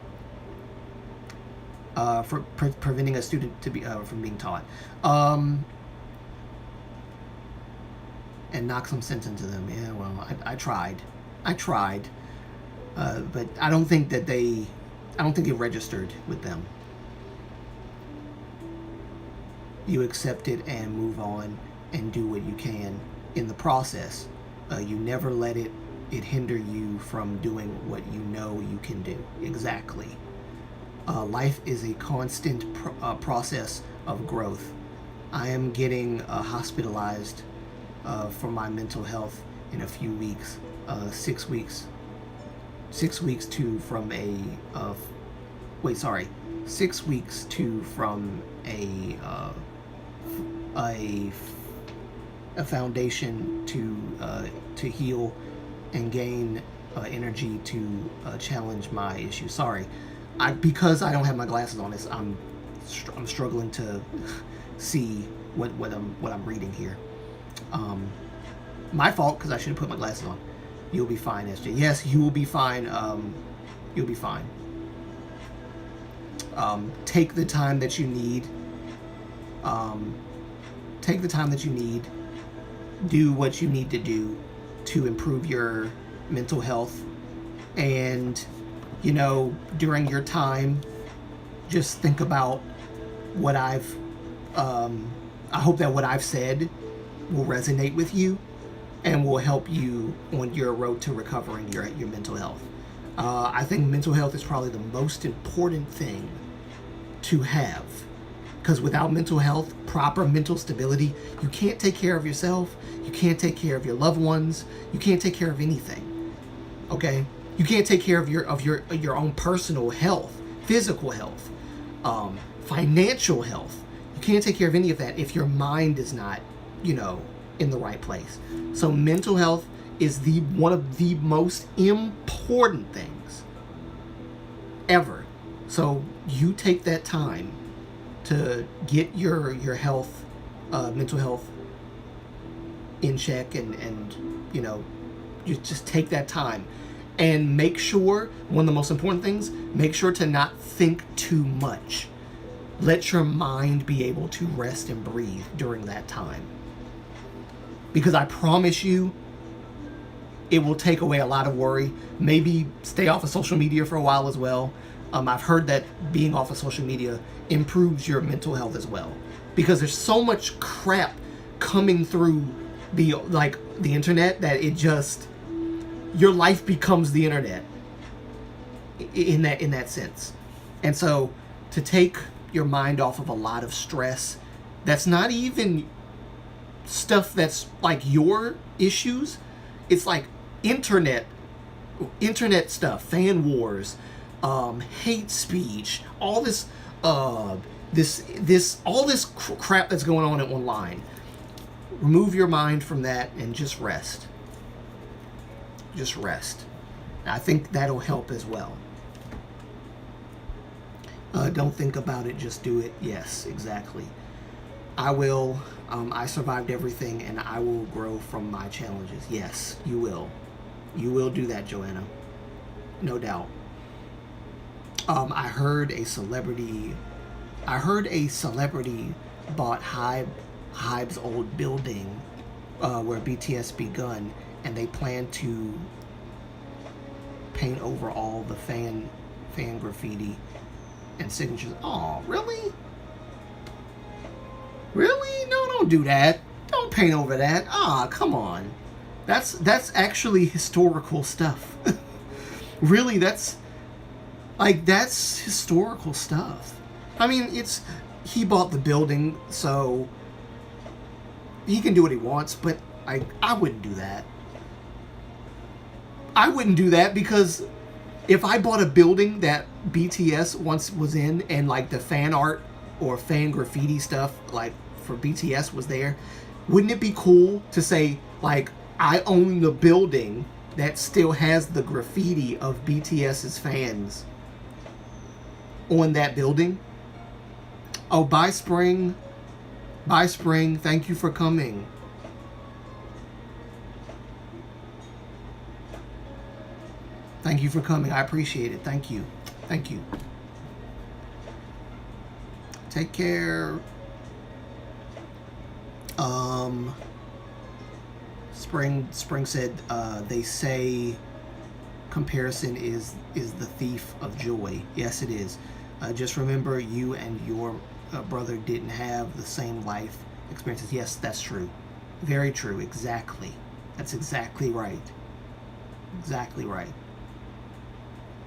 For preventing a student to be from being taught. And knock some sense into them. Yeah, well, I tried, but I don't think it registered with them. You accept it and move on and do what you can in the process. You never let it hinder you from doing what you know you can do. Exactly. Life is a constant process of growth. I am getting hospitalized for my mental health in a few weeks. 6 weeks. 6 weeks to from a 6 weeks to from a foundation to heal and gain energy to challenge my issue. Sorry, because I don't have my glasses on. I'm struggling to see what I'm reading here. My fault, because I should have put my glasses on. You'll be fine, SJ. Yes, you will be fine. You'll be fine. Take the time that you need. Take the time that you need. Do what you need to do to improve your mental health. And, during your time, just think about what I hope that what I've said will resonate with you and will help you on your road to recovering your mental health. I think mental health is probably the most important thing to have, because without mental health, proper mental stability, you can't take care of yourself, you can't take care of your loved ones, you can't take care of anything. Okay? You can't take care of your own personal health physical health, financial health. You can't take care of any of that if your mind is not, in the right place. So mental health is one of the most important things ever. So you take that time to get your health, mental health in check, and you just take that time and make sure, one of the most important things, make sure to not think too much. Let your mind be able to rest and breathe during that time. Because I promise you, it will take away a lot of worry. Maybe stay off of social media for a while as well. I've heard that being off of social media improves your mental health as well. Because there's so much crap coming through the internet that it just, your life becomes the internet in that sense. And so to take your mind off of a lot of stress that's not even stuff that's like your issues, it's like internet stuff, fan wars, hate speech, all this all this crap that's going on online. Remove your mind from that and just rest. Just rest. I think that'll help as well. Don't think about it, just do it. Yes, exactly. I will. I survived everything, and I will grow from my challenges. Yes, you will. You will do that, Joanna. No doubt. I heard a celebrity bought Hybe's old building where BTS begun, and they plan to paint over all the fan graffiti and signatures. Oh, really? Really? No, don't do that. Don't paint over that. Ah, come on. That's actually historical stuff. Really, that's historical stuff. I mean, he bought the building, so he can do what he wants, but I wouldn't do that. I wouldn't do that, because if I bought a building that BTS once was in, and like the fan art or fan graffiti stuff like for BTS was there, wouldn't it be cool to say, like, I own the building that still has the graffiti of BTS's fans on that building? Oh, bye, Spring. Bye, Spring. Thank you for coming. Thank you for coming. I appreciate it. Thank you. Thank you. Take care. Spring said, they say comparison is the thief of joy. Yes, it is. Just remember, you and your brother didn't have the same life experiences. Yes, that's true. Very true. Exactly. That's exactly right. Exactly right.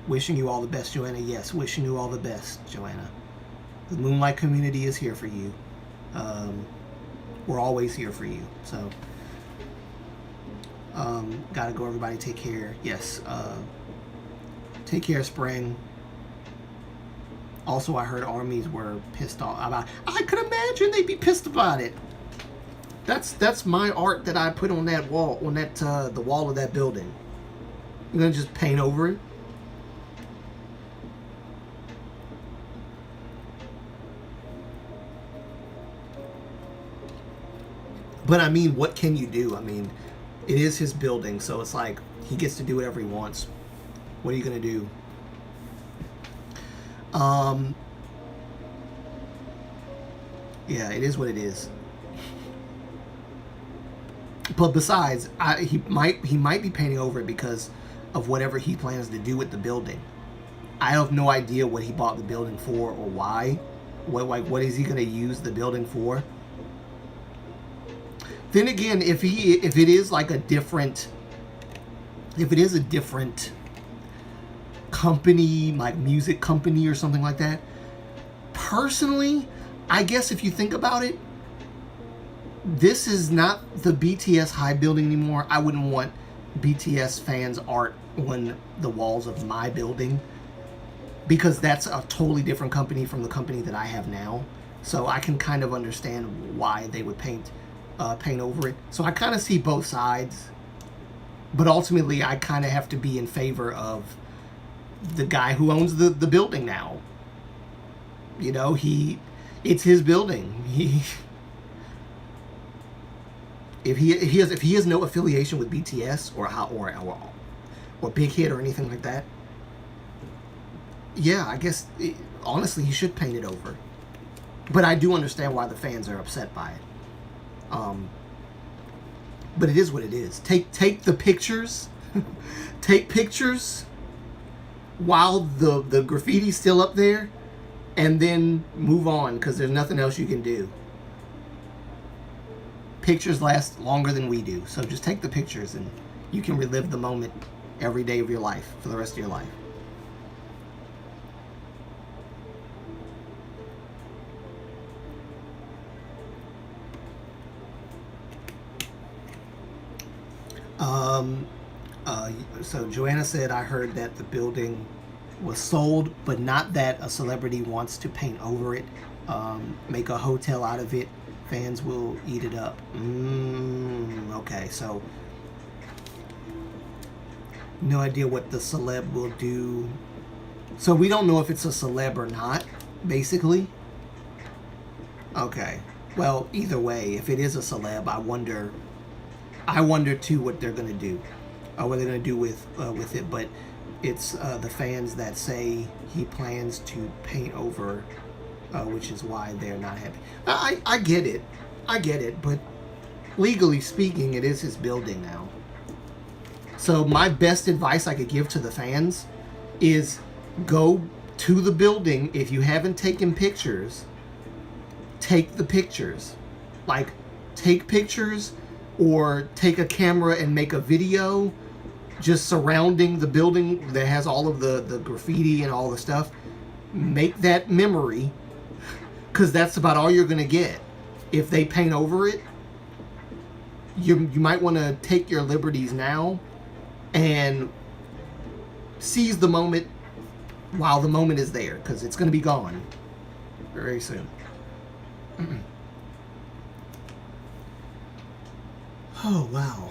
Wishing you all the best, Joanna. Yes, wishing you all the best, Joanna. The Moonlight community is here for you. We're always here for you. So, gotta go, everybody. Take care. Yes. Take care, Spring. Also, I heard armies were pissed off about. I could imagine they'd be pissed about it. That's my art that I put on that wall, on that the wall of that building. You're gonna just paint over it? But I mean, what can you do? I mean, it is his building, so it's like he gets to do whatever he wants. What are you gonna do? Yeah, it is what it is. But besides, he might be painting over it because of whatever he plans to do with the building. I have no idea what he bought the building for or why. What is he gonna use the building for? Then again, if it is a different company, like music company or something like that, personally, I guess if you think about it, this is not the BTS Hybe building anymore. I wouldn't want BTS fans' art on the walls of my building. because that's a totally different company from the company that I have now. So I can kind of understand why they would paint over it. So I kind of see both sides, but ultimately I kind of have to be in favor of the guy who owns the building now. You know, it's his building. If he has no affiliation with BTS or Big Hit or anything like that, yeah, I guess honestly he should paint it over. But I do understand why the fans are upset by it. But it is what it is. Take the pictures, take pictures while the graffiti's still up there, and then move on, because there's nothing else you can do. Pictures last longer than we do, so just take the pictures and you can relive the moment every day of your life for the rest of your life. So Joanna said, I heard that the building was sold, but not that a celebrity wants to paint over it, make a hotel out of it. Fans will eat it up. Okay, so no idea what the celeb will do. So we don't know if it's a celeb or not, basically. Okay, well, either way, if it is a celeb, I wonder too what they're gonna do, what they're gonna do with it. But it's the fans that say he plans to paint over, which is why they're not happy. I get it, but legally speaking, it is his building now. So my best advice I could give to the fans is go to the building. If you haven't taken pictures, take the pictures. Like, take pictures, or take a camera and make a video just surrounding the building that has all of the graffiti and all the stuff. Make that memory, because that's about all you're going to get. If they paint over it, you might want to take your liberties now and seize the moment while the moment is there, because it's going to be gone very soon. Oh, wow.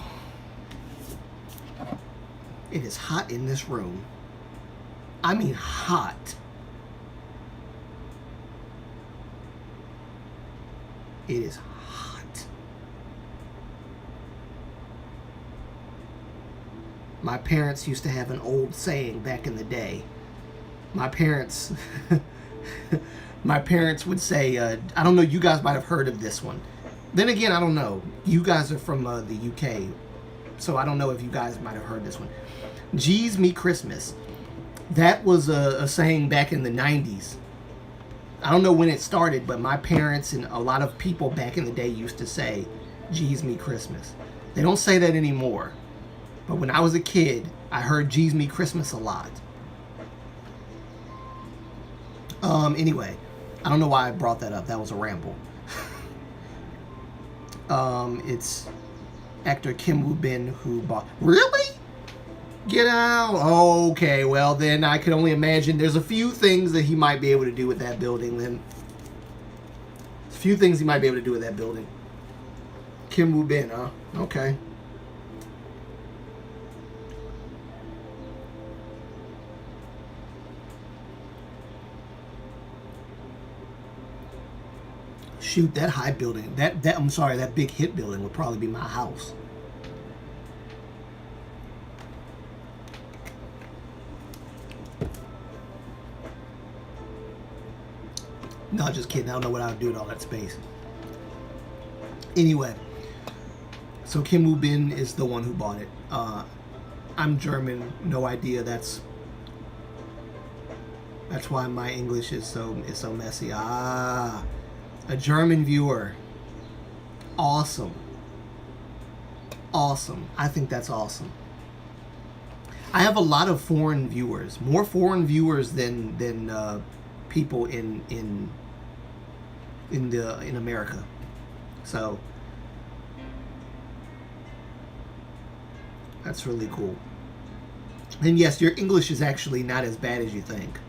It is hot in this room. I mean hot. It is hot. My parents used to have an old saying back in the day. My parents would say, I don't know, you guys might have heard of this one. Then again, I don't know. You guys are from the UK, so I don't know if you guys might have heard this one. Geez me Christmas. That was a saying back in the 90s. I don't know when it started, but my parents and a lot of people back in the day used to say, geez me Christmas. They don't say that anymore. But when I was a kid, I heard geez me Christmas a lot. Anyway, I don't know why I brought that up. That was a ramble. It's actor Kim Woo Bin who bought... Really? Get out. Okay, well then I can only imagine there's a few things that he might be able to do with that building then. A few things he might be able to do with that building. Kim Woo Bin, huh? Okay. Shoot, that high building, that Big Hit building would probably be my house. No, just kidding. I don't know what I would do with all that space. Anyway, so Kim Woo Bin is the one who bought it. I'm German, no idea. That's why my English is so messy. A German viewer. Awesome. Awesome. I think that's awesome. I have a lot of foreign viewers, more foreign viewers than people in America. So that's really cool. And yes, your English is actually not as bad as you think.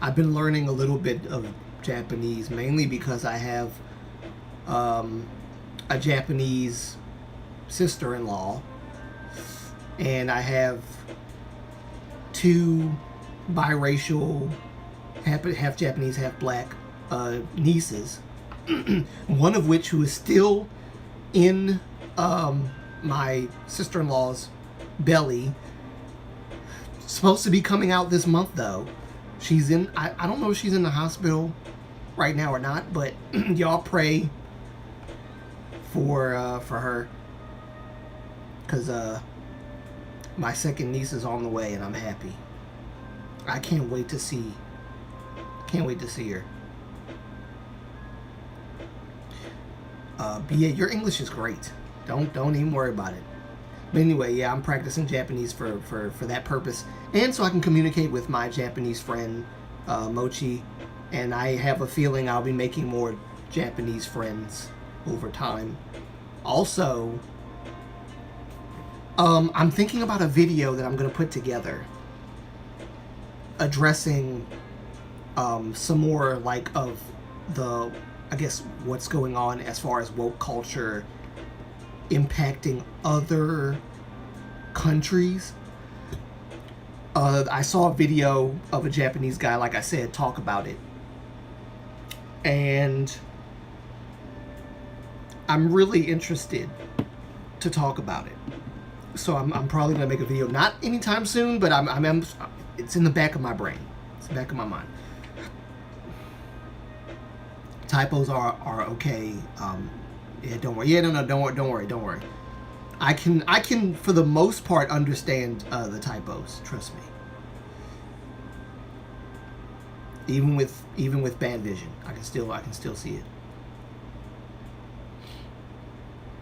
I've been learning a little bit of Japanese, mainly because I have a Japanese sister-in-law, and I have two biracial, half Japanese, half black nieces. One of which who is still in my sister-in-law's belly. Supposed to be coming out this month though. She's in, I don't know if she's in the hospital right now or not, but y'all pray for her, because my second niece is on the way and I'm happy. I can't wait to see her. But yeah, your English is great. Don't even worry about it. But anyway, yeah, I'm practicing Japanese for that purpose, and so I can communicate with my Japanese friend Mochi, and I have a feeling I'll be making more Japanese friends over time. Also, I'm thinking about a video that I'm going to put together addressing some more like of the, I guess, what's going on as far as woke culture impacting other countries. I saw a video of a Japanese guy, like I said, talk about it, and I'm really interested to talk about it. So I'm probably gonna make a video, not anytime soon, but I'm it's in the back of my brain. It's in the back of my mind. Typos are okay. Yeah, don't worry. Yeah, no, don't worry. I can for the most part understand the typos. Trust me. Even with bad vision, I can still see it.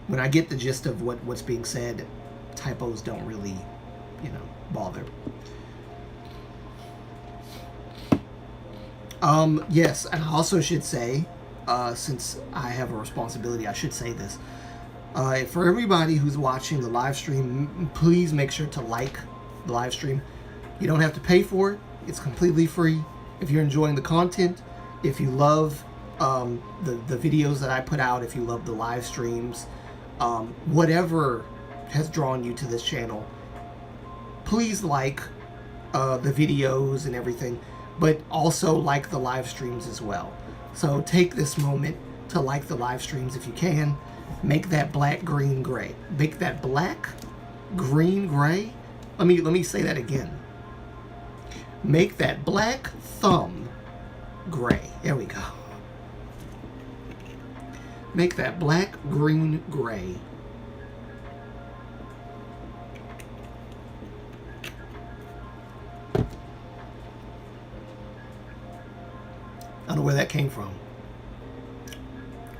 When I get the gist of what's being said, typos don't really, bother. Yes, and I also should say, since I have a responsibility, I should say this. For everybody who's watching the live stream, please make sure to like the live stream. You don't have to pay for it. It's completely free. If you're enjoying the content, if you love the videos that I put out, if you love the live streams, whatever has drawn you to this channel, please like the videos and everything, but also like the live streams as well. So take this moment to like the live streams if you can. Make that black, green, gray. Make that black, green, gray. Let me say that again. Make that black thumb gray. There we go. Make that black, green, gray. I don't know where that came from.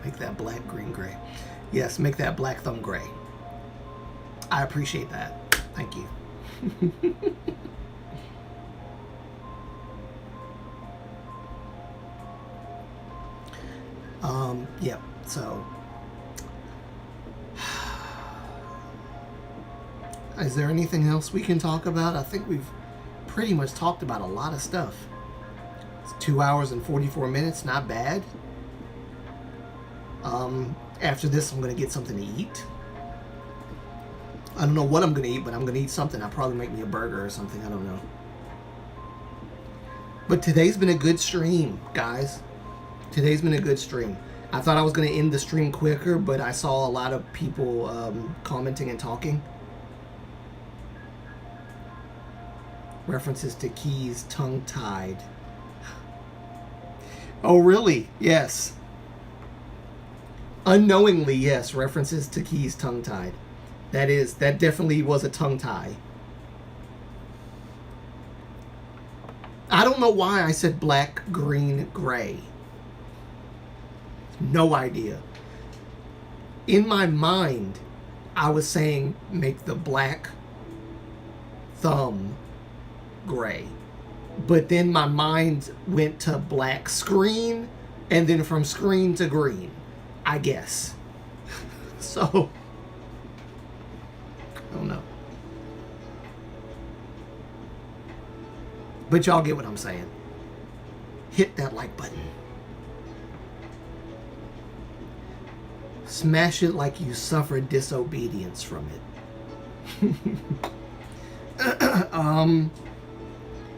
Make that black, green, gray. Yes, make that black thumb gray. I appreciate that. Thank you. Yep, so is there anything else we can talk about? I think we've pretty much talked about a lot of stuff. It's 2 hours and 44 minutes, not bad. After this, I'm going to get something to eat. I don't know what I'm going to eat, but I'm going to eat something. I'll probably make me a burger or something. I don't know. But today's been a good stream, guys. Today's been a good stream. I thought I was going to end the stream quicker, but I saw a lot of people commenting and talking. References to keys tongue-tied. Oh, really? Yes. Unknowingly, yes. References to keys tongue-tied. That definitely was a tongue tie. I don't know why I said black, green, gray. No idea. In my mind, I was saying make the black thumb gray. But then my mind went to black screen, and then from screen to green, I guess. So, I don't know. But y'all get what I'm saying. hit that like button. Smash it like you suffered disobedience from it.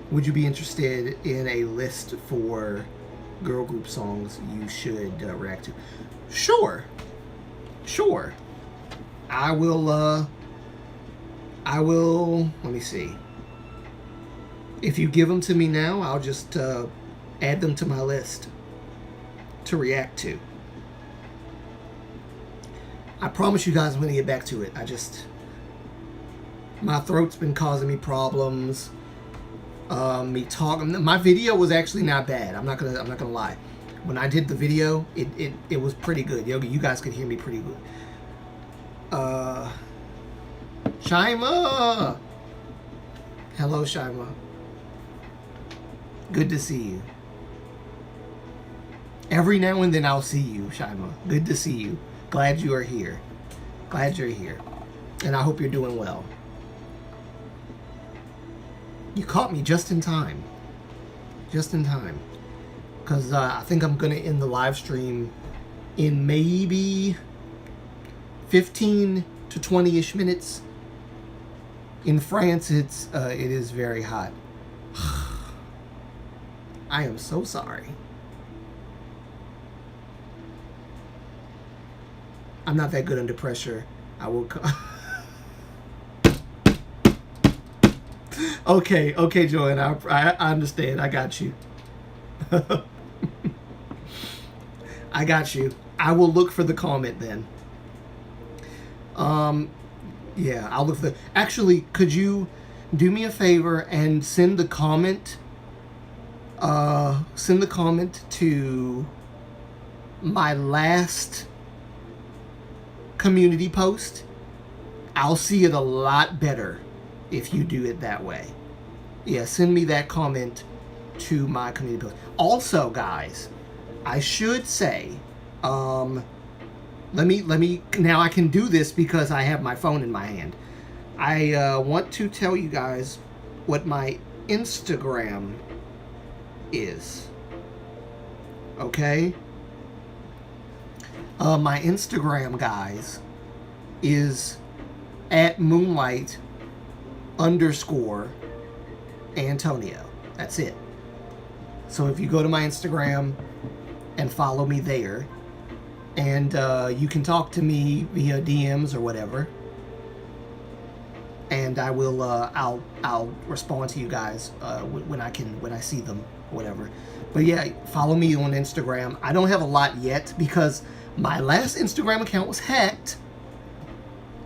Would you be interested in a list for girl group songs you should react to? Sure. I will, let me see. If you give them to me now, I'll just add them to my list to react to. I promise you guys I'm going to get back to it. My throat's been causing me problems. Me talking. My video was actually not bad. I'm not gonna lie. When I did the video, it was pretty good. You guys could hear me pretty good. Shaima! Hello, Shaima. Good to see you. Every now and then I'll see you, Shaima. Good to see you. Glad you are here. Glad you're here. And I hope you're doing well. You caught me just in time. Just in time. Because I think I'm going to end the live stream in maybe 15 to 20-ish minutes. In France, it is very hot. I am so sorry. I'm not that good under pressure. I will... Okay, Joanne, I understand. I got you. I got you. I will look for the comment then. Yeah, I'll look for the... Actually, could you do me a favor and send the comment to my last community post? I'll see it a lot better if you do it that way. Yeah, send me that comment to my community post. Also, guys, I should say, let me now I can do this because I have my phone in my hand. I want to tell you guys what my Instagram is. Okay? My Instagram, guys, is at Moonlight _Antonio. That's it. So if you go to my Instagram and follow me there, and you can talk to me via DMs or whatever, and I will I'll respond to you guys when I see them, whatever. But yeah, follow me on Instagram. I don't have a lot yet because my last Instagram account was hacked,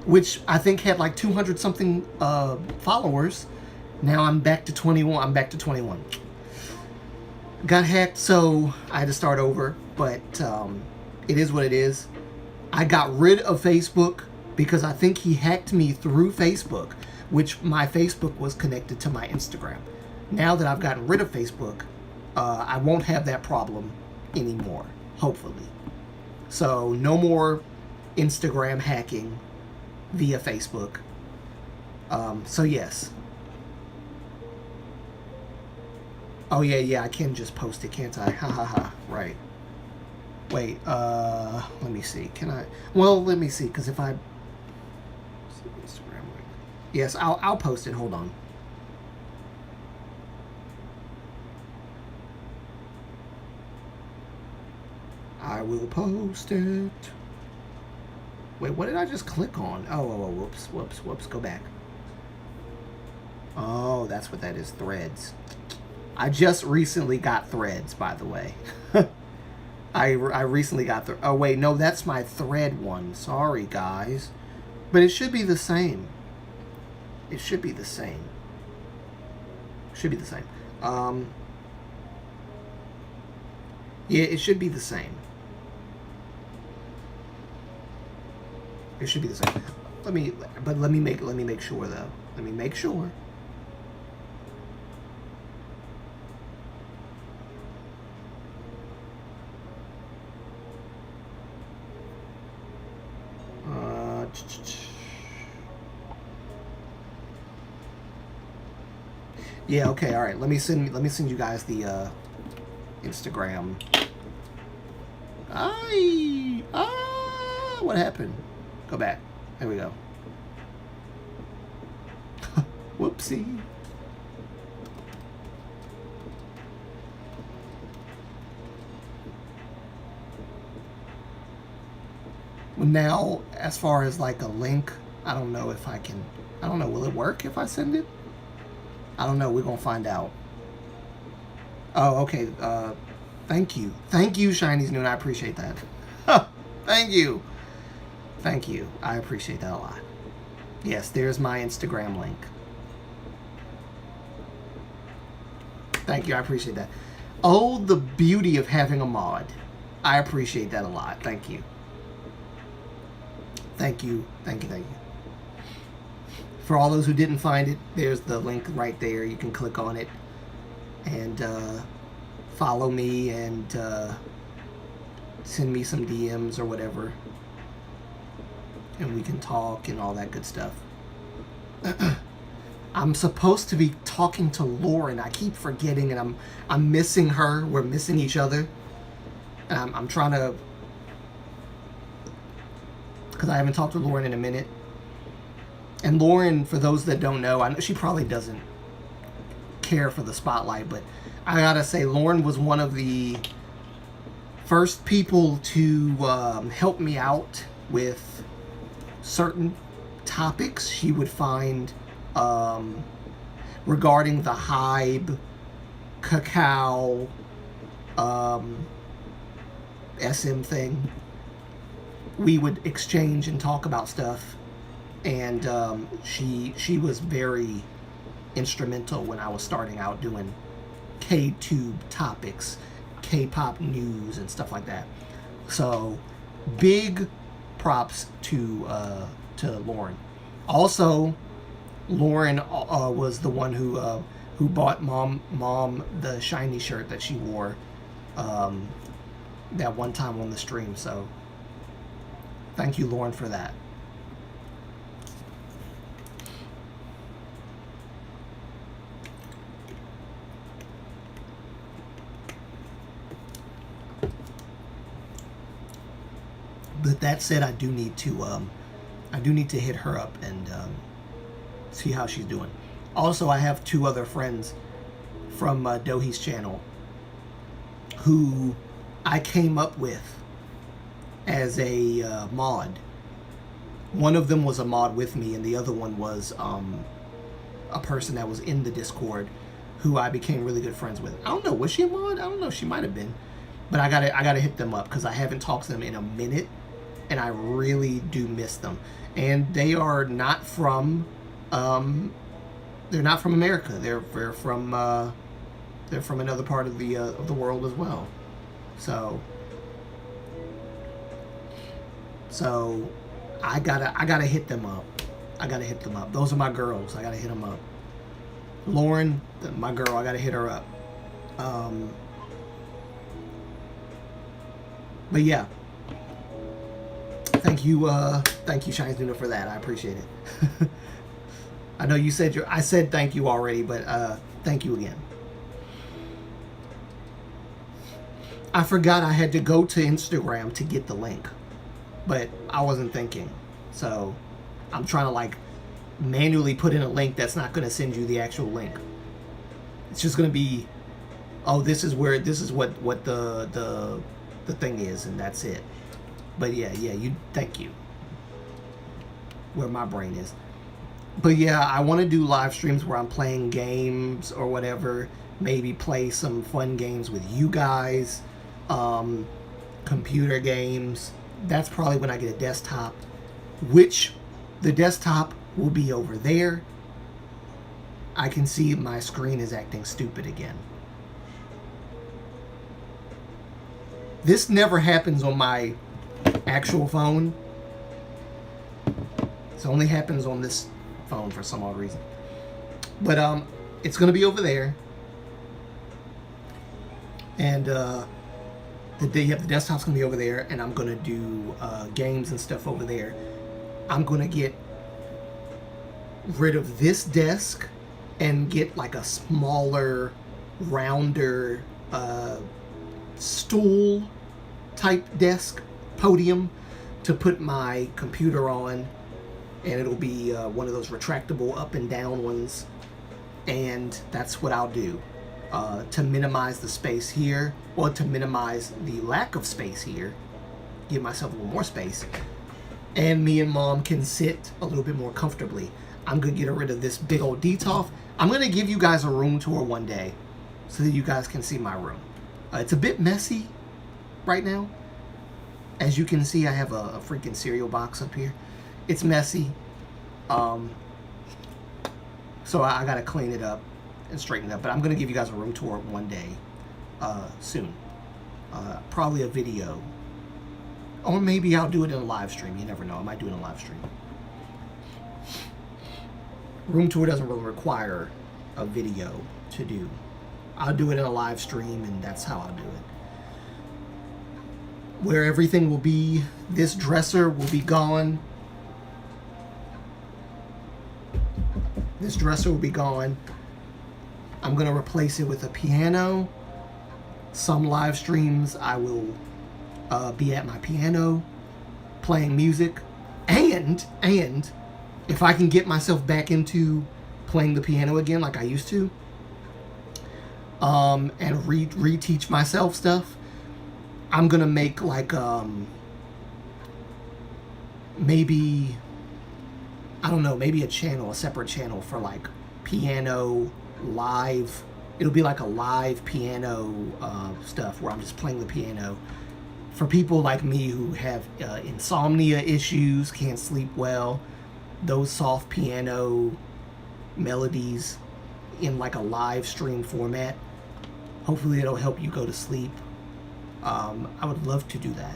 which I think had like 200 something followers. Now I'm back to 21. I'm back to 21. Got hacked, so I had to start over. But it is what it is. I got rid of Facebook because I think he hacked me through Facebook, which my Facebook was connected to my Instagram. Now that I've gotten rid of Facebook, I won't have that problem anymore, hopefully. So no more Instagram hacking via Facebook. So yes. Oh yeah, I can just post it, can't I? Ha ha ha, right. Wait, let me see. Can I? Well, let me see, because if I... Instagram. Yes, I'll post it, hold on. I will post it. Wait, what did I just click on? Oh, whoops, go back. Oh, that's what that is, Threads. I just recently got Threads, by the way. I recently got oh wait, no, that's my Thread one. Sorry, guys. But it should be the same. It should be the same. Should be the same. Yeah, it should be the same. It should be the same. Let me make sure though. Let me make sure. Yeah, okay, all right. Let me send you guys the Instagram. What happened? Go back. There we go. Whoopsie. Now, as far as like a link, I don't know if I can. I don't know. Will it work if I send it? I don't know. We're gonna find out. Oh, okay. Thank you. Thank you, Shiny's Noon. I appreciate that. Thank you. Thank you. I appreciate that a lot. Yes, there's my Instagram link. Thank you. I appreciate that. Oh, the beauty of having a mod. I appreciate that a lot. Thank you. Thank you. Thank you. Thank you. For all those who didn't find it, there's the link right there. You can click on it and follow me and send me some DMs or whatever. And we can talk and all that good stuff. I'm supposed to be talking to Lauren. I keep forgetting, and I'm missing her. We're missing each other. And I'm trying to, because I haven't talked to Lauren in a minute. And Lauren, for those that don't know, I know she probably doesn't care for the spotlight, but I gotta say, Lauren was one of the first people to help me out with certain topics she would find regarding the Hybe, cacao, SM thing. We would exchange and talk about stuff, and she was very instrumental when I was starting out doing K-Tube topics, K-pop news, and stuff like that. So big props to Lauren. Also, Lauren was the one who bought mom the shiny shirt that she wore that one time on the stream. So thank you, Lauren, for that. But that said, I do need to hit her up and see how she's doing. Also, I have two other friends from Dohi's channel who I came up with as a mod. One of them was a mod with me, and the other one was a person that was in the Discord who I became really good friends with. I don't know, was she a mod? I don't know, she might have been. But I gotta hit them up because I haven't talked to them in a minute, and I really do miss them. And they are not from America. They're from another part of the world as well. So I gotta hit them up. I gotta hit them up. Those are my girls. I gotta hit them up. Lauren, my girl, I gotta hit her up. But yeah, thank you, Shines Nuno, for that. I appreciate it. I know you said I said thank you already, but thank you again. I forgot I had to go to Instagram to get the link, but I wasn't thinking. So I'm trying to like manually put in a link that's not going to send you the actual link. It's just going to be, oh, this is what the thing is, and that's it. But yeah, thank you. Where my brain is. But yeah, I want to do live streams where I'm playing games or whatever. Maybe play some fun games with you guys. Computer games. That's probably when I get a desktop. Which the desktop will be over there. I can see my screen is acting stupid again. This never happens on my actual phone. It only happens on this phone for some odd reason. But it's gonna be over there. And the desktop's gonna be over there, and I'm gonna do games and stuff over there. I'm gonna get rid of this desk and get like a smaller, rounder stool type desk podium to put my computer on, and it'll be one of those retractable up and down ones, and that's what I'll do to minimize the space here, or to minimize the lack of space here, give myself a little more space, and me and Mom can sit a little bit more comfortably. I'm gonna get rid of this big old DTOF. I'm gonna give you guys a room tour one day so that you guys can see my room. It's a bit messy right now. As you can see, I have a freaking cereal box up here. It's messy. So I gotta clean it up and straighten it up. But I'm gonna give you guys a room tour one day soon. Probably a video. Or maybe I'll do it in a live stream. You never know. I might do it in a live stream. Room tour doesn't really require a video to do. I'll do it in a live stream, and that's how I'll do it. Where everything will be, this dresser will be gone. This dresser will be gone. I'm going to replace it with a piano. Some live streams I will be at my piano playing music. And if I can get myself back into playing the piano again like I used to, and reteach myself stuff, I'm gonna make like maybe, I don't know, maybe a separate channel for like piano live. It'll be like a live piano stuff where I'm just playing the piano for people like me who have insomnia issues, can't sleep well. Those soft piano melodies in like a live stream format. Hopefully it'll help you go to sleep. I would love to do that.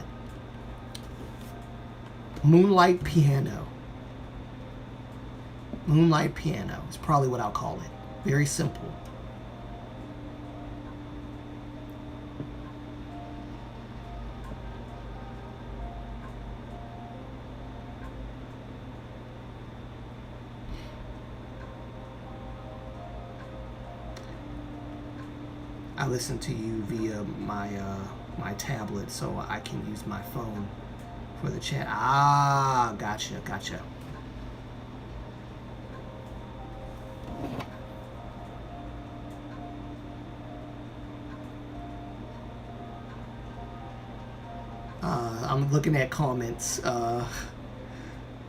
Moonlight piano. Moonlight piano is probably what I'll call it. Very simple. I listen to you via my my tablet, so I can use my phone for the chat. Ah, gotcha. I'm looking at comments.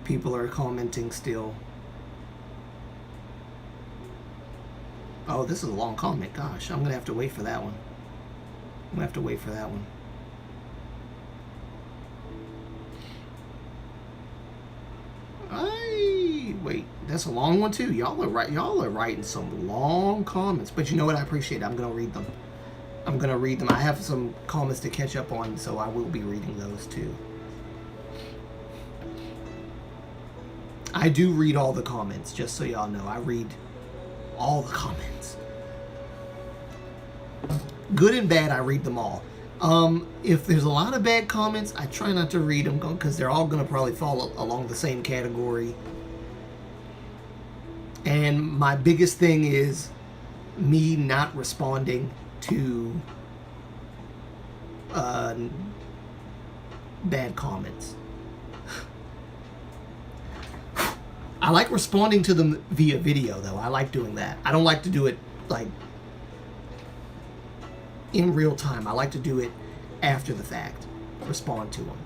People are commenting still. Oh, this is a long comment. Gosh, I'm gonna have to wait for that one. Wait, that's a long one too. Y'all are writing some long comments, but you know what? I appreciate it. I'm gonna read them. I have some comments to catch up on, so I will be reading those too. I do read all the comments, just so y'all know. I read all the comments. Good and bad, I read them all. If there's a lot of bad comments, I try not to read them because they're all going to probably fall along the same category. And my biggest thing is me not responding to bad comments. I like responding to them via video, though. I like doing that. I don't like to do it like in real time. I like to do it after the fact. Respond to them.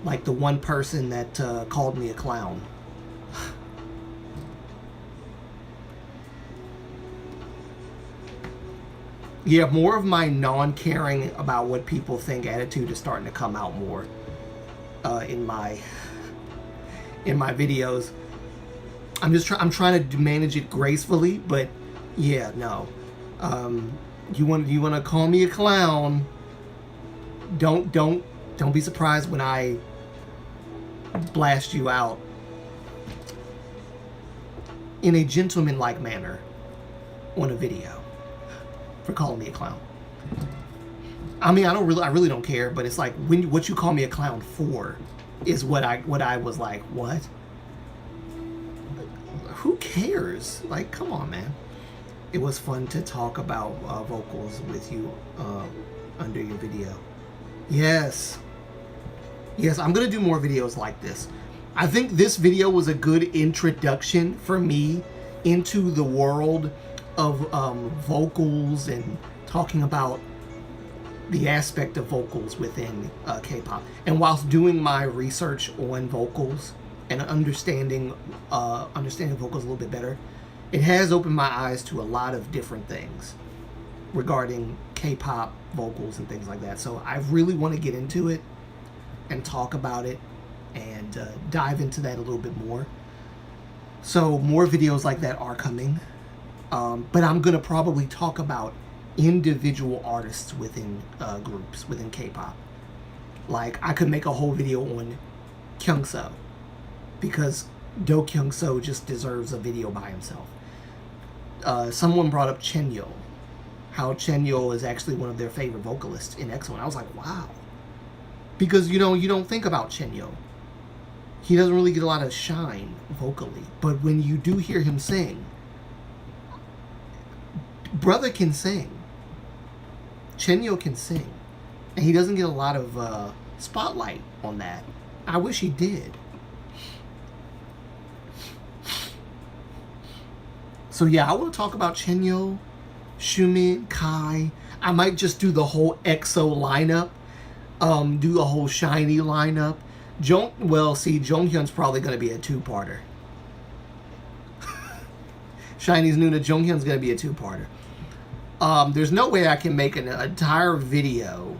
Like the one person that called me a clown. Yeah, more of my non-caring about what people think attitude is starting to come out more in my videos. I'm trying to manage it gracefully, but yeah, no. You want to call me a clown? Don't be surprised when I blast you out in a gentleman-like manner on a video for calling me a clown. I mean, I really don't care, but it's like what you call me a clown for is what I was like, what? Who cares? Like, come on, man. It was fun to talk about vocals with you. under your video. Yes. Yes, I'm going to do more videos like this. I think this video was a good introduction for me into the world of vocals and talking about the aspect of vocals within K-pop. And whilst doing my research on vocals and understanding vocals a little bit better, it has opened my eyes to a lot of different things regarding K-pop vocals and things like that. So I really want to get into it and talk about it and dive into that a little bit more. So more videos like that are coming. But I'm going to probably talk about individual artists within groups, within K-pop. Like, I could make a whole video on Kyungso, because Do Kyungso just deserves a video by himself. Someone brought up Chenyo, how Chenyo is actually one of their favorite vocalists in EXO, and I was like, wow. Because, you don't think about Chenyo. He doesn't really get a lot of shine vocally, but when you do hear him sing, brother can sing. Chenyo can sing. And he doesn't get a lot of spotlight on that. I wish he did. So yeah, I want to talk about Chenyo, Xiumin, Kai. I might just do the whole EXO lineup. Do a whole SHINee lineup. Jonghyun's probably going to be a two-parter. SHINee's new to Jonghyun's going to be a two-parter. There's no way I can make an entire video.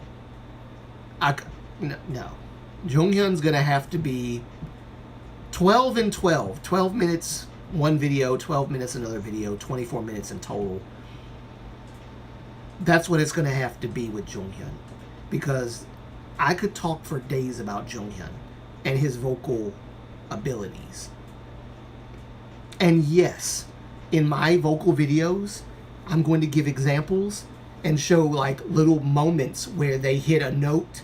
No. Jonghyun's going to have to be 12 and 12. 12 minutes, one video, 12 minutes, another video, 24 minutes in total. That's what it's going to have to be with Jonghyun. Because I could talk for days about Jonghyun and his vocal abilities. And yes, in my vocal videos, I'm going to give examples and show like little moments where they hit a note,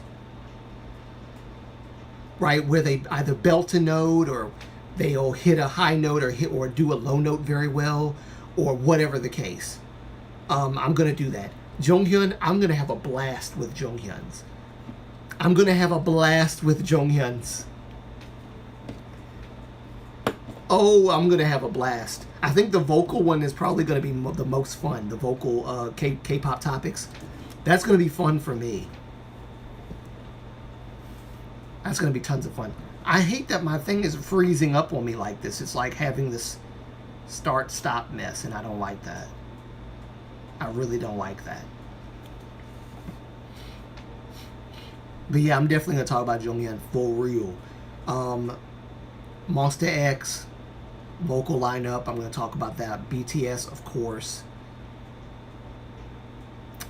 right? Where they either belt a note or they'll hit a high note or do a low note very well, or whatever the case. I'm going to do that. Jonghyun, I'm going to have a blast with Jonghyun's. I'm going to have a blast with Jonghyun's. Oh, I'm going to have a blast. I think the vocal one is probably going to be the most fun. The vocal K-pop topics. That's going to be fun for me. That's going to be tons of fun. I hate that my thing is freezing up on me like this. It's like having this start-stop mess, and I don't like that. I really don't like that. But yeah, I'm definitely going to talk about Jonghyun for real. Monster X, vocal lineup, I'm going to talk about that. BTS, of course.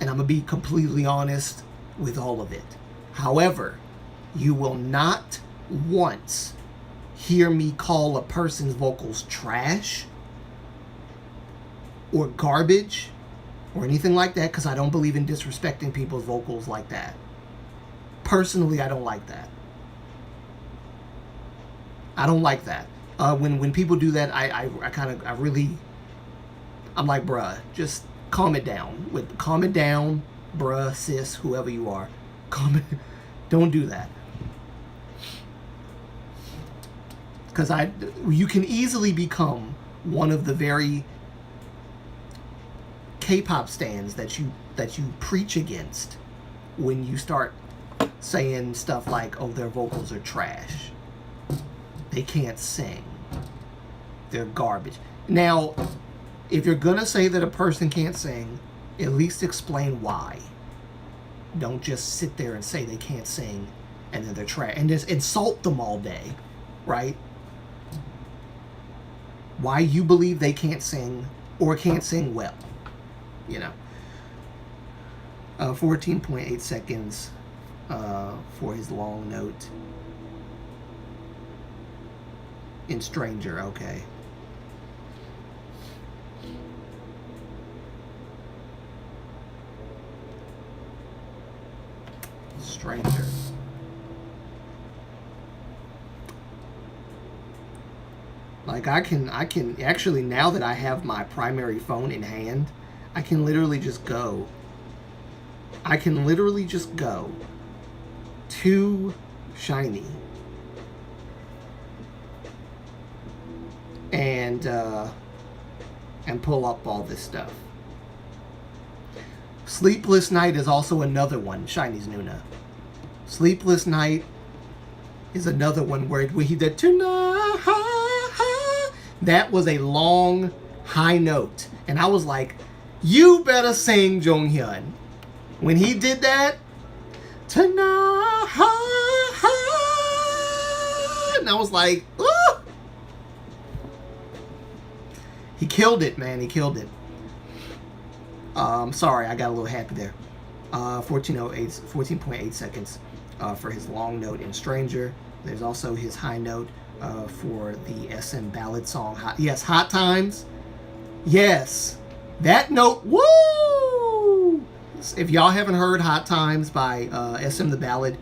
And I'm going to be completely honest with all of it. However, you will not once hear me call a person's vocals trash or garbage or anything like that, because I don't believe in disrespecting people's vocals like that. Personally, I don't like that. I don't like that. When people do that, I'm like, bruh, just calm it down. Calm it down, bruh, sis, whoever you are. Don't do that. Because you can easily become one of the very K-pop stans that you preach against when you start saying stuff like, oh, their vocals are trash. They can't sing. They're garbage. Now, if you're going to say that a person can't sing, at least explain why. Don't just sit there and say they can't sing and then they're trash. And just insult them all day, right? Why you believe they can't sing or can't sing well, 14.8 seconds for his long note. In Stranger, okay. Stranger. Like I can actually, now that I have my primary phone in hand, I can literally just go I can literally just go to Shiny and pull up all this stuff. Sleepless Night is also another one. Shiny's Nuna. Sleepless Night is another one where he did tonight. That was a long high note, and I was like, "You better sing, Jonghyun." When he did that, tonight, and I was like, "Ooh!" He killed it, man. He killed it. Sorry, I got a little happy there. 14.8 seconds for his long note in Stranger. There's also his high note for the SM ballad song. Yes, Hot Times. Yes, that note. Woo! If y'all haven't heard Hot Times by SM the Ballad,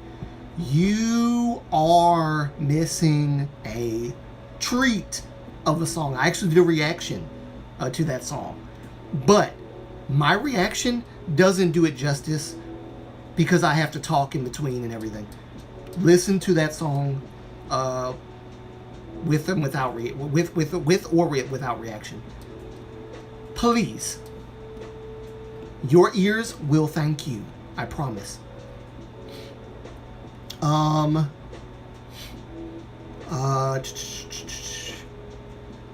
you are missing a treat of a song. I actually did a reaction to that song, but my reaction doesn't do it justice because I have to talk in between and everything. Listen to that song with or without reaction. Please. Your ears will thank you. I promise.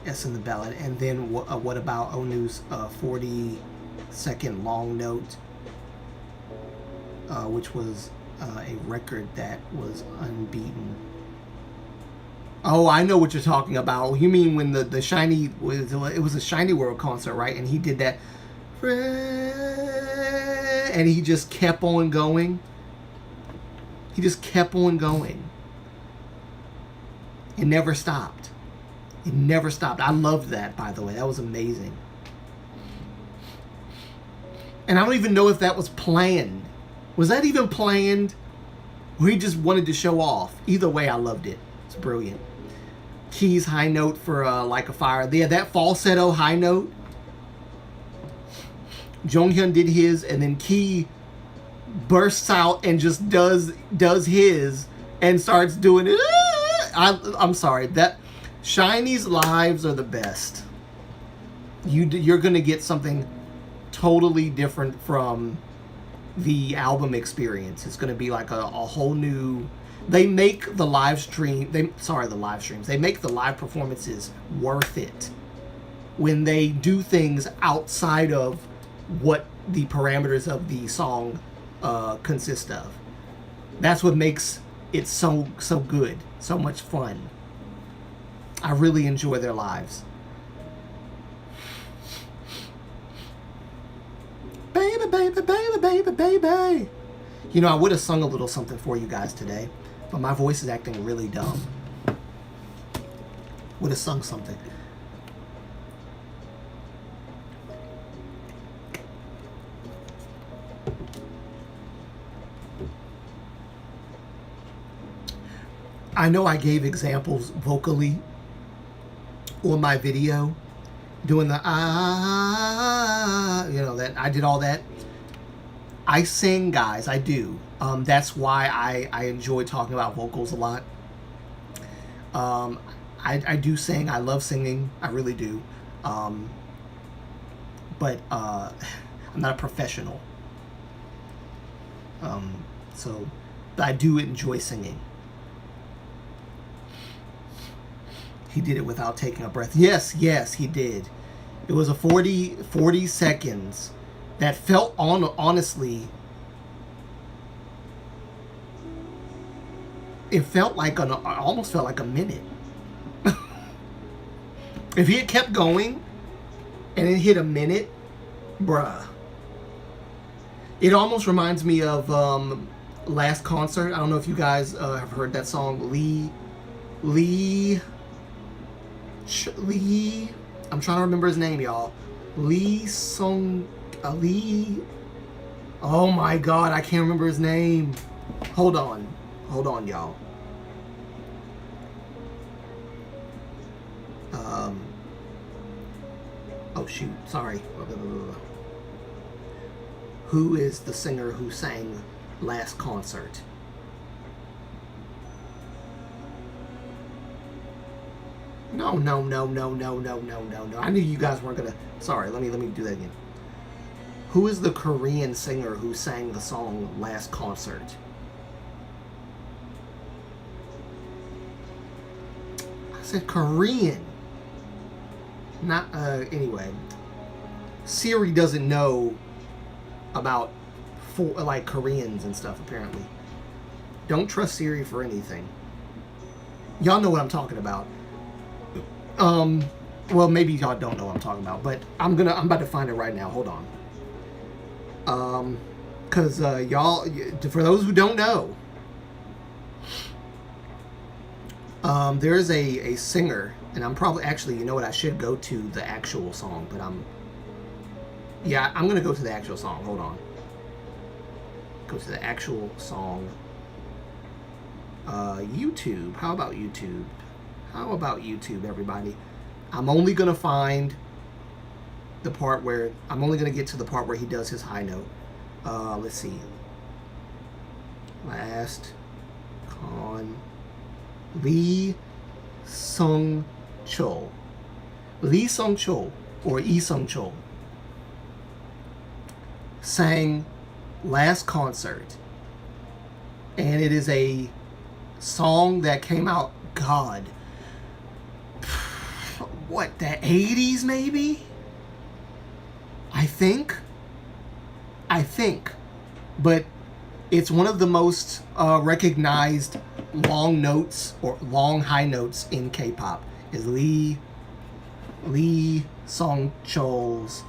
S in the ballad. And then what about Onu's 40-second long note, which was a record that was unbeaten. Oh, I know what you're talking about. You mean when the Shiny it was a Shiny World concert, right? And he did that, and he just kept on going. He just kept on going. It never stopped. It never stopped. I loved that, by the way. That was amazing. And I don't even know if that was planned. Was that even planned? Or he just wanted to show off? Either way, I loved it. It's brilliant. Key's high note for Like a Fire. Yeah, that falsetto high note. Jonghyun did his, and then Key bursts out and just does his and starts doing it. I'm sorry. That Shiny's lives are the best. You're gonna get something totally different from the album experience. It's gonna be like a whole new. They make the live stream. They make the live performances worth it when they do things outside of what the parameters of the song consist of. That's what makes it so good, so much fun. I really enjoy their lives. Baby, baby, baby, baby, baby. You know, I would have sung a little something for you guys today, but my voice is acting really dumb. Would have sung something. I know I gave examples vocally on my video, doing the that I did all that. I sing, guys. I do. That's why I enjoy talking about vocals a lot. I do sing. I love singing. I really do. But I'm not a professional. But I do enjoy singing. He did it without taking a breath. Yes, he did. It was a 40 seconds that felt honestly. It felt like almost felt like a minute. If he had kept going and it hit a minute, bruh. It almost reminds me of Last Concert. I don't know if you guys have heard that song, Lee. I'm trying to remember his name, y'all. Lee. Oh my God, I can't remember his name. Hold on, y'all. Oh shoot, sorry. Who is the singer who sang Last Concert? No, no, no, no, no, no, no, no, no. I knew you guys weren't gonna. Sorry, let me do that again. Who is the Korean singer who sang the song Last Concert? I said Korean. Not, anyway. Siri doesn't know about, like, Koreans and stuff, apparently. Don't trust Siri for anything. Y'all know what I'm talking about. Well, maybe y'all don't know what I'm talking about, but I'm about to find it right now. Hold on. Cause, y'all, for those who don't know, there is a singer, and I'm probably, actually, you know what, I should go to the actual song, but I'm gonna go to the actual song. Hold on. Go to the actual song. YouTube. How about YouTube? How about YouTube, everybody? I'm only gonna find the part where I'm only gonna get to the part where he does his high note. Let's see. Last con Lee Sung Chol. Lee Sung Chol or Lee Sung Chol sang Last Concert, and it is a song that came out, God, what, the 80s maybe? I think, but it's one of the most recognized long notes or long high notes in K-pop is Lee Sung Chol's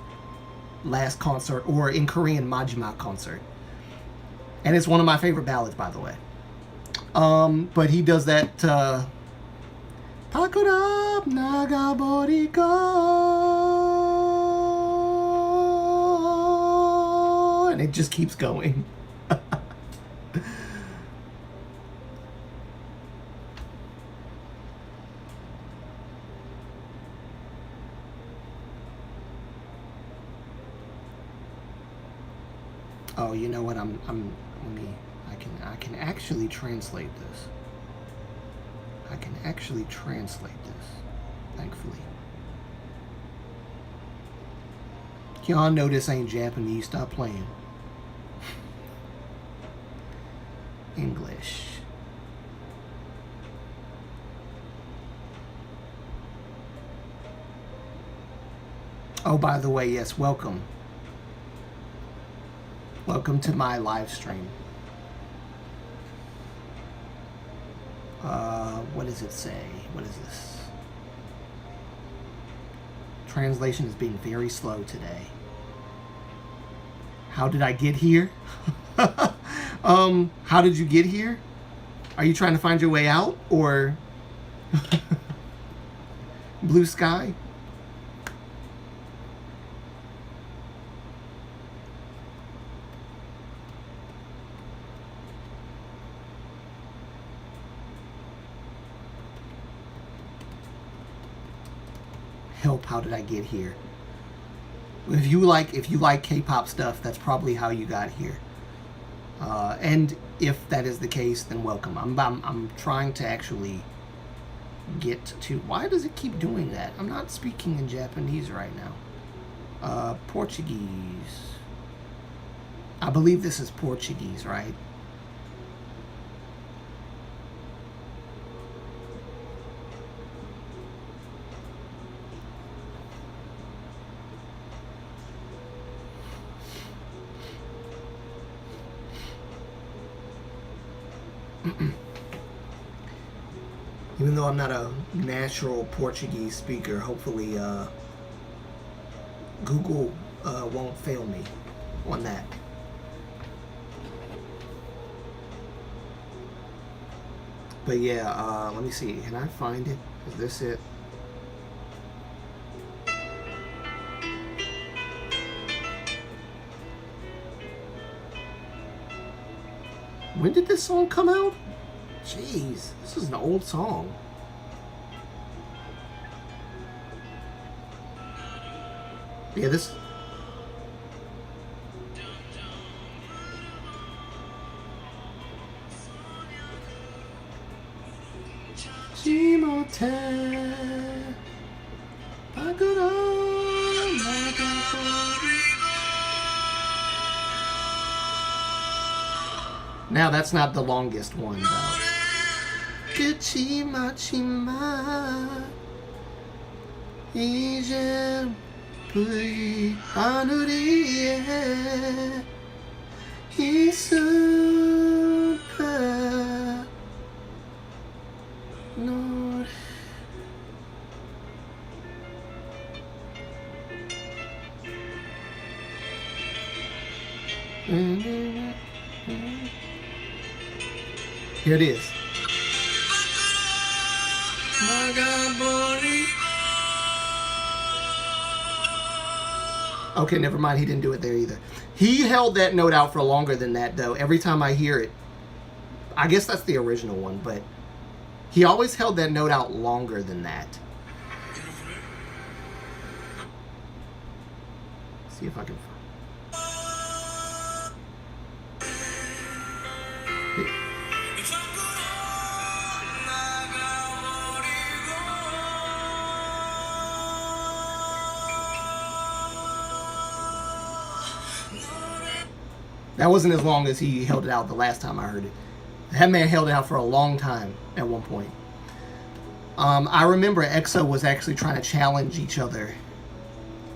Last Concert, or in Korean, Majimak Concert. And it's one of my favorite ballads, by the way. But he does that, Pakurap Nagaboriko, and it just keeps going. Oh, you know what? I can actually translate this. I can actually translate this, thankfully. Y'all know this ain't Japanese. Stop playing. English. Oh, by the way, yes, welcome. Welcome to my live stream. What does it say? What is this? Translation is being very slow today. How did I get here? How did you get here? Are you trying to find your way out, or blue sky? Help, how did I get here? If you like K-pop stuff, that's probably how you got here. And if that is the case, then welcome. I'm trying to actually get to. Why does it keep doing that? I'm not speaking in Japanese right now. Portuguese. I believe this is Portuguese, right? Even though I'm not a natural Portuguese speaker, hopefully Google won't fail me on that. But yeah, let me see. Can I find it? Is this it? When did this song come out? Jeez, this is an old song. Yeah, this. Now that's not the longest one though. Kuchima chima Ijen pui anurie Isupa no. Here it is. Okay, never mind. He didn't do it there either. He held that note out for longer than that, though. Every time I hear it, I guess that's the original one, but he always held that note out longer than that. See if I can find. That wasn't as long as he held it out the last time I heard it. That man held it out for a long time at one point. I remember EXO was actually trying to challenge each other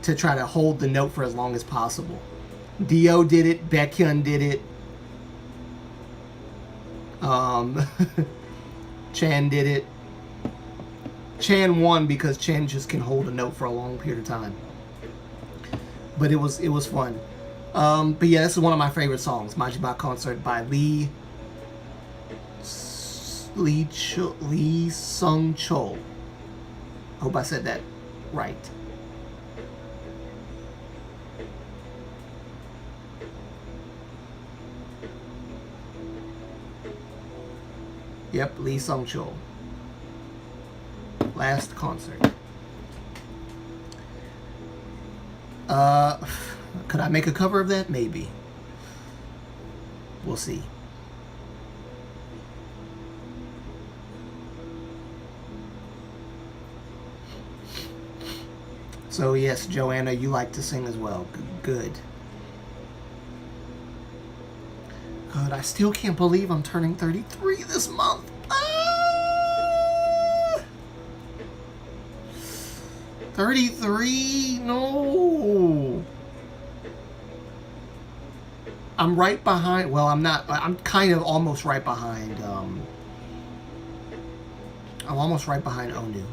to try to hold the note for as long as possible. Dio did it. Baekhyun did it. Chan did it. Chan won because Chan just can hold a note for a long period of time. But it was fun. But yeah, this is one of my favorite songs, Majiba Concert by Lee Sung Chol. I hope I said that right. Yep, Lee Sung Chol. Last concert. Could I make a cover of that? Maybe. We'll see. So yes, Joanna, you like to sing as well. Good. God, I still can't believe I'm turning 33 this month. 33? No. I'm right behind. Well, I'm not. I'm kind of almost right behind. I'm almost right behind Onu.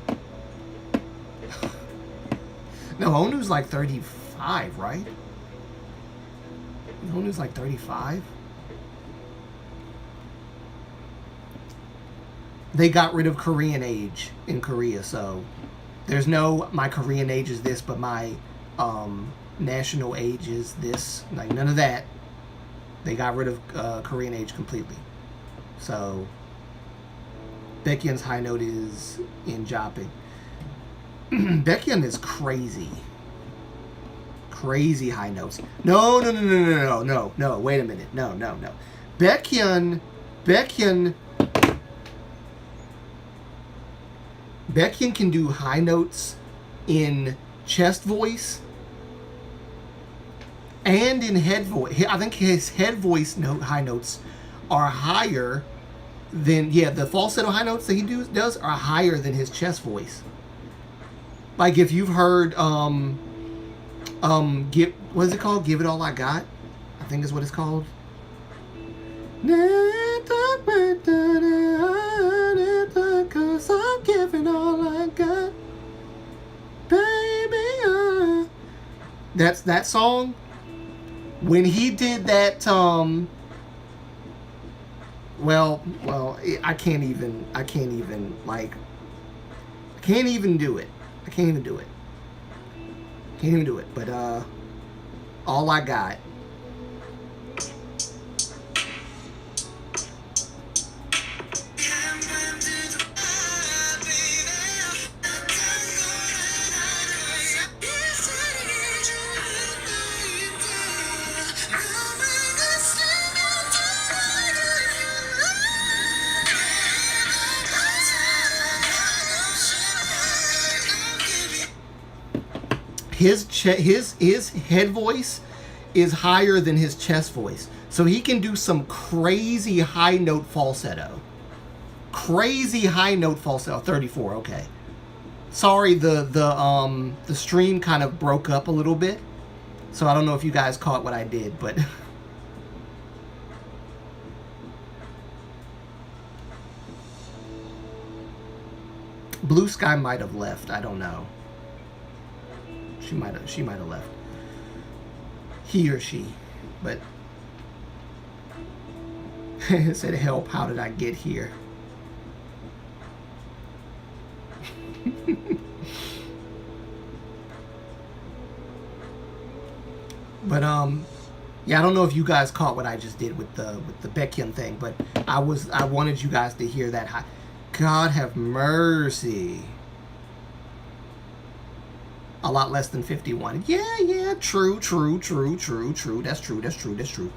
No, Onu's like 35, right? Onu's like 35. They got rid of Korean age in Korea, so there's no my Korean age is this, but my national age is this. Like none of that. They got rid of Korean age completely. So Baekhyun's high note is in Japan. Baekhyun is crazy. Crazy high notes. No. Wait a minute. No. Baekhyun can do high notes in chest voice and in head voice. I think his head voice high notes are higher than the falsetto high notes that he does are higher than his chest voice. Like if you've heard what is it called? Give It All I Got, I think is what it's called. Cause I'm giving all I got, baby. That's that song. When he did that, well, I can't even do it. I can't even do it. But all I got. his head voice is higher than his chest voice, so he can do some crazy high note falsetto. Crazy high note falsetto. 34. Okay. Sorry, the stream kind of broke up a little bit, so I don't know if you guys caught what I did, but. Blue Sky might have left. I don't know. She might have left. He or she, but it said, "Help! How did I get here?" But yeah, I don't know if you guys caught what I just did with the Baekhyun thing, but I wanted you guys to hear that high. God have mercy. A lot less than 51. Yeah, true. That's true.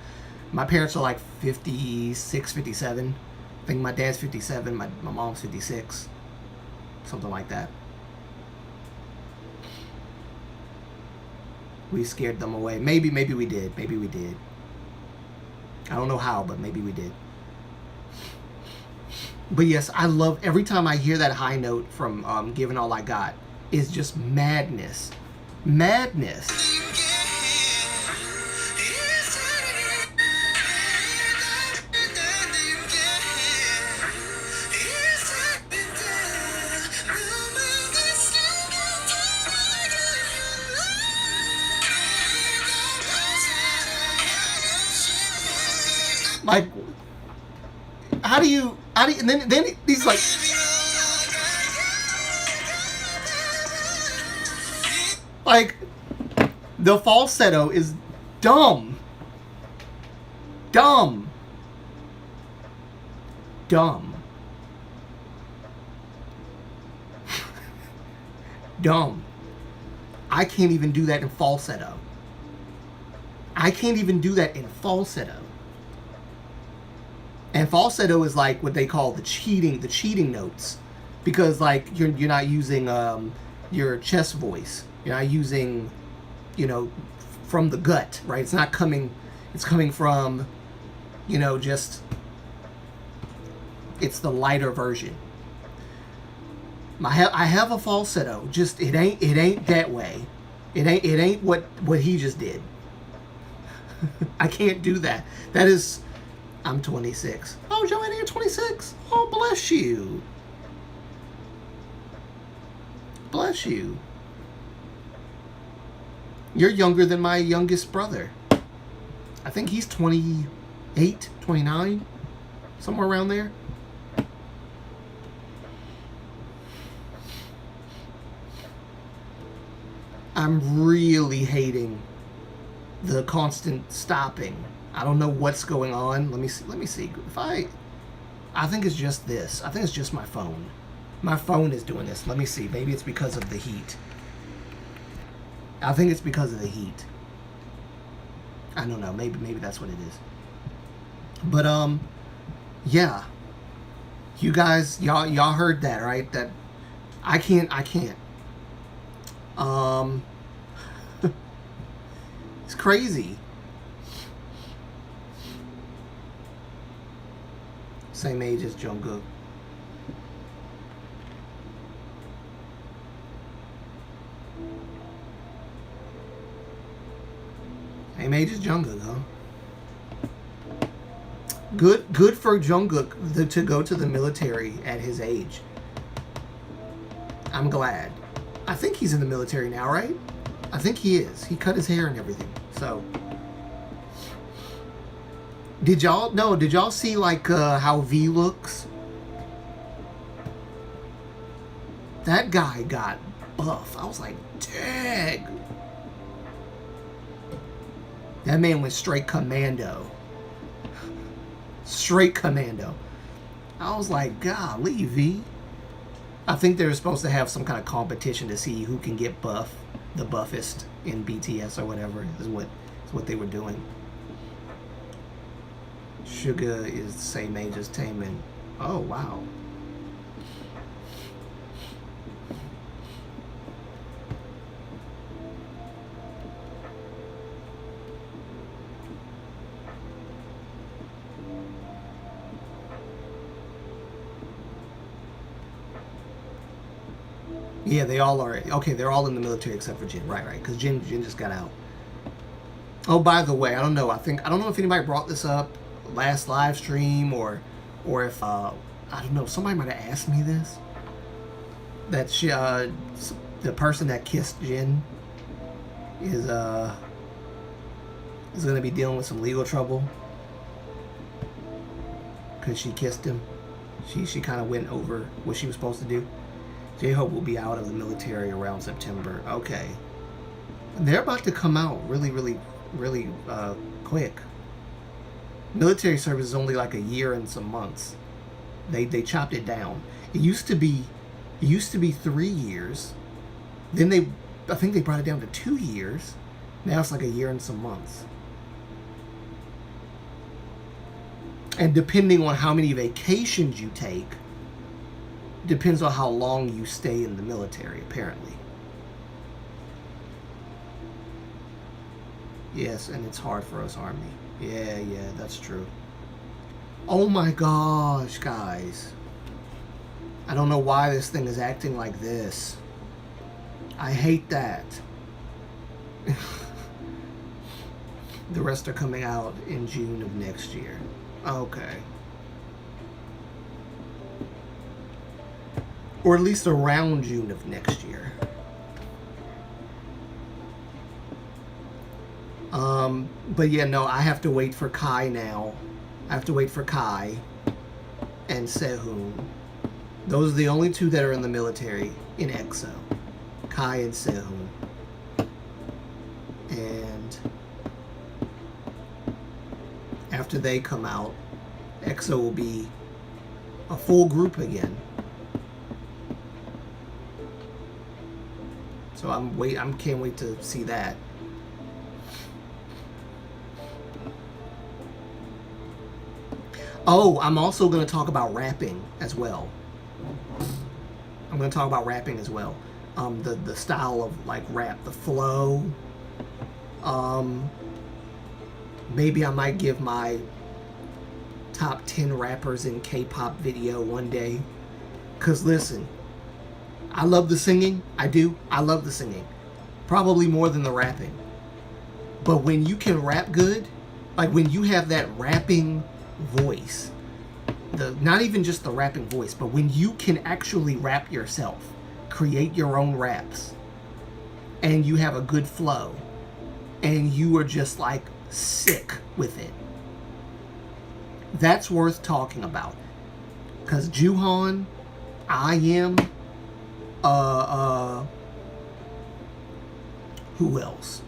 My parents are like 56, 57. I think my dad's 57, my mom's 56. Something like that. We scared them away. Maybe we did. I don't know how, but maybe we did. But yes, I love every time I hear that high note from Given All I Got. It's just madness. Like, how do you, and then he's like, the falsetto is dumb. Dumb. I can't even do that in falsetto. And falsetto is like what they call the cheating notes, because like you're not using your chest voice. You're not using, from the gut, right? It's not coming. It's coming from, just. It's the lighter version. I have a falsetto. Just it ain't that way. It ain't what he just did. I can't do that. That is. I'm 26. Oh, Joanna, you're 26. Oh, bless you. Bless you. You're younger than my youngest brother. I think he's 28, 29, somewhere around there. I'm really hating the constant stopping. I don't know what's going on. Let me see. I think it's just this. I think it's just my phone. My phone is doing this. Let me see. Maybe it's because of the heat. I think it's because of the heat. I don't know. Maybe that's what it is. But yeah. You guys, y'all heard that, right? That I can't. It's crazy. Same age as Jungkook. Same age as Jungkook, huh? Good for Jungkook to go to the military at his age. I'm glad. I think he's in the military now, right? I think he is. He cut his hair and everything. So. Did y'all see like how V looks? That guy got buff. I was like, dang. That man went straight commando. Straight commando. I was like, golly, V. I think they're supposed to have some kind of competition to see who can get buff, the buffest in BTS or whatever is what they were doing. Suga is the same age as Taemin. Oh, wow. Yeah, they all are. Okay, they're all in the military except for Jin. Right, right. Because Jin just got out. Oh, by the way, I don't know. I don't know if anybody brought this up last live stream or if I don't know. Somebody might have asked me this. That the person that kissed Jin is going to be dealing with some legal trouble because she kissed him. She kind of went over what she was supposed to do. J-Hope will be out of the military around September. Okay. They're about to come out really quick. Military service is only like a year and some months. They chopped it down. It used to be 3 years. Then I think they brought it down to 2 years. Now it's like a year and some months. And depending on how many vacations you take, depends on how long you stay in the military, apparently. Yes, and it's hard for us, Army. Yeah, that's true. Oh my gosh, guys. I don't know why this thing is acting like this. I hate that. The rest are coming out in June of next year. Okay. Or at least around June of next year. But yeah, no, I have to wait for Kai now. I have to wait for Kai and Sehun. Those are the only two that are in the military in EXO. Kai and Sehun. And after they come out, EXO will be a full group again. So I can't wait to see that. Oh, I'm also going to talk about rapping as well. The style of like rap, the flow. Maybe I might give my top 10 rappers in K-pop video one day. Cause listen, I love the singing. I do. I love the singing. Probably more than the rapping. But when you can rap good, like when you have that rapping voice, not even just the rapping voice, but when you can actually rap yourself, create your own raps, and you have a good flow, and you are just like sick with it, that's worth talking about. Because Juhan, I.M, who else?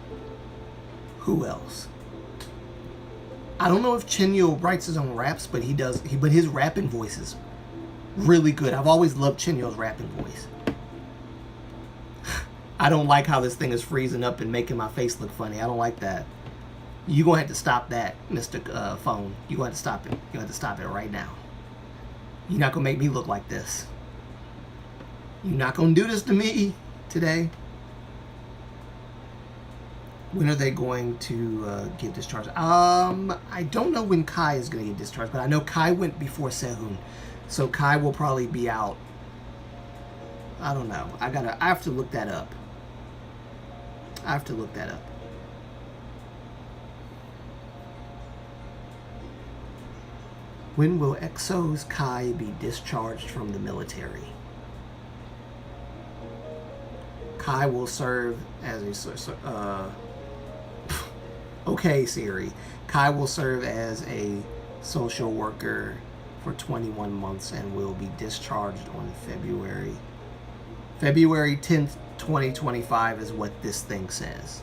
I don't know if Chenyo writes his own raps, but he does. But his rapping voice is really good. I've always loved Chenyo's rapping voice. I don't like how this thing is freezing up and making my face look funny. I don't like that. You're going to have to stop that, Mr. Phone. You're going to have to stop it. You're going to have to stop it right now. You're not going to make me look like this. You're not going to do this to me today. When are they going to get discharged? I don't know when Kai is going to get discharged, but I know Kai went before Sehun, so Kai will probably be out. I don't know. I have to look that up. When will EXO's Kai be discharged from the military? Kai will serve as a okay, Siri. Kai will serve as a social worker for 21 months and will be discharged on February 10th, 2025 is what this thing says.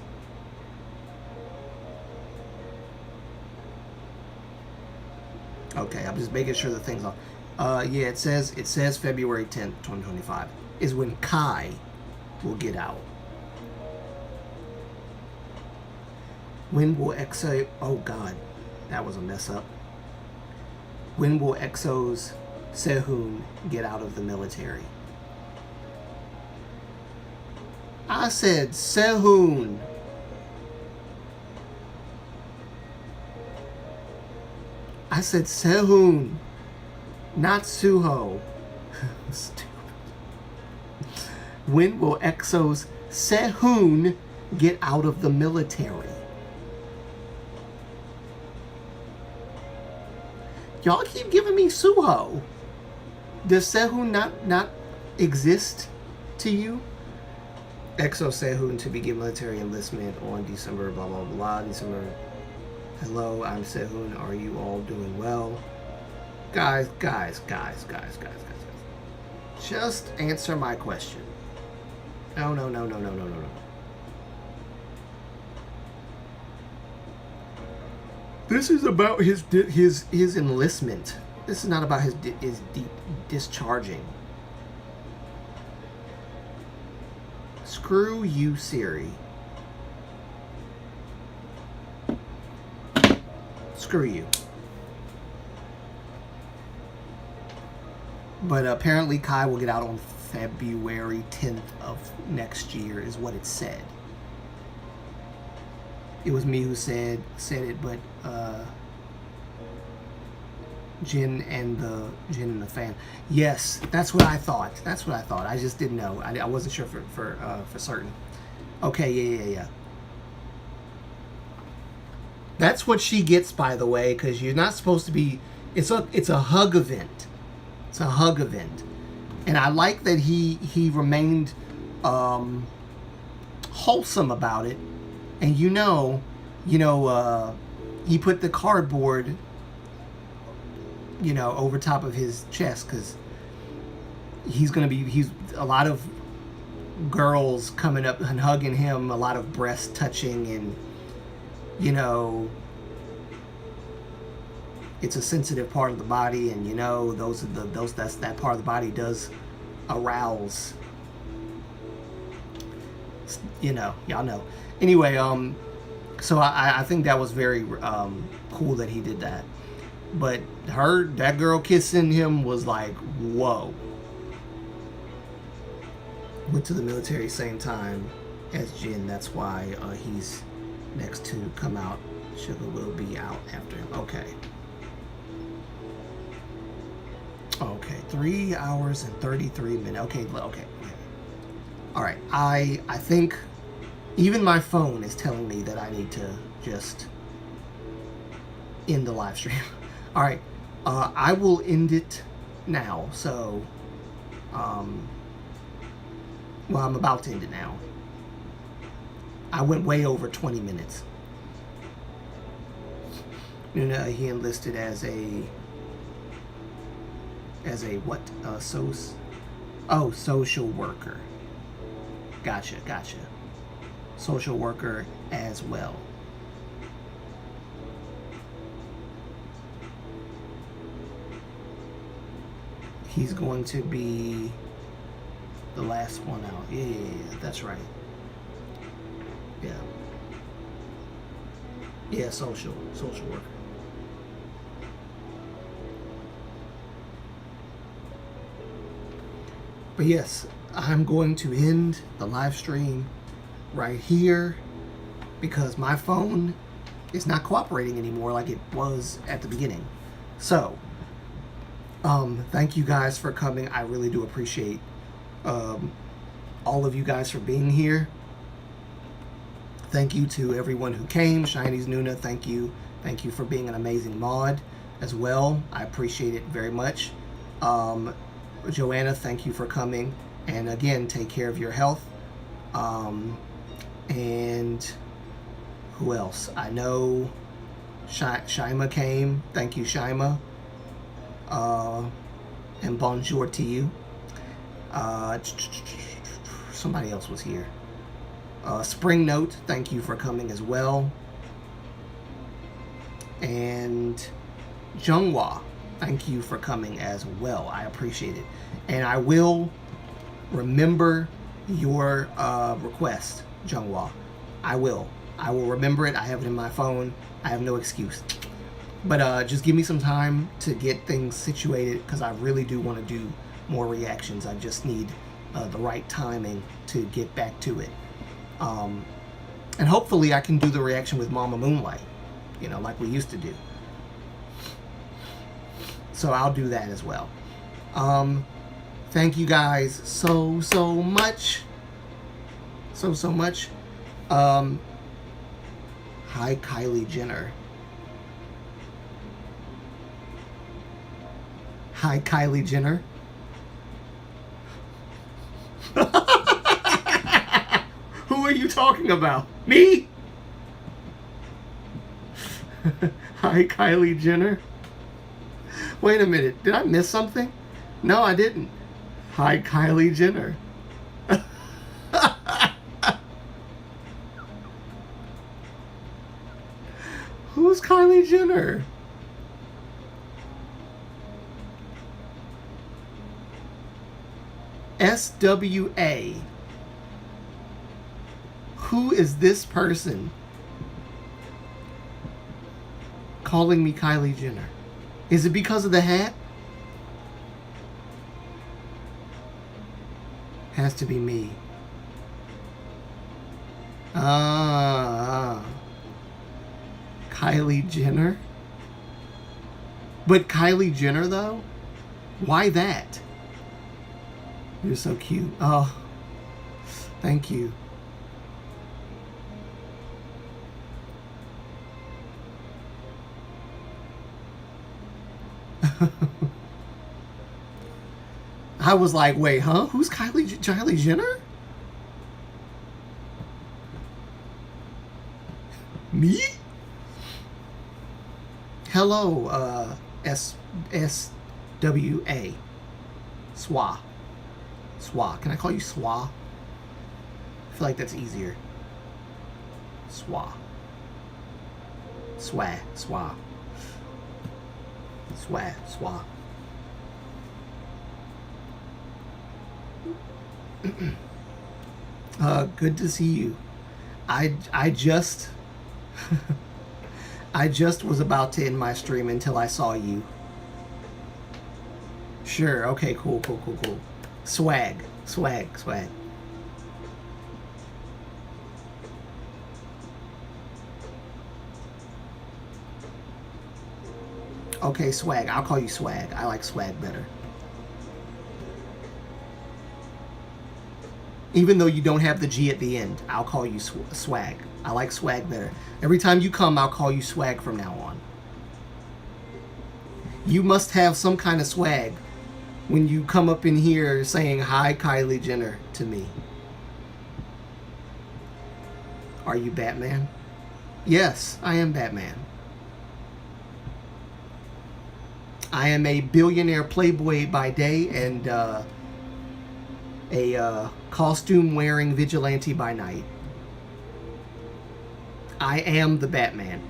Okay, I'm just making sure the thing's on. Yeah, it says February 10th, 2025 is when Kai will get out. When will EXO... Oh, God. That was a mess up. When will EXO's Sehun get out of the military? I said Sehun. I said Sehun, not Suho. Stupid. When will EXO's Sehun get out of the military? Y'all keep giving me Suho. Does Sehun not exist to you? EXO Sehun to begin military enlistment on December blah blah blah. December. Hello, I'm Sehun. Are you all doing well? Guys. Just answer my question. No. This is about his enlistment. This is not about his deep discharging. Screw you, Siri. Screw you. But apparently Kai will get out on February 10th of next year is what it said. It was me who said it, but Jin and the fan. Yes, that's what I thought. I just didn't know. I wasn't sure for certain. Okay, yeah. That's what she gets, by the way, because you're not supposed to be. It's a hug event. It's a hug event, and I like that he remained wholesome about it. And he put the cardboard, over top of his chest because he's a lot of girls coming up and hugging him, a lot of breast touching, and it's a sensitive part of the body, and that part of the body does arouse. Y'all know. Anyway, so I think that was very cool that he did that. But that girl kissing him was like, whoa. Went to the military same time as Jin. That's why he's next to come out. Sugar will be out after him. Okay. 3 hours and 33 minutes. Okay. All right. I think even my phone is telling me that I need to just end the live stream. All right. I will end it now. So, I'm about to end it now. I went way over 20 minutes. He enlisted as a what? Social worker. Gotcha. Social worker as well. He's going to be the last one out. Yeah, that's right. Yeah, social worker. But yes, I'm going to end the live stream right here because my phone is not cooperating anymore like it was at the beginning. So, thank you guys for coming. I really do appreciate all of you guys for being here. Thank you to everyone who came. Shiny's Nuna, thank you. Thank you for being an amazing mod as well. I appreciate it very much. Joanna, thank you for coming. And again, take care of your health. And who else? I know Shaima came. Thank you, Shaima. And bonjour to you. Somebody else was here. Spring Note, thank you for coming as well. And Jungwa, thank you for coming as well. I appreciate it. And I will remember your request, Jungwa. I will remember it. I have it in my phone. I have no excuse. But just give me some time to get things situated because I really do want to do more reactions. I just need the right timing to get back to it. And hopefully I can do the reaction with Mama Moonlight, like we used to do. So I'll do that as well. Thank you guys so much. So much. Hi, Kylie Jenner. Hi, Kylie Jenner. Who are you talking about? Me? Hi, Kylie Jenner. Wait a minute. Did I miss something? No, I didn't. Hi, Kylie Jenner. Who's Kylie Jenner? SWA. Who is this person calling me Kylie Jenner? Is it because of the hat? Has to be me. Kylie Jenner? But Kylie Jenner, though? Why that? You're so cute. Oh, thank you. I was like, wait, huh? Who's Kylie Jenner? Me? Hello, SWA. Swa. Swa. Can I call you Swa? I feel like that's easier. Swa. Swa. Swa. Swa. Swa. Good to see you. I just I just was about to end my stream until I saw you. Sure, okay, cool. Swag. Okay, swag. I'll call you swag. I like swag better. Even though you don't have the G at the end, I'll call you swag. I like swag better. Every time you come, I'll call you swag from now on. You must have some kind of swag when you come up in here saying, hi, Kylie Jenner, to me. Are you Batman? Yes, I am Batman. I am a billionaire playboy by day and a costume-wearing vigilante by night. I am the Batman.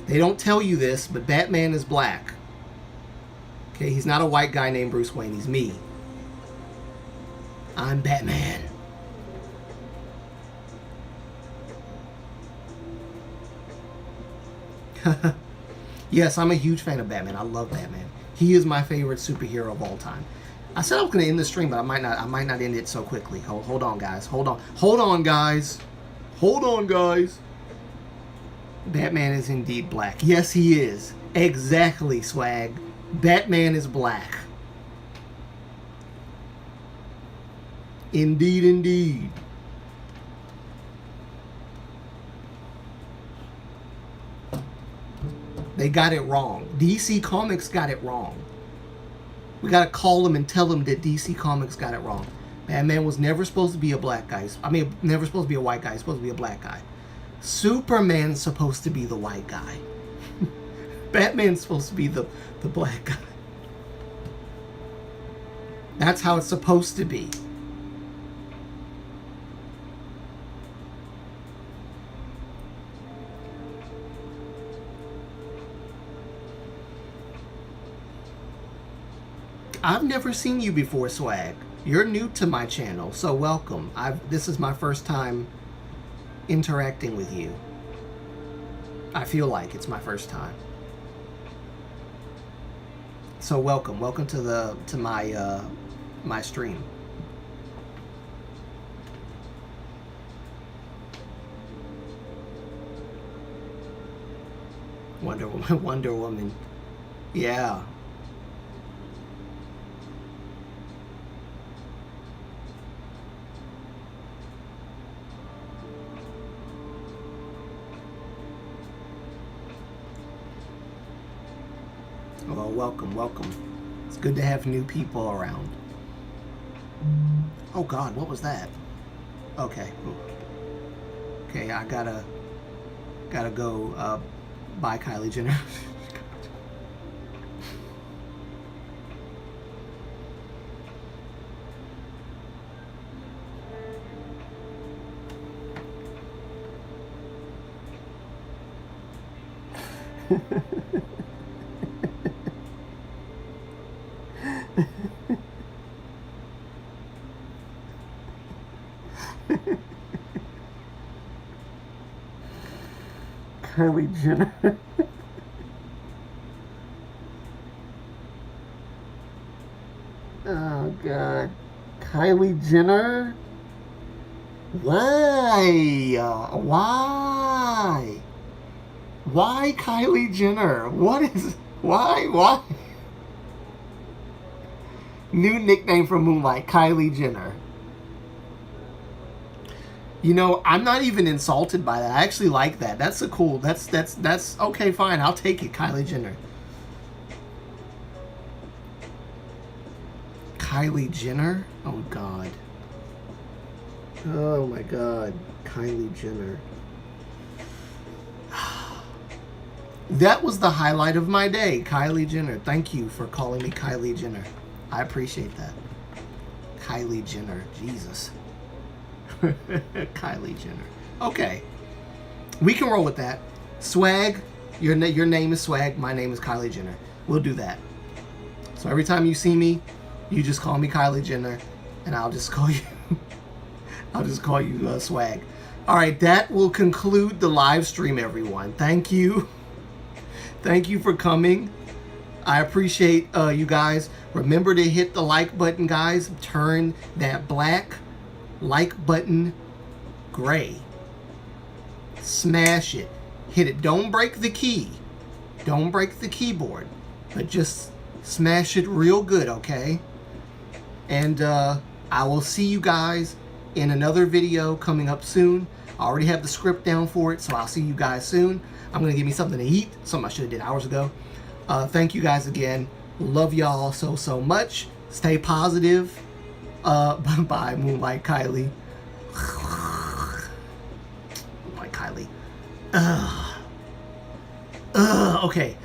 They don't tell you this, but Batman is black. Okay, he's not a white guy named Bruce Wayne. He's me. I'm Batman. Yes, I'm a huge fan of Batman. I love Batman. He is my favorite superhero of all time. I said I was going to end the stream, but I might not end it so quickly. Hold on, guys. Hold on, guys. Batman is indeed black. Yes, he is. Exactly, swag. Batman is black. Indeed. They got it wrong. DC Comics got it wrong. We gotta call them and tell them that DC Comics got it wrong. Batman was never supposed to be a black guy. I mean, never supposed to be a white guy. He's supposed to be a black guy. Superman's supposed to be the white guy. Batman's supposed to be the black guy. That's how it's supposed to be. I've never seen you before, swag. You're new to my channel, so welcome. This is my first time interacting with you. I feel like it's my first time. So welcome to my my stream. Wonder Woman. Yeah. Well, welcome, welcome. It's good to have new people around. Oh God, what was that? Okay. Okay, I gotta go buy Kylie Jenner. Kylie Jenner. Oh God, Kylie Jenner. Why? Why? Why Kylie Jenner? What is? Why? Why? New nickname for Moonlight, Kylie Jenner. You know, I'm not even insulted by that. I actually like that. That's a cool. That's okay. Fine, I'll take it. Kylie Jenner. Kylie Jenner. Oh God. Oh my God. Kylie Jenner. That was the highlight of my day. Kylie Jenner. Thank you for calling me Kylie Jenner. I appreciate that. Kylie Jenner. Jesus. Kylie Jenner. Okay. We can roll with that. Swag. Your name is Swag. My name is Kylie Jenner. We'll do that. So every time you see me, you just call me Kylie Jenner, and I'll just call you. I'll just call you Swag. All right. That will conclude the live stream, everyone. Thank you. Thank you for coming. I appreciate you guys. Remember to hit the like button, guys. Turn that black like button gray. Smash it. Hit it. Don't break the key. Don't break the keyboard. But just smash it real good, okay? And I will see you guys in another video coming up soon. I already have the script down for it, so I'll see you guys soon. I'm going to give me something to eat. Something I should have did hours ago. Thank you guys again. Love y'all so much. Stay positive. Bye, Moonlight Kylie. Moonlight Kylie. Okay.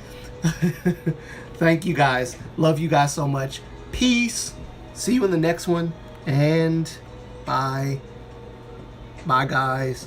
Thank you guys. Love you guys so much. Peace. See you in the next one. And bye. Bye, guys.